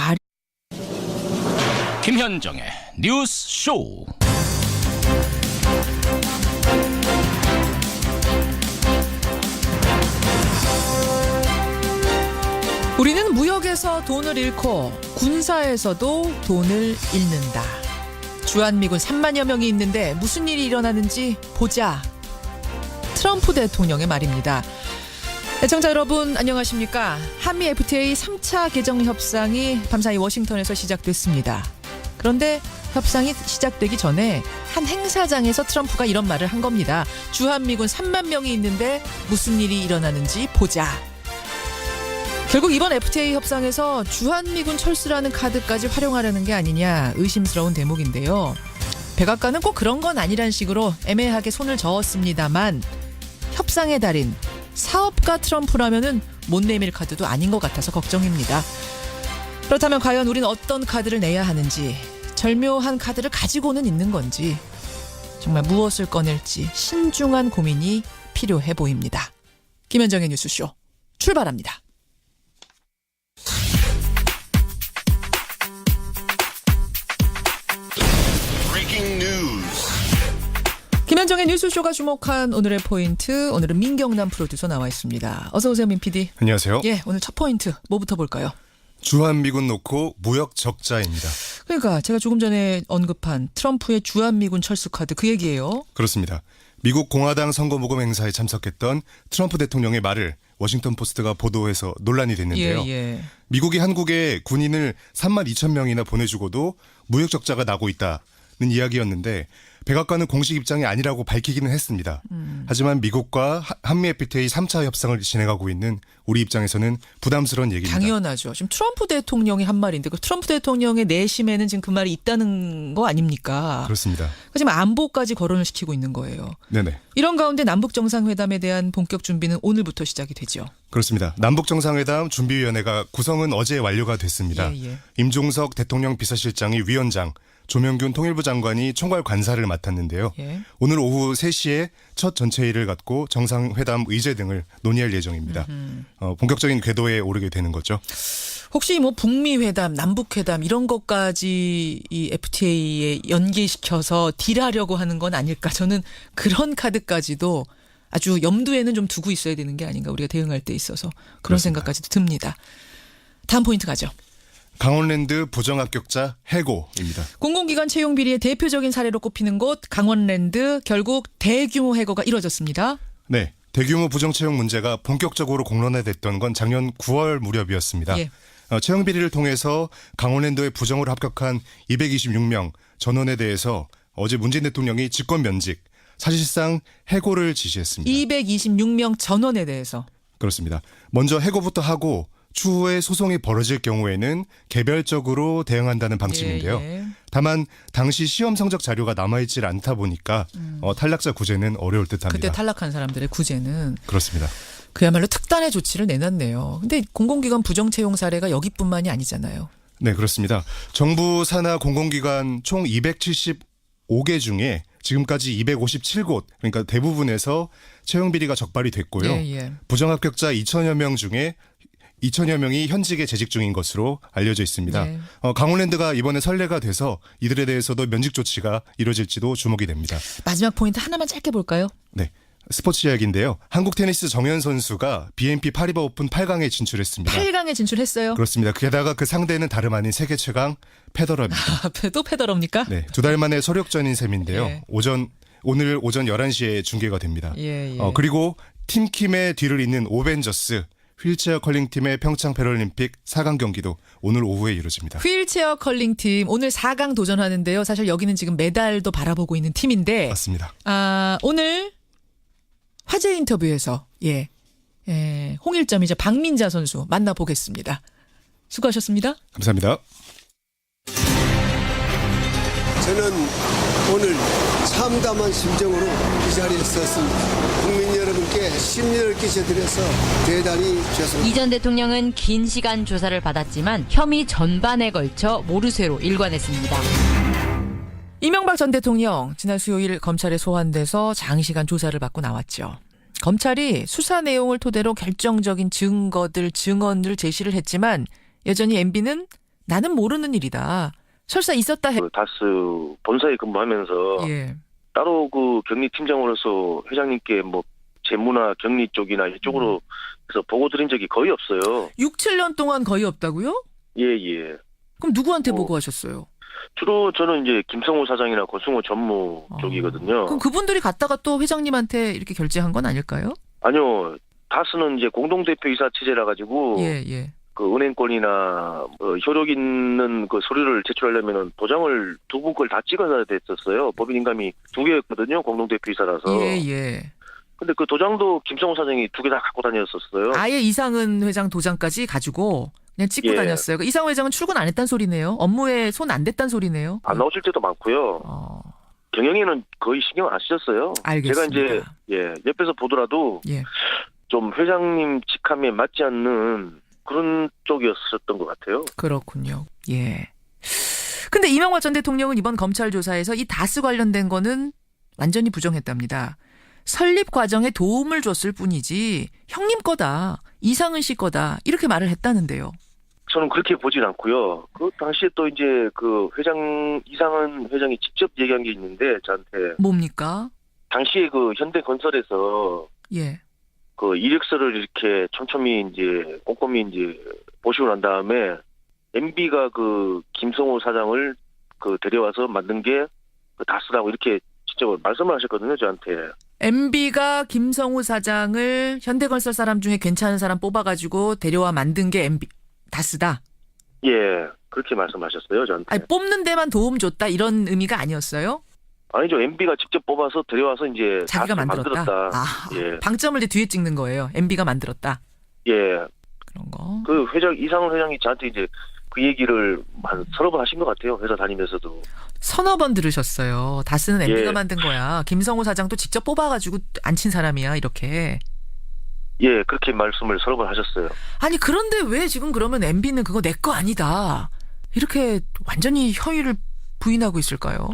김현정의 뉴스 쇼. 우리는 무역에서 돈을 잃고 군사에서도 돈을 잃는다. 주한미군 3만여 명이 있는데 무슨 일이 일어나는지 보자. 트럼프 대통령의 말입니다. 애청자 여러분 안녕하십니까. 한미 FTA 3차 개정 협상이 밤사이 워싱턴에서 시작됐습니다. 그런데 협상이 시작되기 전에 한 행사장에서 트럼프가 이런 말을 한 겁니다. 주한미군 3만 명이 있는데 무슨 일이 일어나는지 보자. 결국 이번 FTA 협상에서 주한미군 철수라는 카드까지 활용하려는 게 아니냐 의심스러운 대목인데요. 백악관은 꼭 그런 건 아니란 식으로 애매하게 손을 저었습니다만 협상의 달인 사업가 트럼프라면은 못 내밀 카드도 아닌 것 같아서 걱정입니다. 그렇다면 과연 우리는 어떤 카드를 내야 하는지, 절묘한 카드를 가지고는 있는 건지, 정말 무엇을 꺼낼지 신중한 고민이 필요해 보입니다. 김현정의 뉴스쇼 출발합니다. 김현정의 뉴스쇼가 주목한 오늘의 포인트, 오늘은 민경남 프로듀서 나와 있습니다. 어서 오세요, 민 PD. 안녕하세요. 예, 오늘 첫 포인트 뭐부터 볼까요? 주한미군 놓고 무역 적자입니다. 그러니까 제가 조금 전에 언급한 트럼프의 주한미군 철수 카드 그 얘기예요. 그렇습니다. 미국 공화당 선거 모금 행사에 참석했던 트럼프 대통령의 말을 워싱턴 포스트가 보도해서 논란이 됐는데요. 예. 미국이 한국에 군인을 3만 2천 명이나 보내주고도 무역 적자가 나고 있다는 이야기였는데 백악관은 공식 입장이 아니라고 밝히기는 했습니다. 하지만 미국과 한미 FTA 3차 협상을 진행하고 있는 우리 입장에서는 부담스러운 얘기입니다. 당연하죠. 지금 트럼프 대통령이 한 말인데 그 트럼프 대통령의 내심에는 지금 그 말이 있다는 거 아닙니까? 그렇습니다. 지금 안보까지 거론을 시키고 있는 거예요. 네네. 이런 가운데 남북 정상회담에 대한 본격 준비는 오늘부터 시작이 되죠. 그렇습니다. 남북 정상회담 준비위원회가 구성은 어제 완료가 됐습니다. 예. 임종석 대통령 비서실장이 위원장, 조명균 통일부 장관이 총괄 관사를 맡았는데요. 예. 오늘 오후 3시에 첫 전체회의를 갖고 정상회담 의제 등을 논의할 예정입니다. 본격적인 궤도에 오르게 되는 거죠. 혹시 뭐 북미 회담, 남북 회담 이런 것까지 이 FTA에 연계시켜서 딜하려고 하는 건 아닐까? 저는 그런 카드까지도 아주 염두에는 좀 두고 있어야 되는 게 아닌가, 우리가 대응할 때 있어서 그런 그렇습니다. 생각까지도 듭니다. 다음 포인트 가죠. 강원랜드 부정합격자 해고입니다. 공공기관 채용 비리의 대표적인 사례로 꼽히는 곳 강원랜드, 결국 대규모 해고가 이뤄졌습니다. 네, 대규모 부정채용 문제가 본격적으로 공론화됐던 건 작년 9월 무렵이었습니다. 예. 채용 비리를 통해서 강원랜드에 부정으로 합격한 226명 전원에 대해서 어제 문재인 대통령이 직권 면직, 사실상 해고를 지시했습니다. 226명 전원에 대해서. 그렇습니다. 먼저 해고부터 하고 추후에 소송이 벌어질 경우에는 개별적으로 대응한다는 방침인데요. 예. 다만 당시 시험 성적 자료가 남아있질 않다 보니까 탈락자 구제는 어려울 듯합니다. 그때 탈락한 사람들의 구제는. 그렇습니다. 그야말로 특단의 조치를 내놨네요. 근데 공공기관 부정채용 사례가 여기뿐만이 아니잖아요. 네, 그렇습니다. 정부 산하 공공기관 총 275개 중에 지금까지 257곳, 그러니까 대부분에서 채용 비리가 적발이 됐고요. 예. 부정합격자 2천여 명 중에 2천여 명이 현직에 재직 중인 것으로 알려져 있습니다. 네. 강원랜드가 이번에 선례가 돼서 이들에 대해서도 면직 조치가 이루어질지도 주목이 됩니다. 마지막 포인트 하나만 짧게 볼까요? 네. 스포츠 이야기인데요. 한국 테니스 정현 선수가 BNP 파리바 오픈 8강에 진출했습니다. 8강에 진출했어요? 그렇습니다. 게다가 그 상대는 다름 아닌 세계 최강 페더러입니다. 또 페더러입니까? 네. 2달 만에 소력전인 셈인데요. 예. 오늘 오전 11시에 중계가 됩니다. 예. 그리고 팀킴의 뒤를 잇는 오벤져스 휠체어 컬링팀의 평창 패럴림픽 4강 경기도 오늘 오후에 이루어집니다. 휠체어 컬링팀 오늘 4강 도전하는데요. 사실 여기는 지금 메달도 바라보고 있는 팀인데. 맞습니다. 오늘 화제 인터뷰에서 홍일점이자 박민자 선수 만나보겠습니다. 수고하셨습니다. 감사합니다. 저는 오늘 참담한 심정으로 이 자리에 섰습니다. 국민 여러분께 심려를 끼쳐드려서 대단히 죄송합니다. 이 전 대통령은 긴 시간 조사를 받았지만 혐의 전반에 걸쳐 모르쇠로 일관했습니다. 이명박 전 대통령 지난 수요일 검찰에 소환돼서 장시간 조사를 받고 나왔죠. 검찰이 수사 내용을 토대로 결정적인 증언을 제시를 했지만 여전히 MB는 나는 모르는 일이다. 설사 있었다 해. 다스 본사에 근무하면서 따로 그 격리 팀장으로서 회장님께 뭐 재무나 격리 쪽이나 이쪽으로 해서 보고 드린 적이 거의 없어요. 6, 7년 동안 거의 없다고요? 예. 그럼 누구한테 보고하셨어요? 주로 저는 이제 김성우 사장이나 고승호 전무 쪽이거든요. 그럼 그분들이 갔다가 또 회장님한테 이렇게 결제한 건 아닐까요? 아니요. 다스는 이제 공동대표이사 체제라 가지고 그 은행권이나 효력 있는 그 서류를 제출하려면은 도장을 두 분 걸 다 찍어야 됐었어요. 법인 인감이 2개였거든요. 공동대표이사라서. 근데 그 도장도 김성우 사장이 2개 다 갖고 다녔었어요. 아예 이상은 회장 도장까지 가지고 그냥 찍고 다녔어요. 이상은 회장은 출근 안 했단 소리네요. 업무에 손 안 댔단 소리네요. 안 나오실 때도 많고요. 경영에는 거의 신경 안 쓰셨어요. 알겠습니다. 제가 이제 옆에서 보더라도 좀 회장님 직함에 맞지 않는 그런 쪽이었었던 것 같아요. 그렇군요. 근데 이명박 전 대통령은 이번 검찰 조사에서 이 다스 관련된 거는 완전히 부정했답니다. 설립 과정에 도움을 줬을 뿐이지 형님 거다, 이상은 씨 거다 이렇게 말을 했다는데요. 저는 그렇게 보진 않고요. 그 당시에 또 이제 그 이상은 회장이 직접 얘기한 게 있는데 저한테 뭡니까? 당시에 그 현대건설에서 그 이력서를 이렇게 촘촘히 이제 꼼꼼히 이제 보시고 난 다음에 MB가 그 김성호 사장을 그 데려와서 만든 게 그 다스라고 이렇게 직접 말씀을 하셨거든요, 저한테. MB가 김성우 사장을 현대건설 사람 중에 괜찮은 사람 뽑아가지고 데려와 만든 게 다스다. 그렇게 말씀하셨어요, 저한테. 아니, 뽑는 데만 도움 줬다 이런 의미가 아니었어요? 아니죠. MB가 직접 뽑아서 데려와서 이제 자기가 만들었다. 방점을 이제 뒤에 찍는 거예요. MB가 만들었다. 그런 거. 그 이상훈 회장이 저한테 이제 그 얘기를 한 서너 번 하신 것 같아요. 회사 다니면서도. 서너 번 들으셨어요. 다스는 MB가 만든 거야. 김성우 사장도 직접 뽑아가지고 앉힌 사람이야. 이렇게. 그렇게 말씀을 서너 번 하셨어요. 아니 그런데 왜 지금 그러면 MB는 그거 내 거 아니다. 이렇게 완전히 혐의를 부인하고 있을까요?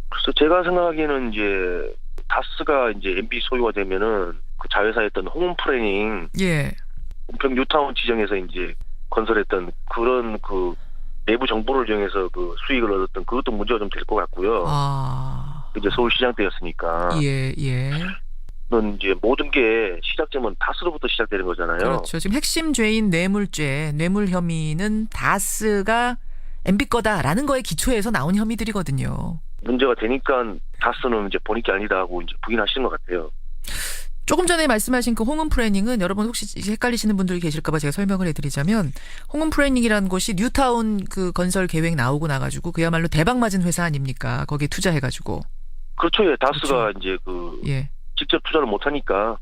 그래서 제가 생각하기에는 이제 다스가 이제 MB 소유가 되면은 그 자회사였던 홍은프레닝 은평 뉴타운 지정에서 이제 건설했던 그런 그 내부 정보를 이용해서 그 수익을 얻었던 그것도 문제가 좀 될 것 같고요. 이제 서울시장 때였으니까. 넌 이제 모든 게 시작점은 다스로부터 시작되는 거잖아요. 그렇죠. 지금 핵심 죄인 뇌물죄, 뇌물 혐의는 다스가 MB 거다라는 거에 기초해서 나온 혐의들이거든요. 문제가 되니까 다스는 이제 본인이 아니다 하고 이제 부인하시는 것 같아요. 조금 전에 말씀하신 그 홍은프레닝은 여러분 혹시 헷갈리시는 분들이 계실까봐 제가 설명을 해드리자면 홍은프레닝이라는 곳이 뉴타운 그 건설 계획 나오고 나가지고 그야말로 대박 맞은 회사 아닙니까? 거기에 투자해가지고. 그렇죠. 다스가 이제 그 직접 투자를 못하니까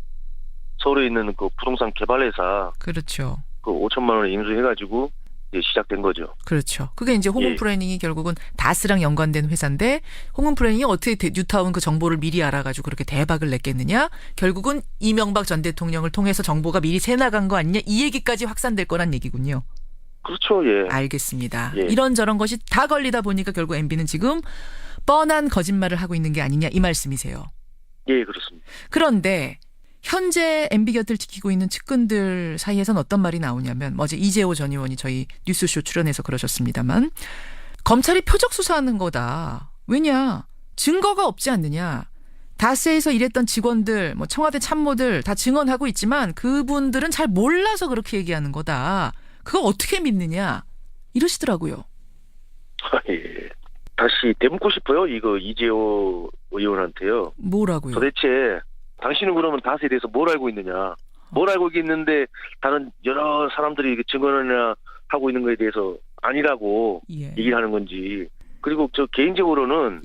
서울에 있는 그 부동산 개발회사 그렇죠. 그 5천만 원을 인수해가지고 이제 시작된 거죠. 그렇죠. 그게 이제 홍은프레닝이 결국은 다스랑 연관된 회사인데 홍은프레닝이 어떻게 뉴타운 그 정보를 미리 알아가지고 그렇게 대박을 냈겠느냐? 결국은 이명박 전 대통령을 통해서 정보가 미리 새나간 거 아니냐? 이 얘기까지 확산될 거란 얘기군요. 그렇죠. 알겠습니다. 이런저런 것이 다 걸리다 보니까 결국 MB는 지금 뻔한 거짓말을 하고 있는 게 아니냐 이 말씀이세요. 그렇습니다. 그런데 현재 MB 곁을 지키고 있는 측근들 사이에선 어떤 말이 나오냐면 어제 이재호 전 의원이 저희 뉴스쇼 출연해서 그러셨습니다만 검찰이 표적 수사하는 거다. 왜냐? 증거가 없지 않느냐. 다스에서 일했던 직원들, 뭐 청와대 참모들 다 증언하고 있지만 그분들은 잘 몰라서 그렇게 얘기하는 거다. 그거 어떻게 믿느냐. 이러시더라고요. 예. 다시 되묻고 싶어요. 이거 이재호 의원한테요. 뭐라고요? 도대체 당신은 그러면 다스에 대해서 뭘 알고 있느냐. 뭘 알고 있는데 다른 여러 사람들이 증언이나 하고 있는 거에 대해서 아니라고 얘기를 하는 건지. 그리고 저 개인적으로는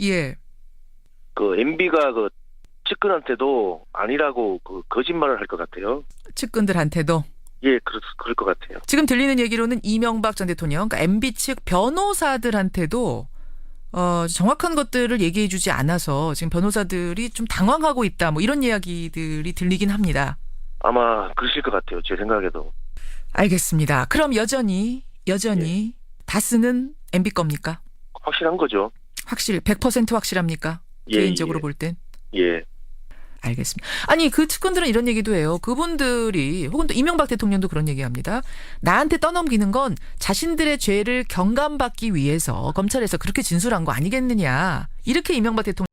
그 MB가 그 측근한테도 아니라고 그 거짓말을 할 것 같아요. 측근들한테도? 예, 그럴 것 같아요. 지금 들리는 얘기로는 이명박 전 대통령, 그러니까 MB 측 변호사들한테도 정확한 것들을 얘기해 주지 않아서 지금 변호사들이 좀 당황하고 있다. 뭐 이런 이야기들이 들리긴 합니다. 아마 그러실 것 같아요. 제 생각에도. 알겠습니다. 그럼 여전히 다스는 MB 겁니까? 확실한 거죠. 100% 확실합니까? 개인적으로 볼 땐? 예. 알겠습니다. 아니 그 측근들은 이런 얘기도 해요. 그분들이 혹은 또 이명박 대통령도 그런 얘기합니다. 나한테 떠넘기는 건 자신들의 죄를 경감받기 위해서 검찰에서 그렇게 진술한 거 아니겠느냐. 이렇게 이명박 대통령